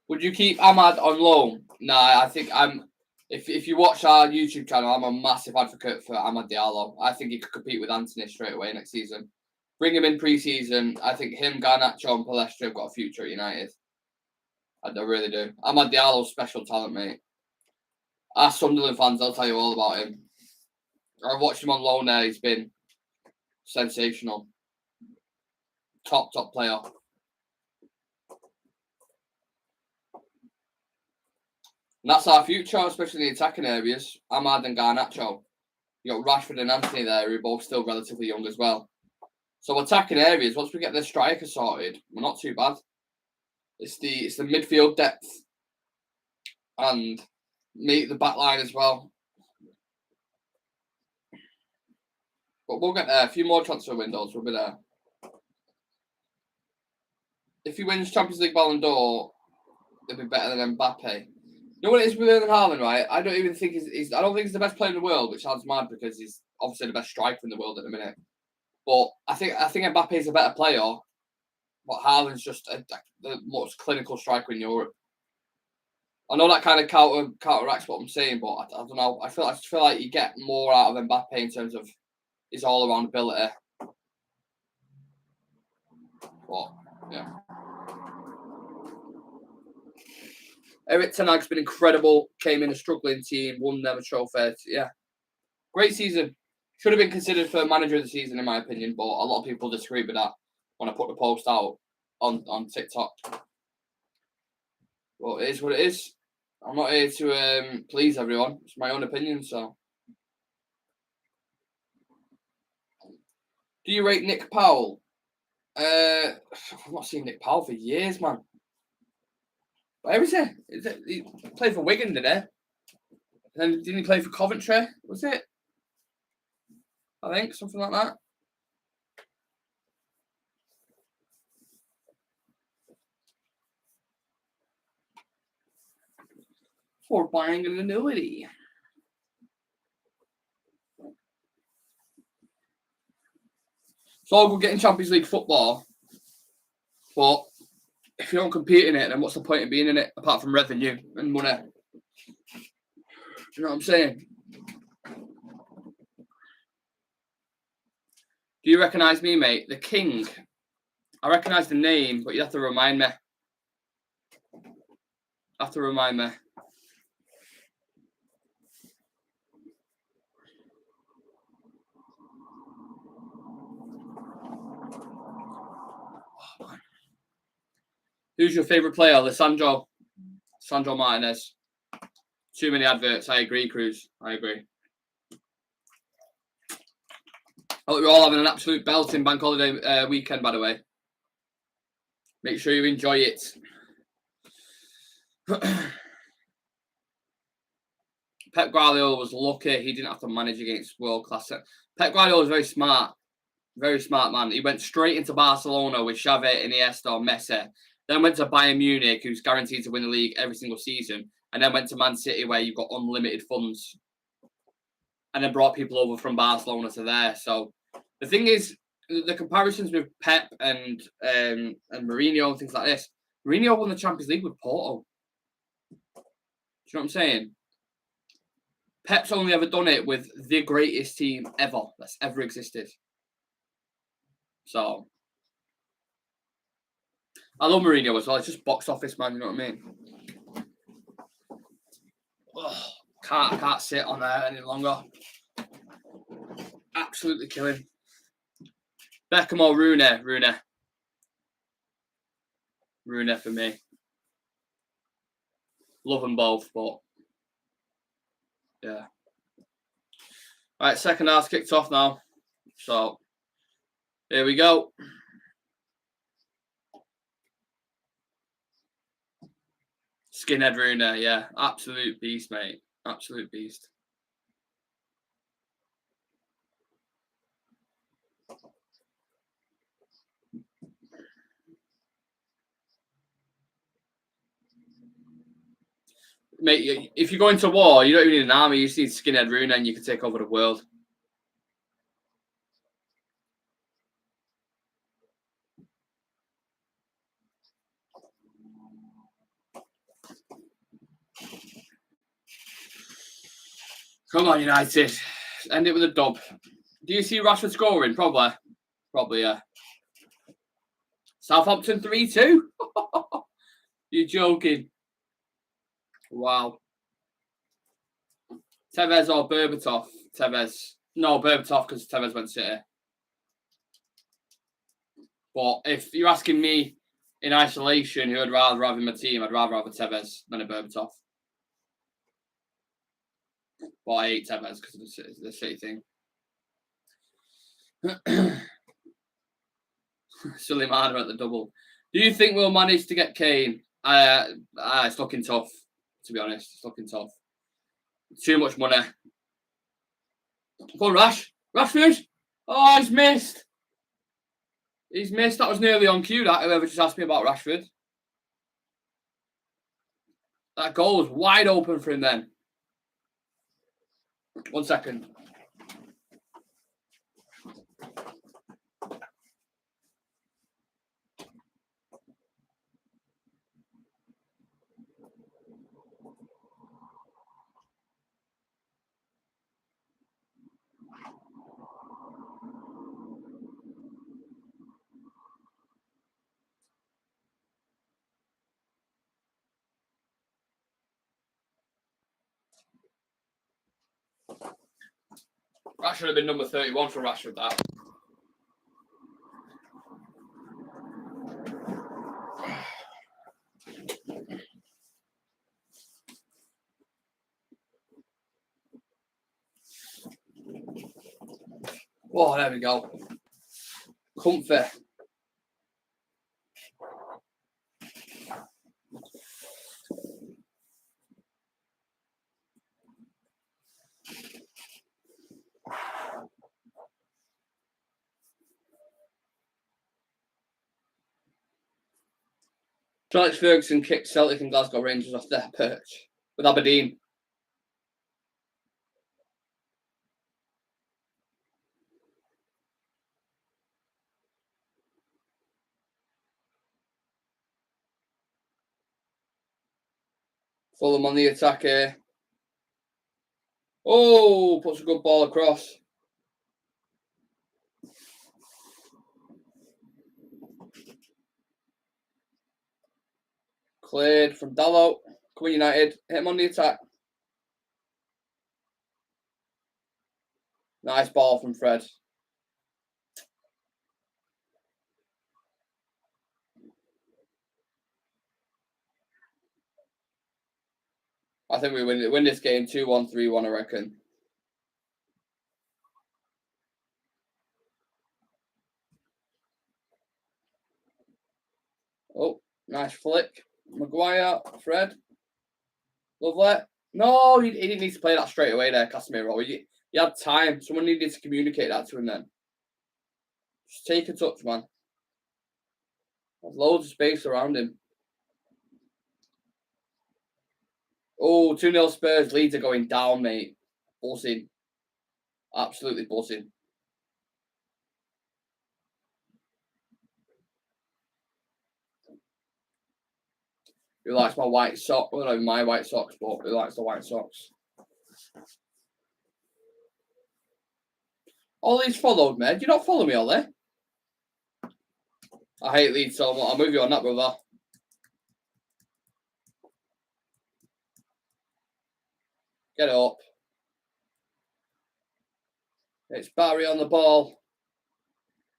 Would you keep Ahmad on loan? Nah, I think I'm. If you watch our YouTube channel, I'm a massive advocate for Amad Diallo. I think he could compete with Anthony straight away next season. Bring him in pre-season. I think him, Garnacho, and Palestra have got a future at United. I really do. Amad Diallo's special talent, mate. Ask Sunderland fans, they'll tell you all about him. I've watched him on loan there. He's been sensational. Top player. And that's our future, especially in the attacking areas. Ahmad and Garnacho. You got Rashford and Anthony there, who are both still relatively young as well. So attacking areas, once we get the striker sorted, we're not too bad. It's the midfield depth and meet the back line as well. But we'll get there. A few more transfer windows, we'll be there. If he wins Champions League Ballon d'Or, it'll be better than Mbappe. You know what it is with Erling Haaland, right? I don't even think I don't think he's the best player in the world, which sounds mad because he's obviously the best striker in the world at the minute. But I think Mbappe is a better player, but Haaland's just the most clinical striker in Europe. I know that kind of counteracts what I'm saying, but I don't know. I just feel like you get more out of Mbappe in terms of his all-around ability. But yeah. Erik ten Hag's been incredible. Came in a struggling team, won them a trophy. Yeah, great season. Should have been considered for manager of the season, in my opinion, but a lot of people disagree with that when I put the post out on TikTok. Well, it is what it is. I'm not here to please everyone. It's my own opinion, so. Do you rate Nick Powell? I've not seen Nick Powell for years, man. Where is he? He played for Wigan, did he? Then didn't he play for Coventry? Was it? I think something like that. For buying an annuity. So we're getting Champions League football, but if you don't compete in it, then what's the point of being in it apart from revenue and money? Do you know what I'm saying? Do you recognise me, mate? The King. I recognise the name, but you have to remind me. Oh, man. Who's your favourite player? Sandro Martinez. Too many adverts. I agree, Cruz. I agree. I hope you're all having an absolute belting bank holiday weekend, by the way. Make sure you enjoy it. Pep Guardiola was lucky he didn't have to manage against world-class. Pep Guardiola was very smart man. He went straight into Barcelona with Xavi, Iniesta, Messi. Then went to Bayern Munich, who's guaranteed to win the league every single season. And then went to Man City, where you've got unlimited funds. And then brought people over from Barcelona to there. So the thing is, the comparisons with Pep and Mourinho and things like this. Mourinho won the Champions League with Porto. Do you know what I'm saying? Pep's only ever done it with the greatest team ever that's ever existed. So I love Mourinho as well. It's just box office, man. You know what I mean? Oh, I can't sit on there any longer. Absolutely killing. Beckham or Rooney? Rooney for me. Love them both, but yeah. All right, second half's kicked off now. So here we go. Skinhead Rooney, yeah. Absolute beast, mate. Absolute beast. Mate, if you go into war, you don't even need an army. You just need skinhead Rooney and you can take over the world. Come on, United. End it with a dub. Do you see Rashford scoring? Probably, yeah. Southampton 3-2? You're joking. Wow. Tevez or Berbatov? Tevez. No, Berbatov because Tevez went City. But if you're asking me in isolation who I'd rather have in my team, I'd rather have a Tevez than a Berbatov. But I hate Tevez because of the City thing. Suleiman at the double. Do you think we'll manage to get Kane? It's looking tough, to be honest. It's looking tough. Too much money. Go on, Rashford. Oh, he's missed. He's missed. That was nearly on cue, that, whoever just asked me about Rashford. That goal was wide open for him then. 1 second. That should have been number 31 for Rashford, that. Oh, there we go. Comfy. Alex Ferguson kicked Celtic and Glasgow Rangers off their perch with Aberdeen. Fulham on the attack here. Oh, puts a good ball across. Cleared from Dallo. Come on, United. Hit him on the attack. Nice ball from Fred. I think we win this game 2-1, 3-1, I reckon. Oh, nice flick. Maguire, Fred. Lovely. No, he didn't need to play that straight away there, Casemiro. He had time. Someone needed to communicate that to him then. Just take a touch, man. There's loads of space around him. Oh, 2-0 Spurs. Leeds are going down, mate. Buzzing. Absolutely buzzing. Who likes my white socks? Well, not my white socks, but who likes the white socks? Ollie's followed me. Do you not follow me, Ollie? I hate Leeds so much. I'll move you on that, brother. Get up. It's Barry on the ball.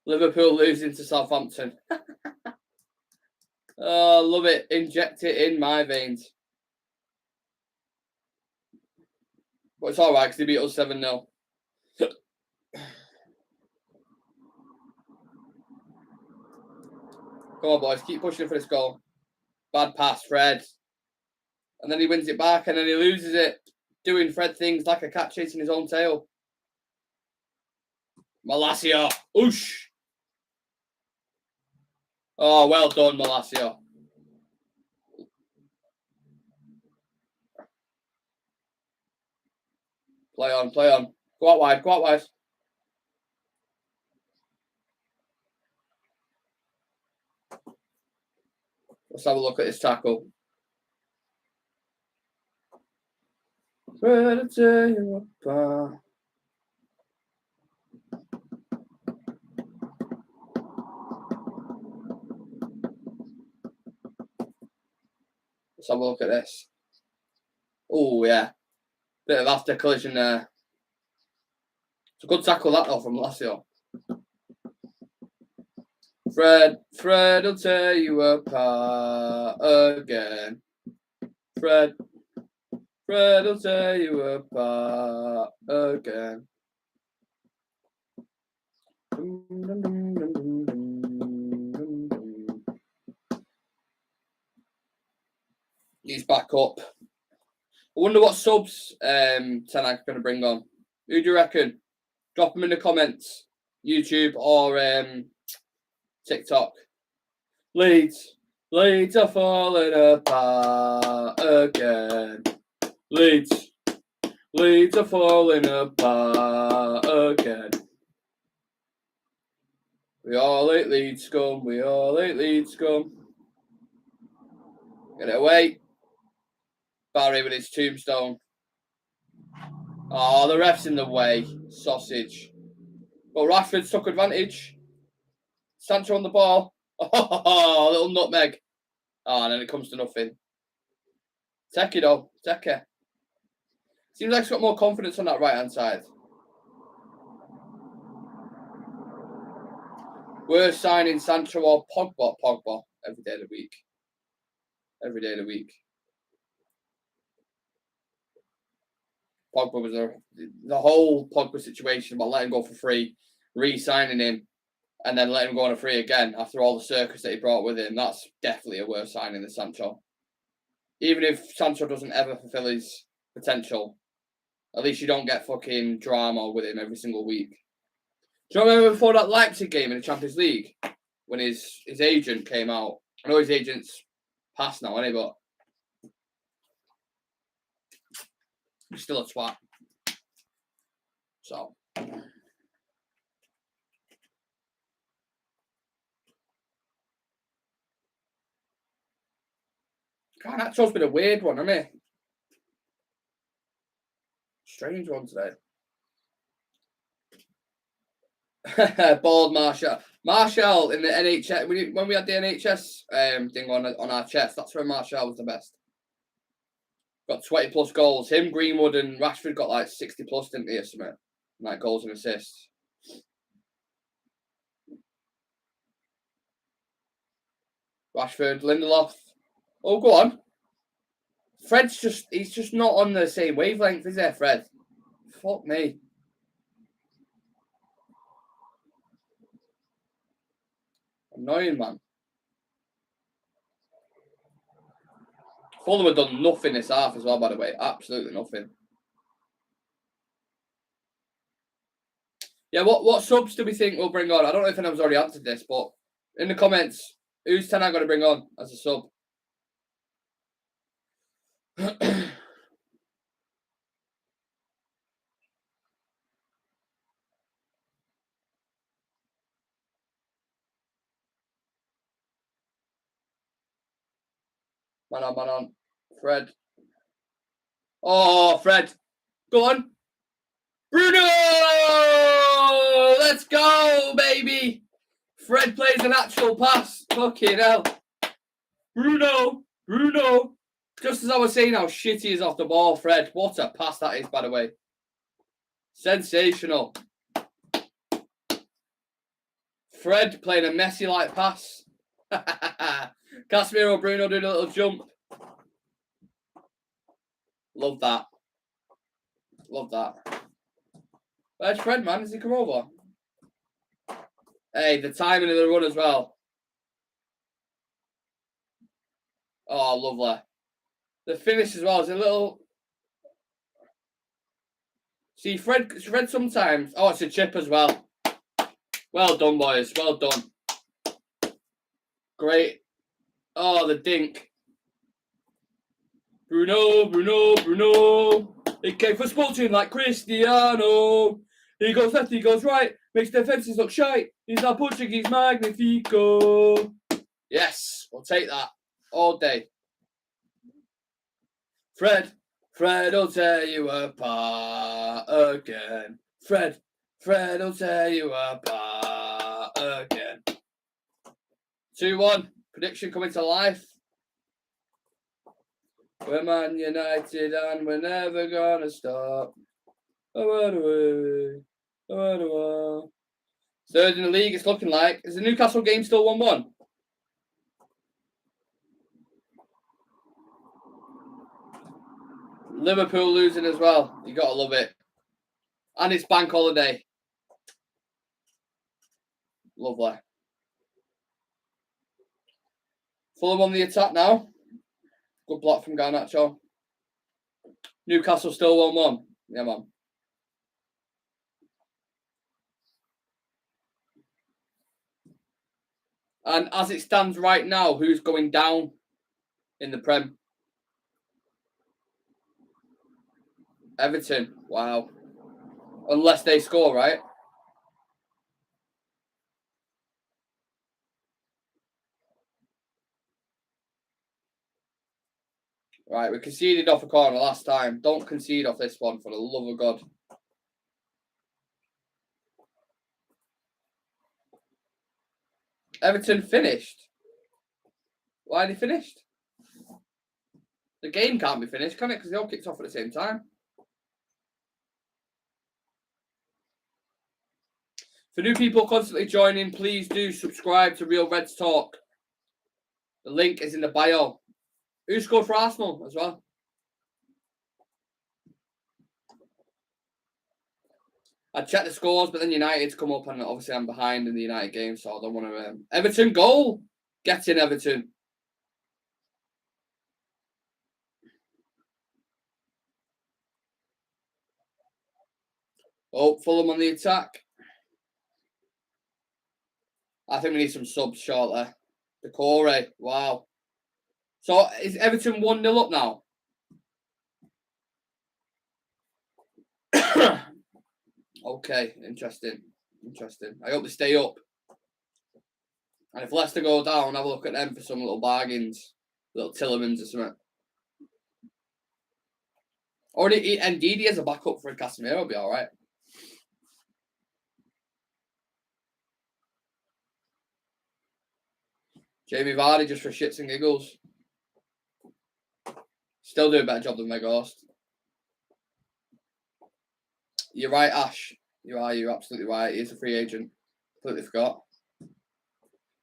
Liverpool losing to Southampton. Oh, love it. Inject it in my veins. But it's all right because they beat us 7-0. Come on, boys. Keep pushing for this goal. Bad pass, Fred. And then he wins it back and then he loses it. Doing Fred things like a cat chasing his own tail. Malacia. Oosh. Oh, well done, Malacia. Play on, play on. Go out wide, go out wide. Let's have a look at this tackle. Fred, I'll tear you apart. Let's have a look at this. Oh, yeah. Bit of after collision there. It's a good tackle that though from Lazio. Fred will tear you apart again. Fred will tear you apart again. He's back up. I wonder what subs Ten Hag's going to bring on. Who do you reckon? Drop them in the comments. YouTube or TikTok. Leeds are falling apart again. Leeds are falling apart again. We all hate Leeds scum. We all hate Leeds scum. Get it away. Barry with his tombstone. Oh, the ref's in the way. Sausage. But Rashford took advantage. Sancho on the ball. Oh, little nutmeg. Oh, and then it comes to nothing. Take it though. Take it. Seems like he's got more confidence on that right-hand side. Worst signing Sancho or Pogba? Pogba. Every day of the week. Every day of the week. Pogba was the whole Pogba situation about letting go for free, re-signing him, and then letting him go on a free again after all the circus that he brought with him. That's definitely a worse signing than Sancho. Even if Sancho doesn't ever fulfill his potential, at least you don't get fucking drama with him every single week. Do you remember before that Leipzig game in the Champions League when his agent came out? I know his agent's passed now, isn't he? But he's still a twat. So. God, that show's been a weird one, hasn't it? Strange one today. Bald Marshall. Marshall in the NHS. When we had the NHS thing on our chest, that's where Marshall was the best. Got 20 plus goals. Him, Greenwood, and Rashford got like 60 plus, didn't they, or something? Like goals and assists. Rashford, Lindelof. Oh, go on. He's just not on the same wavelength, is there, Fred? Fuck me. Annoying, man. Fulham have done nothing this half as well, by the way. Absolutely nothing. Yeah, what subs do we think we'll bring on? I don't know if anyone's already answered this, but in the comments, who's Ten Hag going to bring on as a sub? Man on. Fred. Oh, Fred. Go on. Bruno! Let's go, baby. Fred plays an actual pass. Fucking hell. Bruno. Just as I was saying how shit he is off the ball, Fred. What a pass that is, by the way. Sensational. Fred playing a Messi-like pass. Casemiro, Bruno doing a little jump. Love that. Where's Fred, man? Does he come over? Hey, the timing of the run as well. Oh, lovely. The finish as well is a little... See, Fred sometimes... Oh, it's a chip as well. Well done, boys. Well done. Great. Oh, the dink. Bruno. He came for Sporting like Cristiano. He goes left, he goes right, makes defences look shite. He's our Portuguese Magnifico. Yes, we'll take that all day. Fred will tear you apart again. Fred will tear you apart again. 2-1, prediction coming to life. We're Man United and we're never gonna stop. Third in the league, it's looking like. Is the Newcastle game still 1-1? Liverpool losing as well. You gotta love it. And it's bank holiday. Lovely. Fulham on the attack now. Good block from Garnacho. Newcastle still 1-1. Yeah, man. And as it stands right now, who's going down in the Prem? Everton. Wow. Unless they score, right? Right, we conceded off a corner last time. Don't concede off this one, for the love of God. Everton finished. Why are they finished? The game can't be finished, can it? Because they all kicked off at the same time. For new people constantly joining, please do subscribe to Real Reds Talk. The link is in the bio. Who scored for Arsenal as well? I checked the scores, but then United's come up, and obviously I'm behind in the United game, so I don't want to. Everton goal! Get in, Everton. Oh, Fulham on the attack. I think we need some subs shortly. Decore, wow. So is Everton 1-0 up now? Okay, interesting. I hope they stay up. And if Leicester go down, have a look at them for some little bargains. Little Tillemans or something. Or Ndidi as a backup for Casemiro will be alright. Jamie Vardy just for shits and giggles. Still doing a better job than Weghorst. You're right, Ash. You're absolutely right. He's a free agent. Completely forgot.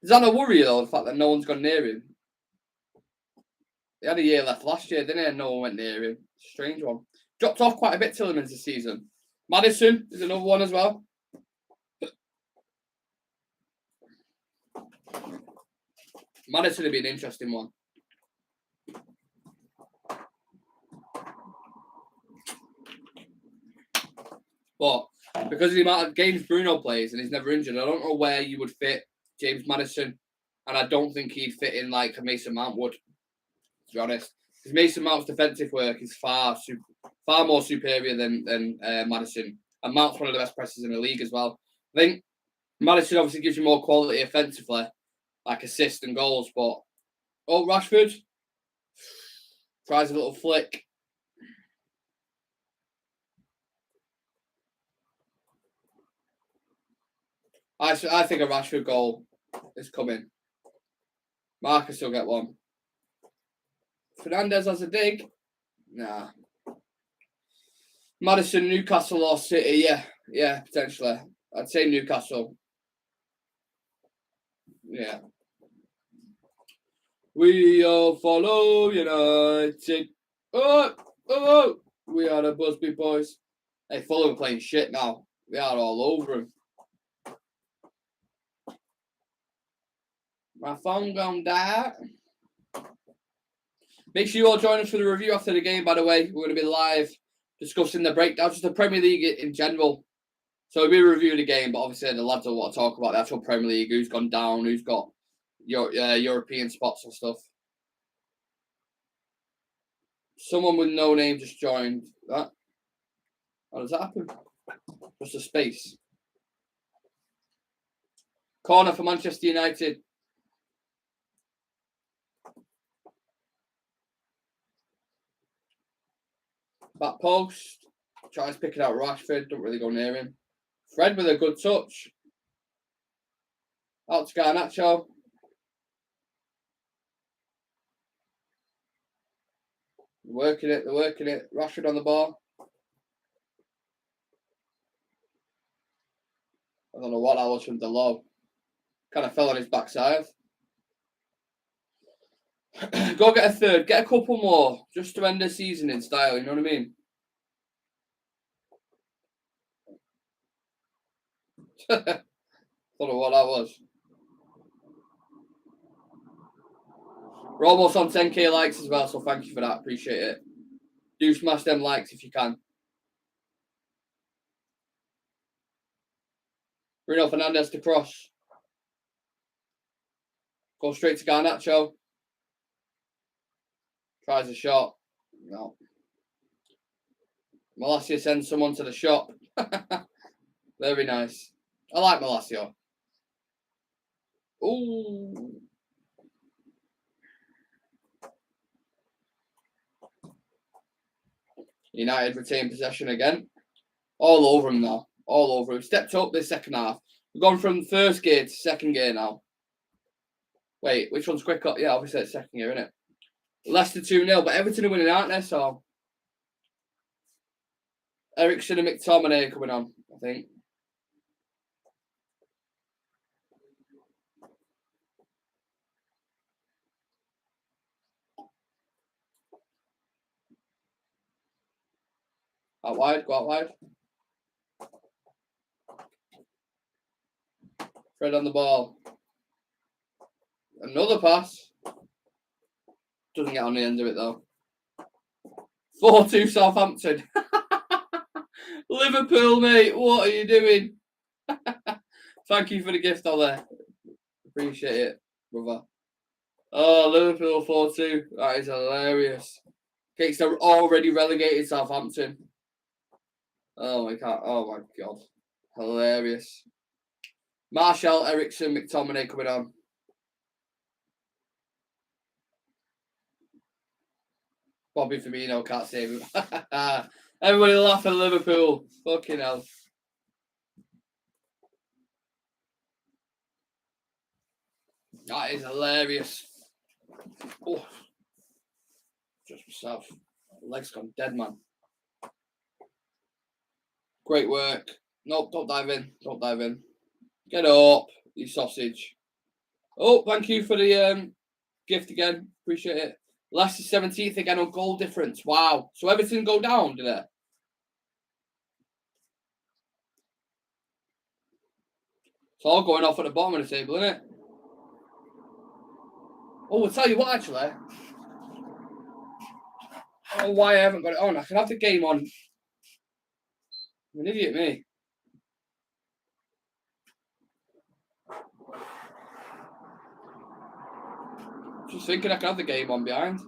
Is that a worry, though, the fact that no one's gone near him? He had a year left last year, didn't he? And no one went near him. Strange one. Dropped off quite a bit Tillemans this season. Maddison is another one as well. Maddison would be an interesting one. But because of the amount of games Bruno plays and he's never injured, I don't know where you would fit James Maddison. And I don't think he'd fit in like a Mason Mount would, to be honest. Because Mason Mount's defensive work is far more superior than Maddison. And Mount's one of the best pressers in the league as well. I think Maddison obviously gives you more quality offensively, like assists and goals. But, Rashford tries a little flick. I think a Rashford goal is coming. Marcus will get one. Fernandez has a dig. Nah. Maddison, Newcastle or City? Yeah, potentially. I'd say Newcastle. Yeah. We all follow United. Oh! We are the Busby boys. Hey, Fulham playing shit now. We are all over them. My phone gone die. Make sure you all join us for the review after the game, by the way. We're going to be live discussing the breakdown, just the Premier League in general. So we'll be reviewing the game, but obviously the lads will want to talk about the actual Premier League, who's gone down, who's got European spots and stuff. Someone with no name just joined that. How does that happen? Just a space. Corner for Manchester United. Back post. Tries picking out Rashford. Don't really go near him. Fred with a good touch. Out to Garnacho. Working it. They're working it. Rashford on the ball. I don't know what that was from Delo. Kind of fell on his backside. Go get a third. Get a couple more. Just to end the season in style. You know what I mean? Don't know what that was. We're almost on 10k likes as well, so thank you for that. Appreciate it. Do smash them likes if you can. Bruno Fernandes to cross. Go straight to Garnacho. Tries a shot. No. Malacia sends someone to the shop. Very nice. I like Malacia. Ooh. United retain possession again. All over him now. All over him. Stepped up this second half. We've gone from first gear to second gear now. Wait, which one's quicker? Yeah, obviously it's second gear, isn't it? Leicester 2-0, but Everton are winning, aren't they? So Eriksen and McTominay are coming on, I think. Out wide, go out wide. Fred on the ball. Another pass. Doesn't get on the end of it though. 4-2 Southampton. Liverpool, mate. What are you doing? Thank you for the gift, Ollie. Appreciate it, brother. Oh, Liverpool 4-2. That is hilarious. Okay, so already relegated Southampton. Oh my god. Oh my god. Hilarious. Martial, Eriksen, McTominay coming on. Bobby Firmino can't save him. Everybody laugh at Liverpool. Fucking hell. That is hilarious. Oh. Just myself. Legs gone dead, man. Great work. Nope, don't dive in. Don't dive in. Get up, you sausage. Oh, thank you for the gift again. Appreciate it. Leicester 17th again on goal difference. Wow. So Everton go down, did it? It's all going off at the bottom of the table, isn't it? Oh, I'll tell you what, actually. I don't know why I haven't got it on. I can have the game on. I'm an idiot, me. Just thinking I can have the game on behind.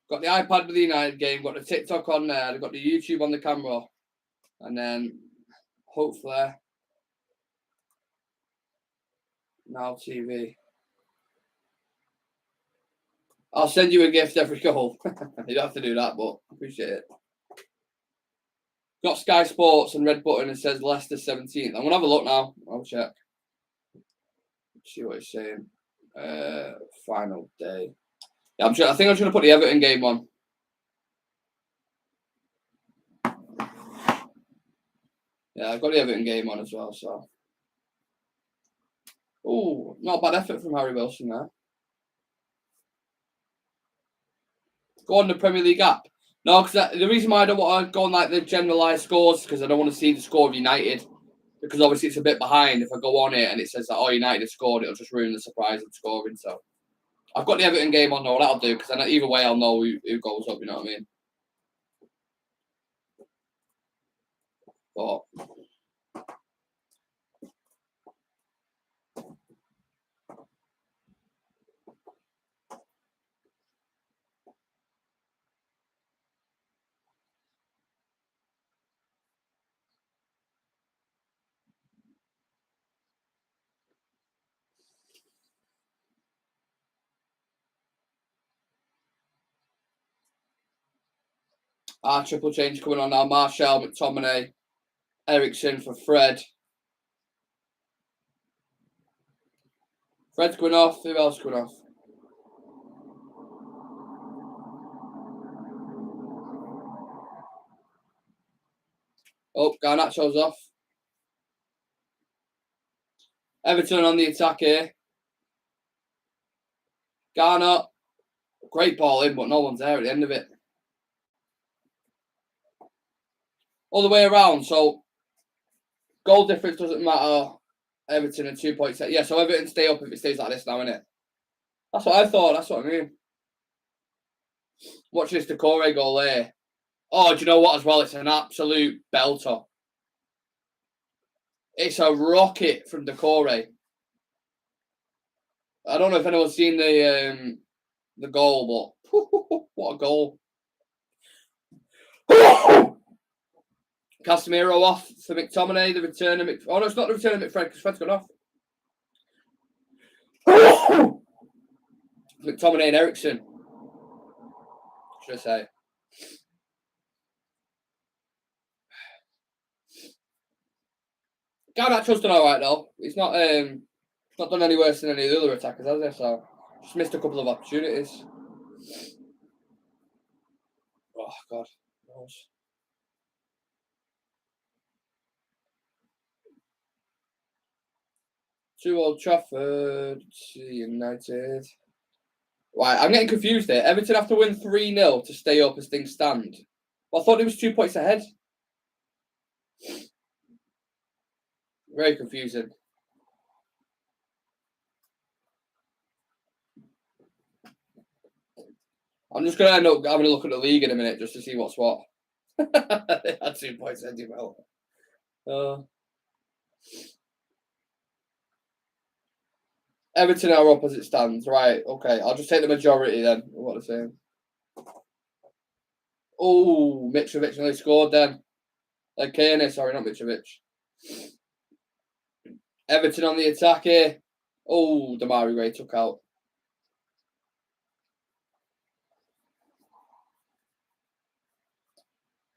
Got the iPad with the United game, got the TikTok on there, I've got the YouTube on the camera. And then, hopefully, now TV. I'll send you a gift every goal. You don't have to do that, but appreciate it. Got Sky Sports and red button and says Leicester 17th. I'm going to have a look now. I'll check. See what it's saying. Final day. Yeah, I think I'm just going to put the Everton game on. Yeah, I've got the Everton game on as well, so. Oh, not a bad effort from Harry Wilson there. Go on the Premier League app. No, because the reason why I don't want to go on like the generalised scores because I don't want to see the score of United. Because obviously it's a bit behind. If I go on it and it says that, oh, United have scored, it'll just ruin the surprise of scoring. So I've got the Everton game on, though. That'll do, because either way I'll know who goes up, you know what I mean? But Triple change coming on now. Martial, McTominay, Eriksen for Fred. Fred's going off. Who else going off? Oh, Garnacho's off. Everton on the attack here. Garner. Great ball in, but no one's there at the end of it. All the way around. So, goal difference doesn't matter. Everton and 2 points. Yeah, so Everton stay up if it stays like this now, innit? That's what I thought. That's what I mean. Watch this Decore goal there. Oh, do you know what as well? It's an absolute belter. It's a rocket from Decore. I don't know if anyone's seen the goal, but what a goal. Casemiro off for McTominay, the return of oh no, it's not the return of McFred because Fred's gone off. McTominay and Eriksen. Should I say? Garnacho's done alright though. He's not done any worse than any of the other attackers, has he? So just missed a couple of opportunities. Oh God. Knows. To Old Trafford, United. Right, I'm getting confused here. Everton have to win 3-0 to stay up as things stand. Well, I thought it was 2 points ahead. Very confusing. I'm just going to end up having a look at the league in a minute just to see what's what. They had 2 points ahead, you know. Everton are up as it stands. Right, okay. I'll just take the majority then. What they're saying. Oh, Mitrovic nearly scored then. Kane, sorry, not Mitrovic. Everton on the attack here. Oh, Damari Gray took out.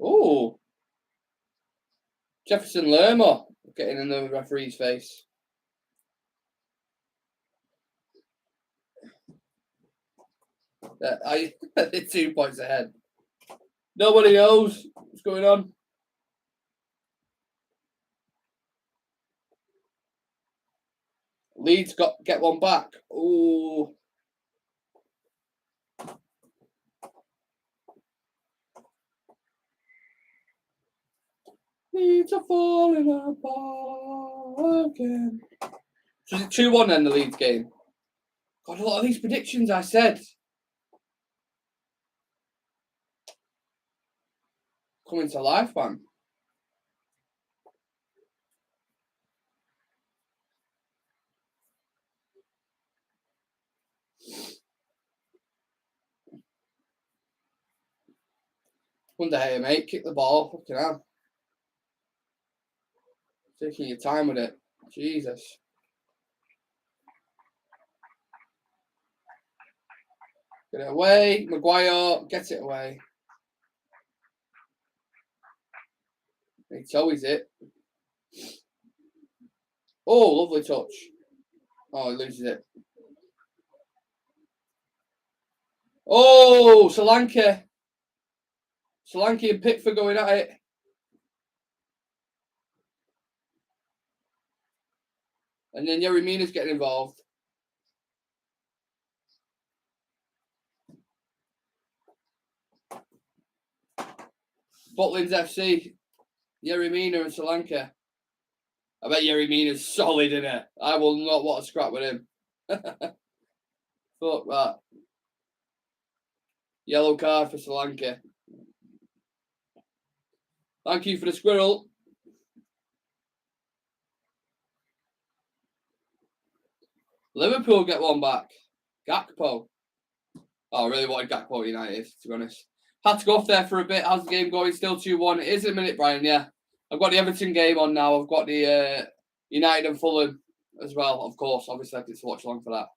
Oh. Jefferson Lerma getting in the referee's face. They're 2 points ahead. Nobody knows what's going on. Leeds get one back. Ooh. Leeds are falling apart again. So is it 2-1 then, the Leeds game? God, a lot of these predictions I said. Coming to life, man. Wonder how you mate. Kick the ball. Fucking hell. Taking your time with it. Jesus. Get it away. Maguire, get it away. It's always it. Oh, lovely touch. Oh, he loses it. Oh, Solanke. Solanke and Pickford going at it. And then Yerry Mina's getting involved. Butlins FC. Yerry Mina and Solanke. I bet Yerry Mina's solid in it. I will not want to scrap with him. Fuck that. Yellow card for Solanke. Thank you for the squirrel. Liverpool get one back. Gakpo. Oh, I really wanted Gakpo United, to be honest. Had to go off there for a bit. How's the game going? Still 2-1. It is in a minute, Brian, yeah. I've got the Everton game on now. I've got the United and Fulham as well, of course. Obviously, I get to watch along for that.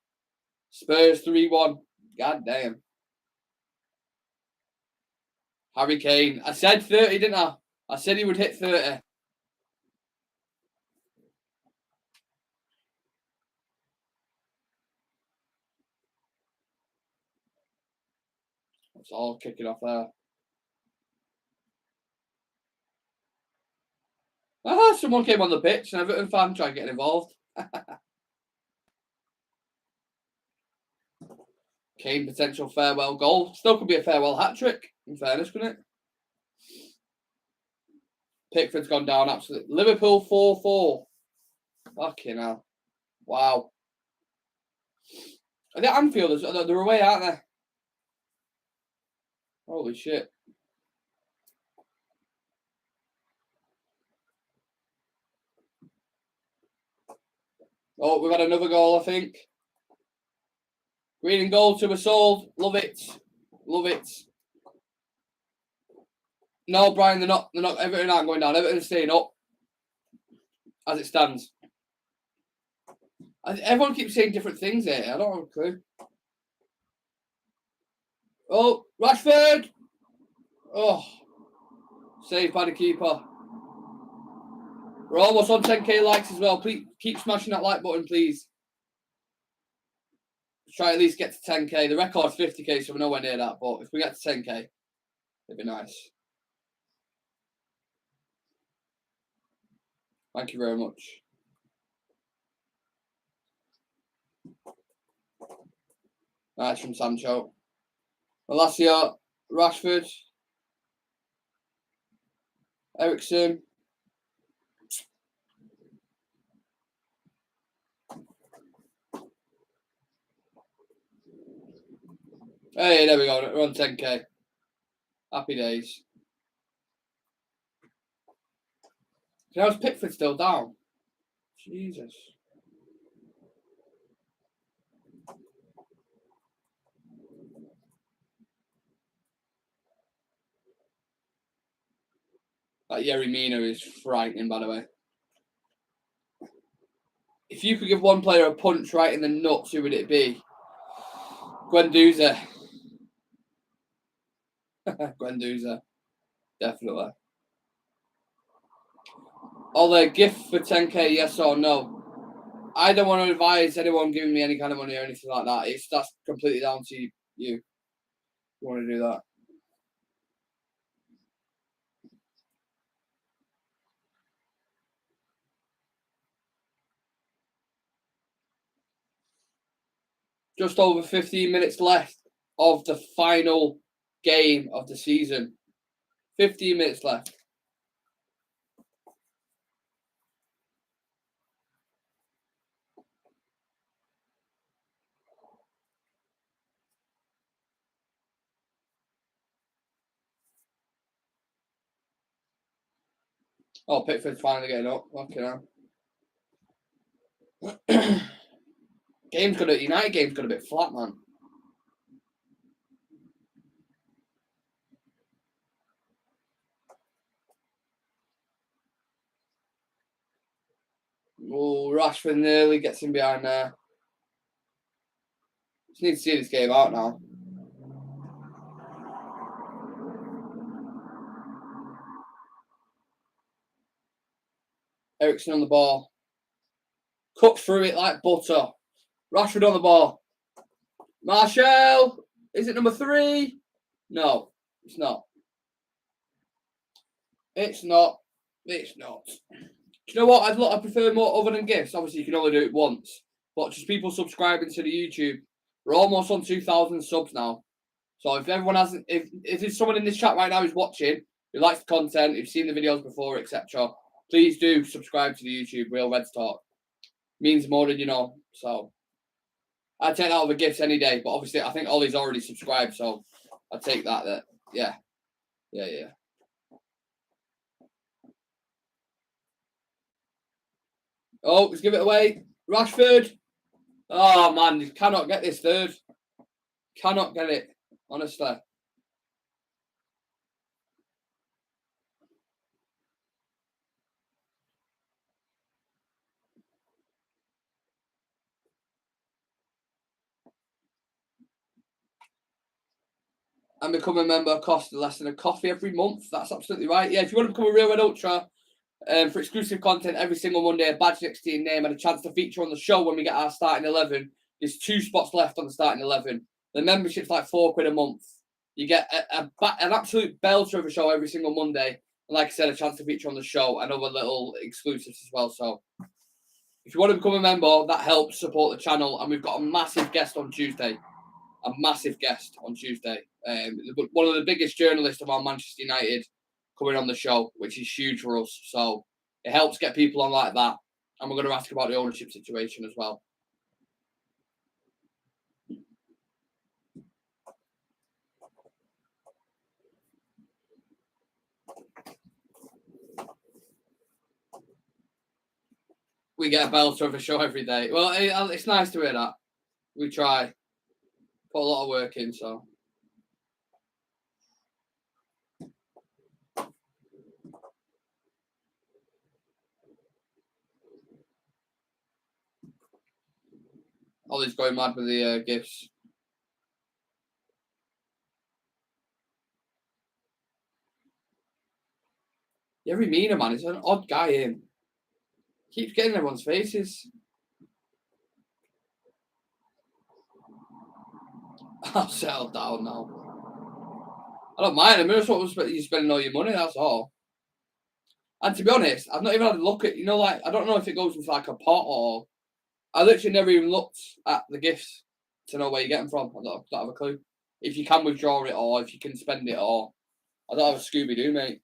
Spurs 3-1. God damn. Harry Kane. I said 30, didn't I? I said he would hit 30. It's all kicking off there. Someone came on the pitch and Everton fan tried getting involved. Kane potential farewell goal. Still could be a farewell hat-trick, in fairness, couldn't it? Pickford's gone down absolutely. Liverpool 4-4. Fucking hell. Wow. Are they Anfield? They're away, aren't they? Holy shit. Oh, we've had another goal, I think. Green and gold to us all. Love it. Love it. No, Brian, they're not. Everton aren't going down. Everton's staying up as it stands. Everyone keeps saying different things here. I don't have a clue. Oh, Rashford! Oh, saved by the keeper. We're almost on 10k likes as well. Please keep smashing that like button, please. Let's try at least get to 10k. The record's 50k, so we're nowhere near that. But if we get to 10k, it'd be nice. Thank you very much. Nice from Sancho. Malacia, Rashford, Ericsson. Hey, there we go. We're on 10k. Happy days. How's Pickford still down? Jesus. That Yerry Mina is frightening, by the way. If you could give one player a punch right in the nuts, who would it be? Guendouzi. Guendouzi. Definitely. Ole, gift for 10k, yes or no? I don't want to advise anyone giving me any kind of money or anything like that. That's completely down to you. You want to do that? Just over 15 minutes left of the final game of the season. 15 minutes left. Oh, Pickford's finally getting up. Okay, now. United game's got a bit flat, man. Oh, Rashford nearly gets in behind there. Just need to see this game out now. Ericsson on the ball. Cut through it like butter. Rashford on the ball. Marshall! Is it number 3? No, it's not. It's not. It's not. Do you know what? I'd prefer more other than gifts. Obviously, you can only do it once. But just people subscribing to the YouTube. We're almost on 2,000 subs now. So if everyone hasn't, if there's someone in this chat right now who's watching, who likes the content, who's seen the videos before, etc., please do subscribe to the YouTube Real Reds Talk. Means more than you know. So I'd take that over gifts any day. But obviously, I think Ollie's already subscribed, so I'd take that. Yeah. Oh, let's give it away. Rashford. Oh, man, you cannot get this third. Cannot get it, honestly. and become a member costs less than a coffee every month. That's absolutely right. Yeah, if you want to become a Real Red Ultra, for exclusive content every single Monday, a badge next to your name and a chance to feature on the show when we get our starting 11. There's 2 spots left on the starting 11. The membership's like £4 a month. You get an absolute belter of a show every single Monday. And like I said, a chance to feature on the show and other little exclusives as well. So if you want to become a member, that helps support the channel. And we've got a massive guest on Tuesday. One of the biggest journalists about Manchester United coming on the show, which is huge for us. So it helps get people on like that. And we're going to ask about the ownership situation as well. We get a belter of a show every day. Well, it's nice to hear that. We try. Put a lot of work in, so. Ollie's going mad with the gifts. Every Mina, man, is an odd guy in. Keeps getting everyone's faces. I'll settle down now. I don't mind. I mean, that's what you're spending all your money, that's all. And to be honest, I've not even had a look at, I don't know if it goes into like a pot or. I literally never even looked at the gifts to know where you get them from. I don't have a clue. If you can withdraw it or if you can spend it or. I don't have a Scooby-Doo, mate.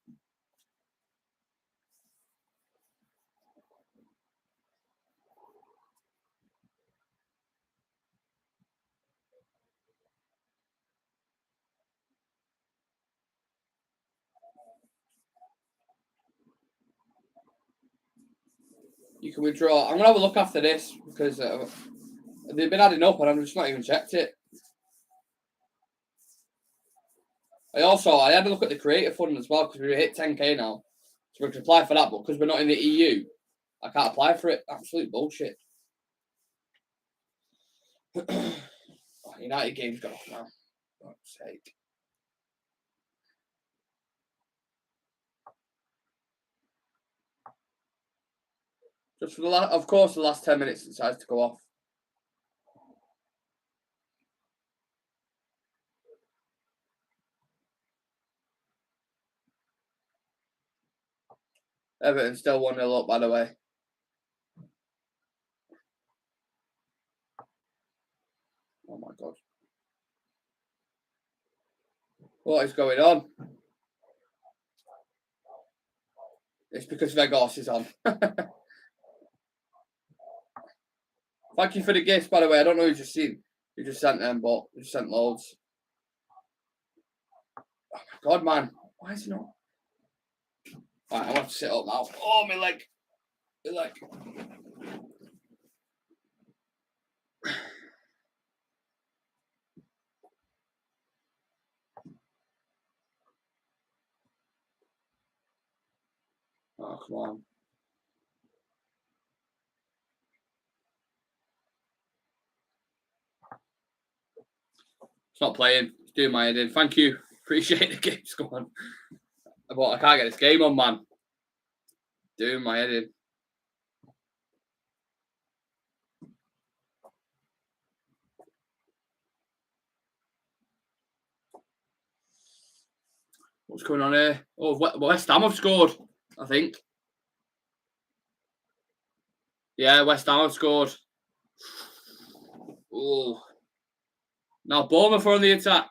You can withdraw. I'm going to have a look after this because they've been adding up and I've just not even checked it. I had a look at the creator fund as well because we hit 10k now. So we can apply for that, but because we're not in the EU, I can't apply for it. Absolute bullshit. United game's got off now. For God's sake. Just for the last 10 minutes it decides to go off. Everton still 1-0 up, by the way. Oh my God. What is going on? It's because Vegas is on. Thank you for the gifts, by the way. I don't know who just sent them, but you sent loads. Oh my God, man. Why is it not? Right, I want to sit up now. Oh, my leg. My leg. Oh, come on. It's not playing. It's doing my head in. Thank you. Appreciate the games. Go on. But I can't get this game on, man. Doing my head in. What's going on here? Oh, West Ham have scored, I think. Yeah, West Ham have scored. Oh. Now Bournemouth are on the attack.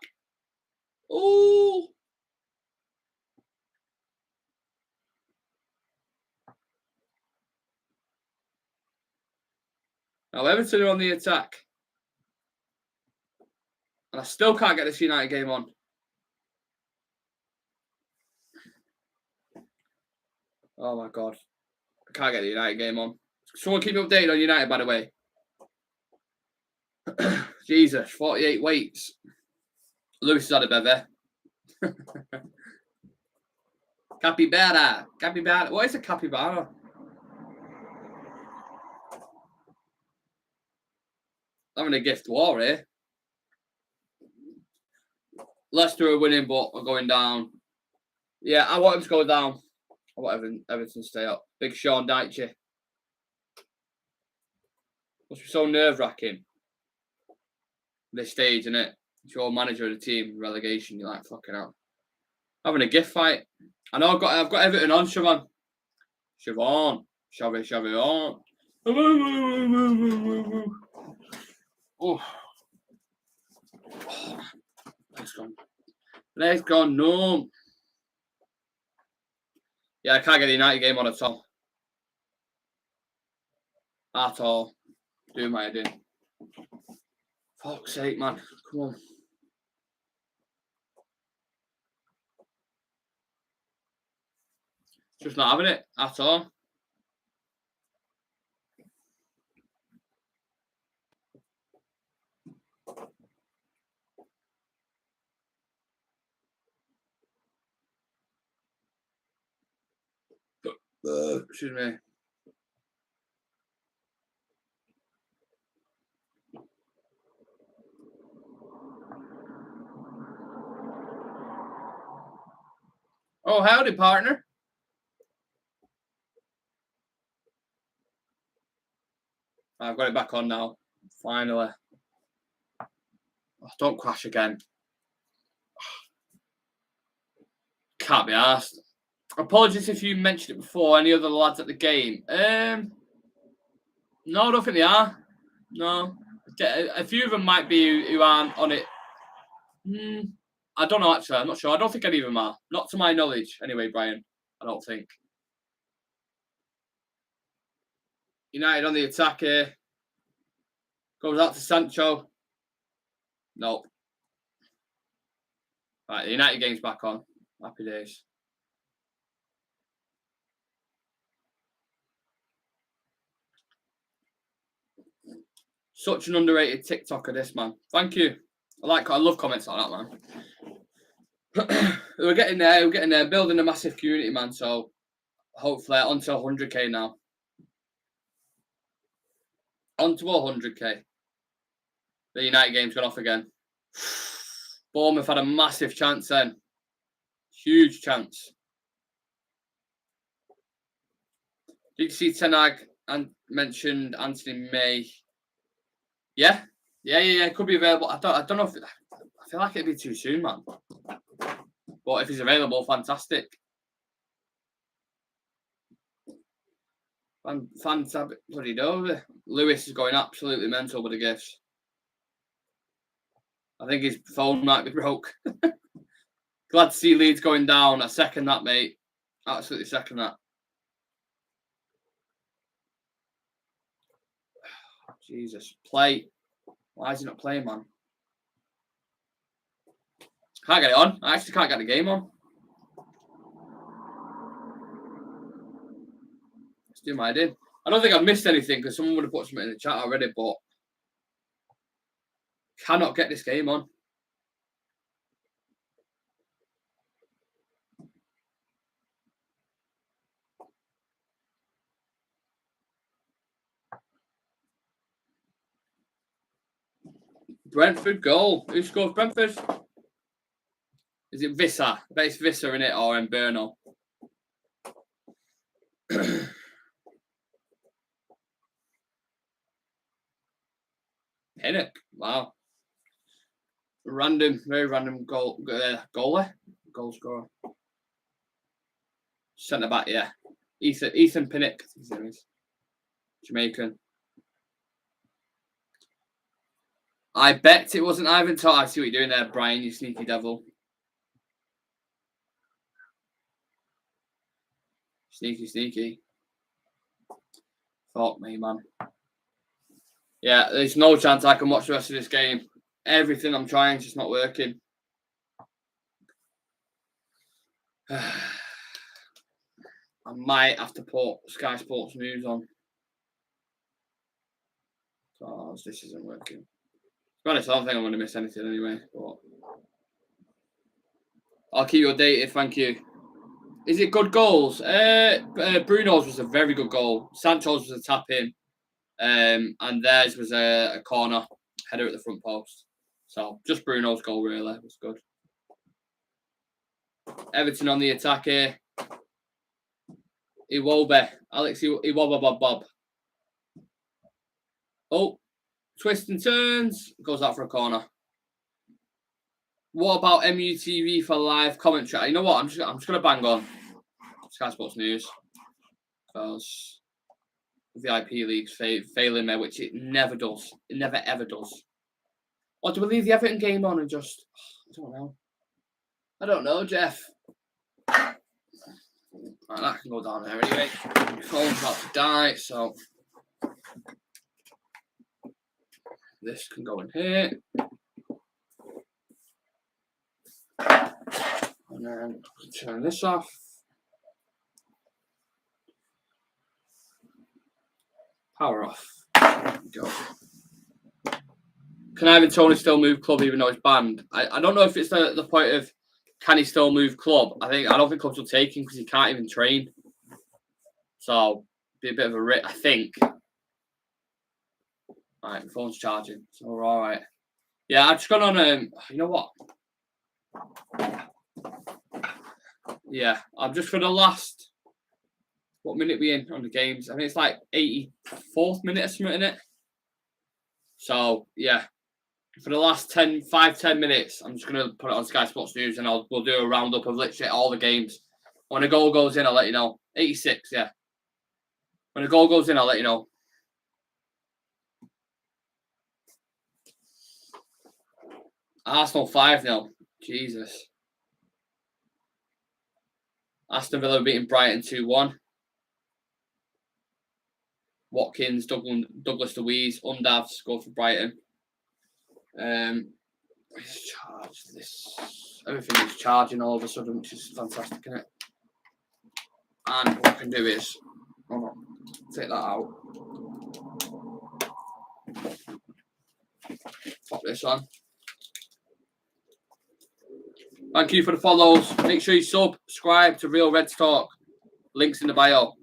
Oh. Now Everton are on the attack. And I still can't get this United game on. Oh my God. I can't get the United game on. Someone keep me updated on United, by the way. Jesus, 48 weights. Lewis has had a bevy. Capybara. Capybara. What is a capybara? Having a gift war here. Leicester are winning, but are going down. Yeah, I want him to go down. I want Everton to stay up. Big Sean Dyche. Must be so nerve-wracking. This stage, isn't it? It's your manager of the team, relegation. You're like, fucking hell. Having a gift fight. I know I've got Everton on, Siobhan. Siobhan. Siobhan. Oh. Legs gone numb. Yeah, I can't get the United game on at all. At all. Do my head in. Fuck's sake, man. Come on. Just not having it at all. Excuse me. Oh, howdy, partner. I've got it back on now. Finally. Oh, don't crash again. Can't be asked. Apologies if you mentioned it before. Any other lads at the game? No, I don't think they are. No. A few of them might be who aren't on it. I don't know, actually. I'm not sure. I don't think any of them are. Not to my knowledge. Anyway, Brian. I don't think. United on the attack here. Goes out to Sancho. Nope. Right, the United game's back on. Happy days. Such an underrated TikToker, this man. Thank you. I love comments like that, man. We're getting there. Building a massive community, man. So hopefully on to 100k now. On to 100k. The United game's gone off again. Bournemouth had a massive chance then. Huge chance. Did you see Ten Hag and mentioned Anthony May? Yeah. Could be available. I don't know if I feel like it'd be too soon, man. But if he's available, fantastic. Fantastic. Bloody know. Lewis is going absolutely mental with the gifts. I think his phone might be broke. Glad to see Leeds going down. I second that, mate. Absolutely second that. Jesus. Play. Why is he not playing, man? Can't get it on. I actually can't get the game on. Let's do my head in. I don't think I've missed anything because someone would have put something in the chat already, but cannot get this game on. Brentford goal. Who scored Brentford? Is it Visser? I bet it's Visser in it or Mberno. Pinnock. Wow. Very random goalie. Goal scorer. Centre back, yeah. Ethan Pinnock, I think his name is. Jamaican. I bet it wasn't Ivan Toney. I see what you're doing there, Brian, you sneaky devil. Sneaky. Fuck me, man. Yeah, there's no chance I can watch the rest of this game. Everything I'm trying is just not working. I might have to put Sky Sports News on. Oh, this isn't working. To be honest, I don't think I'm going to miss anything anyway. But I'll keep you updated. Thank you. Is it good goals? Bruno's was a very good goal. Sancho's was a tap in. And theirs was a corner header at the front post. So just Bruno's goal really was good. Everton on the attack here. Iwobi. Alex Iwobi Bob. Oh, twist and turns. Goes out for a corner. What about MUTV for live commentary? You know what? I'm just gonna bang on Sky Sports News because VIP leagues failing me, which it never does. It never ever does. Or do we leave the Everton game on and just? I don't know. I don't know, Jeff. Right, that can go down there anyway. My phone's about to die, so this can go in here. And then turn this off. Power off. There we go. Can Ivan Toney still move club even though it's banned? I don't know if it's the point of can he still move club. I don't think clubs will take him because he can't even train. So be a bit of a rip, I think. Right, my phone's charging, so we're all right. Yeah, I've just gone on. You know what? Yeah, I'm just for the last. What minute we in on the games? I think it's like 84th minute or something in it. So yeah, for the last 10 minutes, I'm just gonna put it on Sky Sports News and we'll do a roundup of literally all the games. When a goal goes in, I'll let you know. 86, yeah. When a goal goes in, I'll let you know. Arsenal 5-0. Jesus. Aston Villa beating Brighton 2-1. Watkins, Douglas Luiz, Undav score for Brighton. It's charged. Everything is charging all of a sudden, which is fantastic, isn't it? And what I can do is, take that out. Pop this on. Thank you for the follows. Make sure you subscribe to Real Reds Talk. Links in the bio.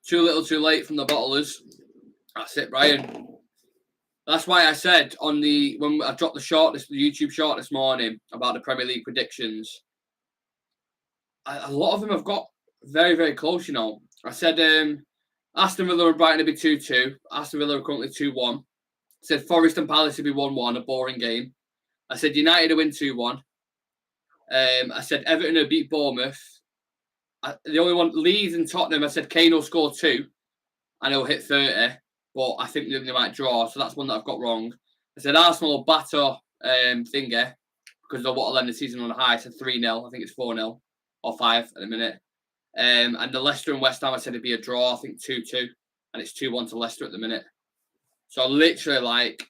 Too little, too late from the bottlers. That's it, Brian. That's why I said when I dropped the YouTube short this morning about the Premier League predictions. A lot of them have got very, very close. You know, I said Aston Villa and Brighton would be 2-2. Aston Villa are currently 2-1. I said Forest and Palace would be 1-1, a boring game. I said United would win 2-1. I said Everton would beat Bournemouth. The only one, Leeds and Tottenham, I said Kane will score 2 and he'll hit 30. But I think they might draw, so that's one that I've got wrong. I said Arsenal will batter Thinger because they'll want to end the season on a high. I said 3-0. I think it's 4-0 or 5 at the minute. And the Leicester and West Ham, I said it'd be a draw. I think 2-2, and it's 2-1 to Leicester at the minute. So literally, like,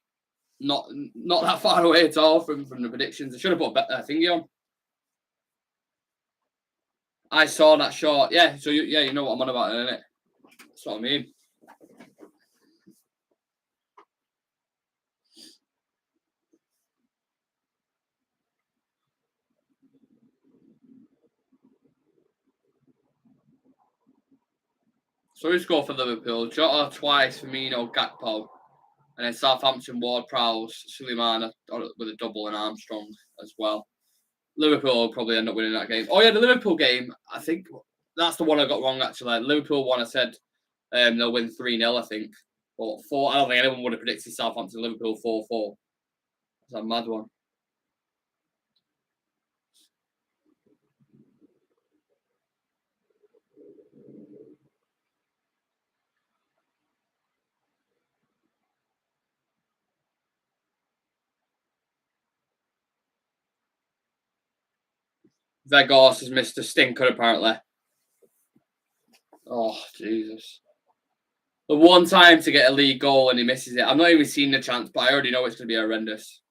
not that far away at all from the predictions. I should have put a thingy on. I saw that short. Yeah, so you know what I'm on about, innit? That's what I mean. So who scored for Liverpool? Jota twice, Firmino, Gakpo. And then Southampton, Ward-Prowse, Suleiman with a double and Armstrong as well. Liverpool will probably end up winning that game. Oh, yeah, the Liverpool game, I think that's the one I got wrong, actually. Liverpool one, I said they'll win 3-0, I think. But I don't think anyone would have predicted Southampton, Liverpool 4-4. That's a mad one. Vegas has missed a stinker, apparently. Oh, Jesus. The one time to get a league goal and he misses it. I've not even seen the chance, but I already know it's going to be horrendous.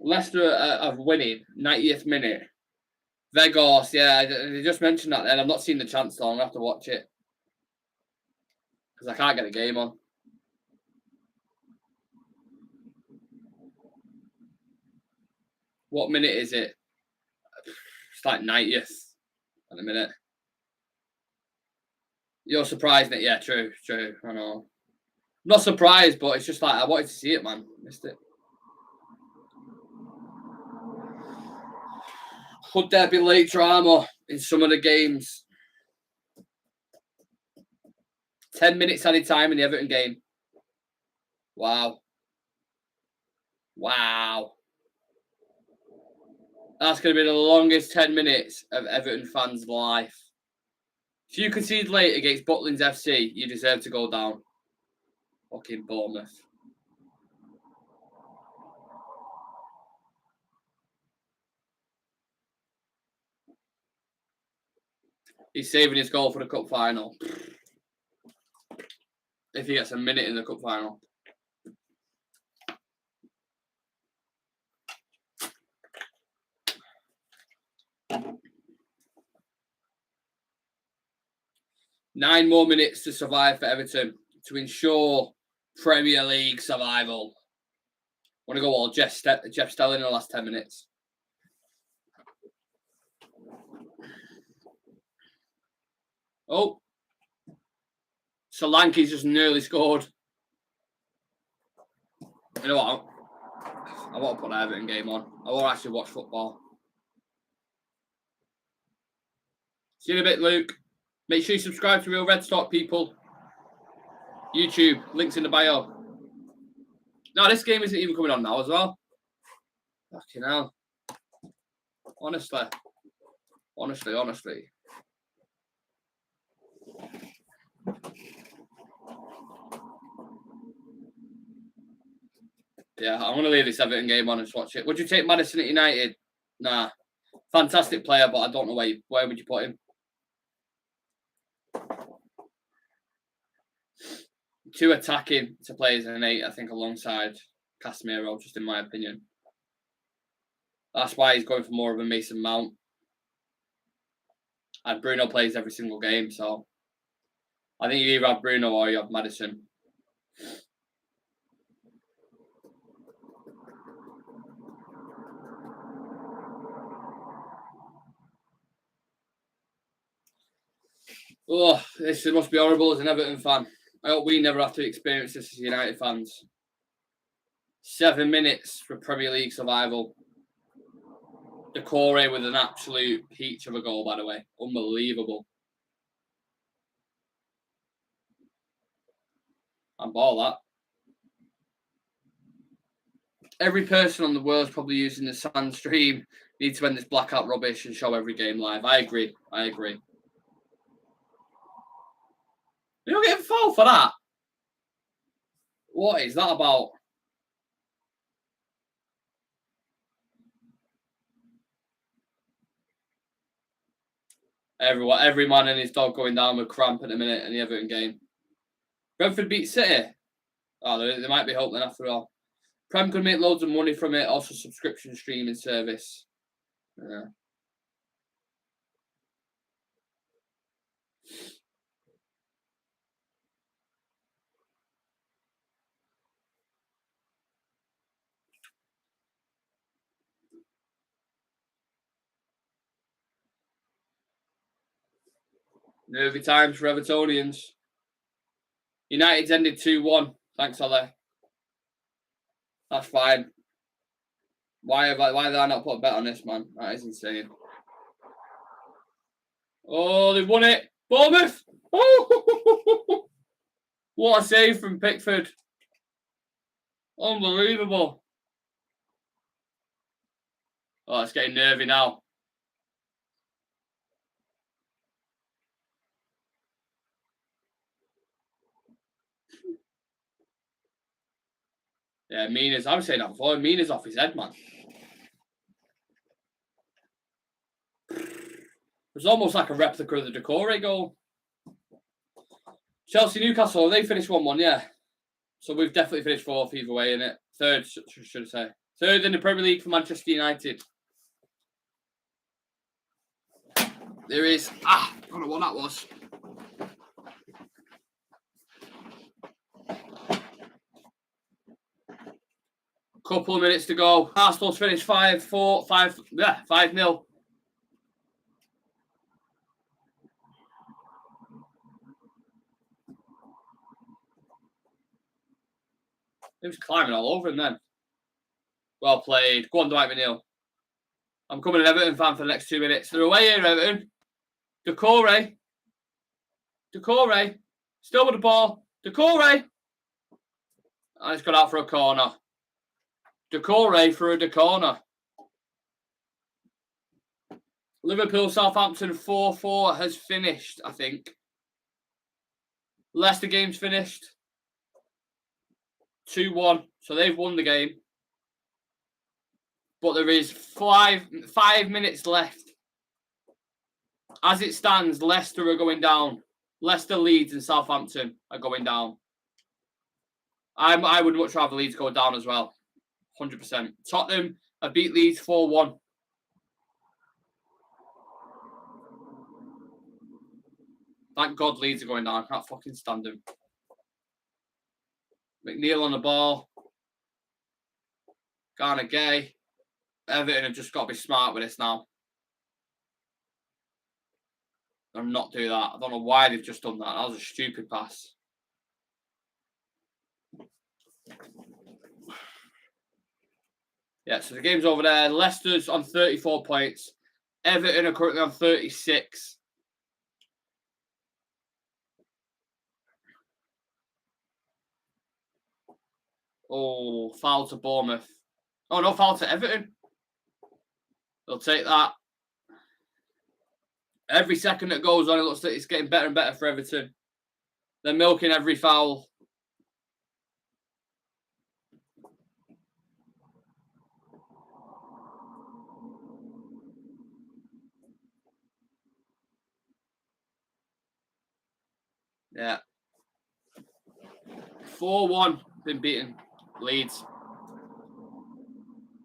Leicester are winning, 90th minute. Vegas, yeah, they just mentioned that then. I've not seen the chance though. I'm going to have to watch it. Because I can't get the game on. What minute is it? It's like 90th at the minute. You're surprised that, yeah, true. I know. I'm not surprised, but it's just like I wanted to see it, man. Missed it. Could there be late drama in some of the games? 10 minutes added time in the Everton game. Wow. That's going to be the longest 10 minutes of Everton fans' life. If you concede late against Butlins FC, you deserve to go down. Fucking Bournemouth. He's saving his goal for the cup final. If he gets a minute in the cup final. Nine more minutes to survive for Everton to ensure Premier League survival. Want to go all Jeff Stelling in the last 10 minutes. Oh. Solanke's just nearly scored. You know what? I want to put an Everton game on. I want to actually watch football. See you in a bit, Luke. Make sure you subscribe to Real Red Stock, people. YouTube, links in the bio. No, this game isn't even coming on now as well. Fucking hell. Honestly. Yeah, I'm going to leave this Everton game on and just watch it. Would you take Maddison at United? Nah. Fantastic player, but I don't know where would you put him. Too attacking to play as an 8, I think, alongside Casemiro, just in my opinion. That's why he's going for more of a Mason Mount. And Bruno plays every single game, so I think you either have Bruno or you have Maddison. Oh, this must be horrible as an Everton fan. I hope we never have to experience this as United fans. 7 minutes for Premier League survival. Decore with an absolute peach of a goal, by the way. Unbelievable. And ball that. Every person on the world is probably using the Sand stream. Need to end this blackout rubbish and show every game live. I agree. You don't get a foul for that. What is that about? Every man and his dog going down with cramp at the minute in the Everton game. Brentford beat City. Oh, there might be hope then after all. Prem could make loads of money from it. Also, subscription streaming service. Yeah. Nervy times for Evertonians. United's ended 2-1. Thanks, Ollie. That's fine. Why did I not put a bet on this, man? That is insane. Oh, they've won it. Bournemouth. Oh, what a save from Pickford. Unbelievable. Oh, it's getting nervy now. Yeah, Mina's. I was saying that before. Mina's off his head, man. It was almost like a replica of the Decore goal. Chelsea Newcastle, they finished 1-1, yeah. So we've definitely finished 4th either way, innit? Third, should I say. Third in the Premier League for Manchester United. There is. I don't know what that was. Couple of minutes to go. Arsenal's finished 5-0. He was climbing all over him then. Well played. Go on, Dwight McNeil. I'm coming an Everton fan for the next 2 minutes. They're away here, Everton. Decore. Still with the ball. Decore. And it's got out for a corner. Decore for a corner. Liverpool Southampton 4-4 has finished, I think. Leicester game's finished. 2-1. So they've won the game. But there is five minutes left. As it stands, Leicester are going down. Leicester, Leeds and Southampton are going down. I would much rather Leeds go down as well. 100%. Tottenham have beat Leeds 4-1. Thank God Leeds are going down. I can't fucking stand them. McNeil on the ball. Garner Gay. Everton have just got to be smart with this now. And not do that. I don't know why they've just done that. That was a stupid pass. Yeah, so the game's over there. Leicester's on 34 points. Everton are currently on 36. Oh, foul to Bournemouth. Oh, no, foul to Everton. They'll take that. Every second that goes on, it looks like it's getting better and better for Everton. They're milking every foul. Yeah. 4-1. Been beaten. Leeds.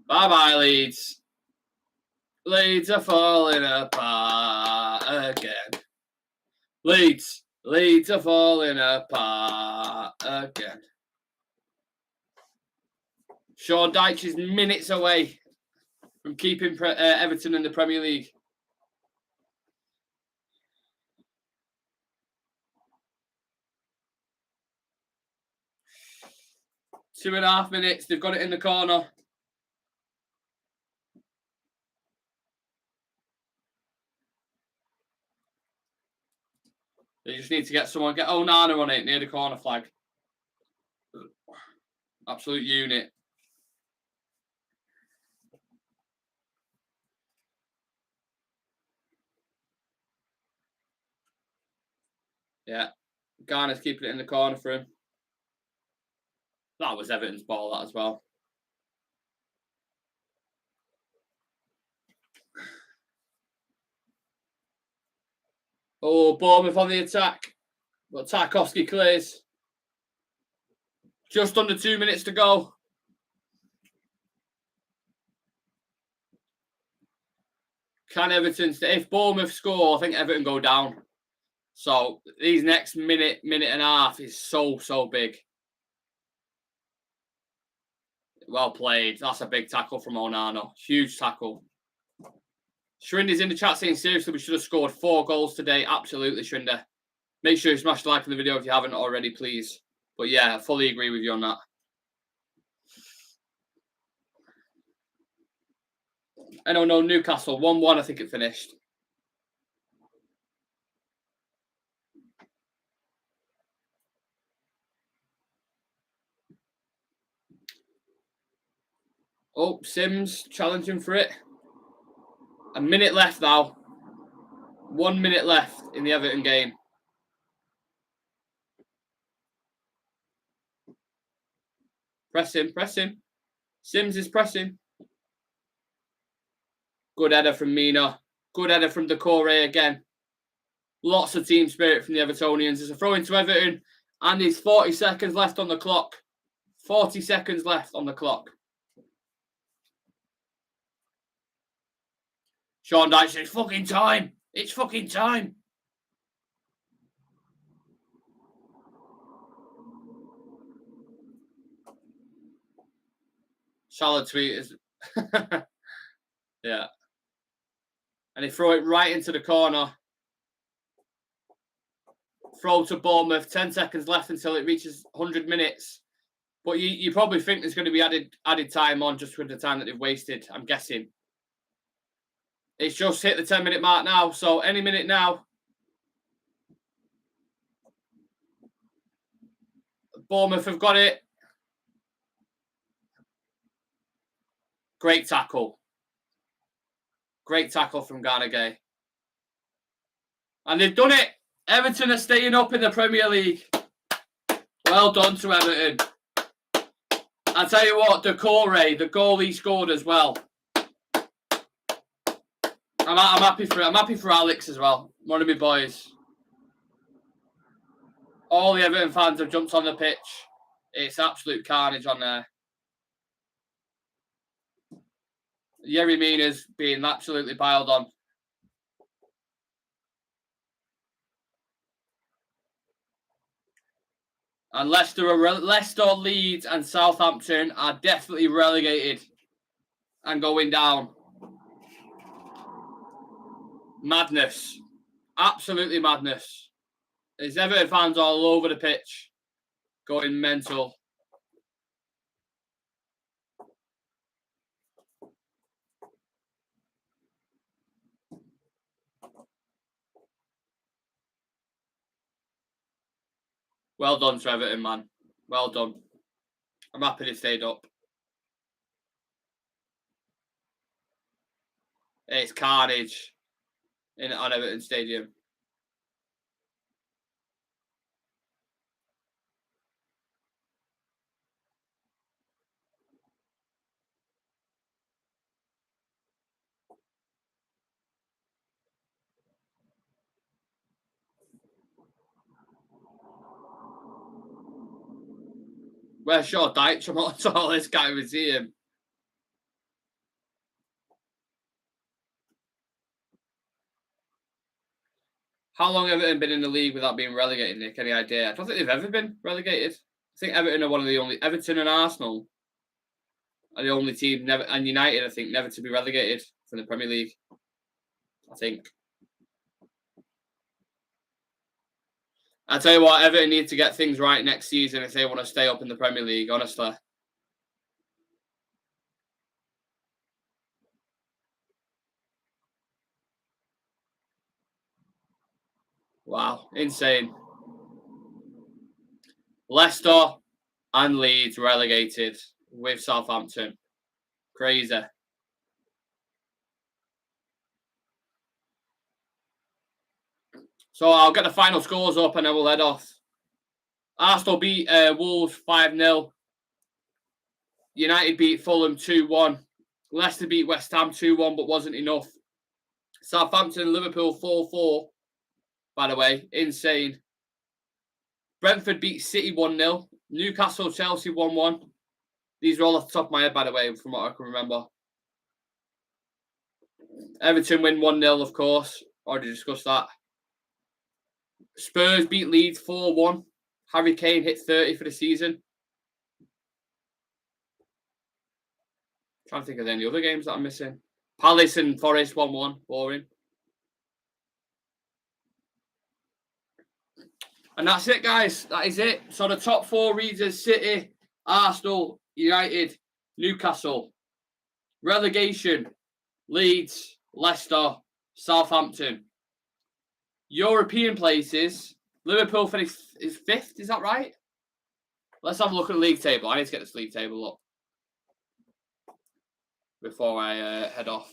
Bye-bye, Leeds. Leeds are falling apart again. Leeds are falling apart again. Sean Dyche is minutes away from keeping Everton in the Premier League. Two and a half minutes. They've got it in the corner. They just need to get Onana on it near the corner flag. Absolute unit. Yeah. Garner's keeping it in the corner for him. That was Everton's ball, that as well. Oh, Bournemouth on the attack. But Tarkowski clears. Just under 2 minutes to go. Can Everton stay? If Bournemouth score, I think Everton go down. So these next minute and a half is so big. Well played. That's a big tackle from Onana. Huge tackle. Shrinder's in the chat saying, seriously, we should have scored 4 goals today. Absolutely, Shrinder. Make sure you smash the like on the video if you haven't already, please. But yeah, I fully agree with you on that. I don't know, Newcastle 1-1, I think it finished. Oh, Sims challenging for it. A minute left now. 1 minute left in the Everton game. Press him. Sims is pressing. Good header from Mina. Good header from Decore again. Lots of team spirit from the Evertonians. There's a throw into Everton, and there's 40 seconds left on the clock. 40 seconds left on the clock. Sean Dyche says, fucking time. It's fucking time. Salah tweet yeah. And they throw it right into the corner. Throw to Bournemouth. 10 seconds left until it reaches 100 minutes. But you probably think there's going to be added time on just with the time that they've wasted, I'm guessing. It's just hit the 10-minute mark now, so any minute now. Bournemouth have got it. Great tackle. Great tackle from Gana Gueye. And they've done it. Everton are staying up in the Premier League. Well done to Everton. I tell you what, the goal he scored as well. I'm happy for Alex as well. One of my boys. All the Everton fans have jumped on the pitch. It's absolute carnage on there. Yerry Mina's being absolutely piled on. And Leicester, Leeds and Southampton are definitely relegated and going down. Madness. Absolutely madness. There's Everton fans all over the pitch going mental. Well done to Everton, man. Well done. I'm happy they stayed up. It's carnage on Everton Stadium. Well, sure, Dyche. I'm not all this guy was him. How long have Everton been in the league without being relegated, Nick? Any idea? I don't think they've ever been relegated. I think Everton are one of the only. Everton and Arsenal are the only team never, and United, I think, never to be relegated from the Premier League. I think. I tell you what, Everton need to get things right next season if they want to stay up in the Premier League, honestly. Wow, insane. Leicester and Leeds relegated with Southampton. Crazy. So I'll get the final scores up and then we'll head off. Arsenal beat Wolves 5-0. United beat Fulham 2-1. Leicester beat West Ham 2-1, but wasn't enough. Southampton and Liverpool 4-4. By the way, insane. Brentford beat City 1-0. Newcastle, Chelsea 1-1. These are all off the top of my head, by the way, from what I can remember. Everton win 1-0, of course. Already discussed that. Spurs beat Leeds 4-1. Harry Kane hit 30 for the season. Trying to think of any other games that I'm missing. Palace and Forest 1-1. Boring. And that's it, guys. That is it. So the top four reads as City, Arsenal, United, Newcastle. Relegation, Leeds, Leicester, Southampton. European places, Liverpool finished is 5th, is that right? Let's have a look at the league table. I need to get this league table up before I head off.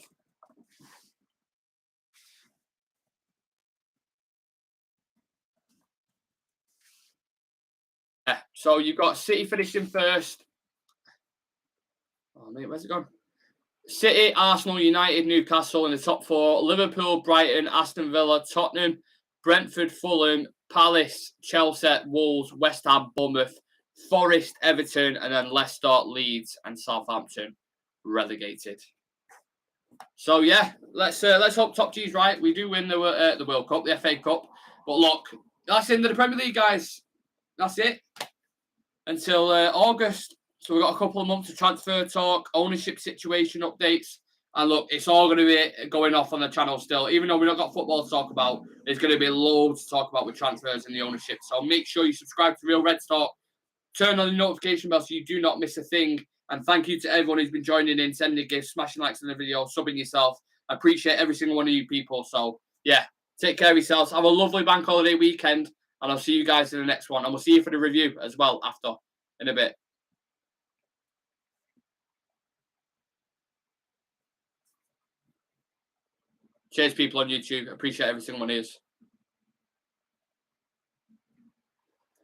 Yeah, so you've got City finishing first. Oh, mate, where's it gone? City, Arsenal, United, Newcastle in the top four. Liverpool, Brighton, Aston Villa, Tottenham, Brentford, Fulham, Palace, Chelsea, Wolves, West Ham, Bournemouth, Forest, Everton, and then Leicester, Leeds, and Southampton relegated. So yeah, let's hope Top G's right. We do win the World Cup, the FA Cup. But look, that's the end of the Premier League, guys. That's it until August. So we've got a couple of months of transfer talk, ownership situation updates. And look, it's all going to be going off on the channel still. Even though we've not got football to talk about, there's going to be loads to talk about with transfers and the ownership. So make sure you subscribe to Real Red Talk. Turn on the notification bell so you do not miss a thing. And thank you to everyone who's been joining in, sending gifts, smashing likes on the video, subbing yourself. I appreciate every single one of you people. So, yeah, take care of yourselves. Have a lovely bank holiday weekend. And I'll see you guys in the next one. And we'll see you for the review as well after in a bit. Cheers, people on YouTube. Appreciate every single one of you.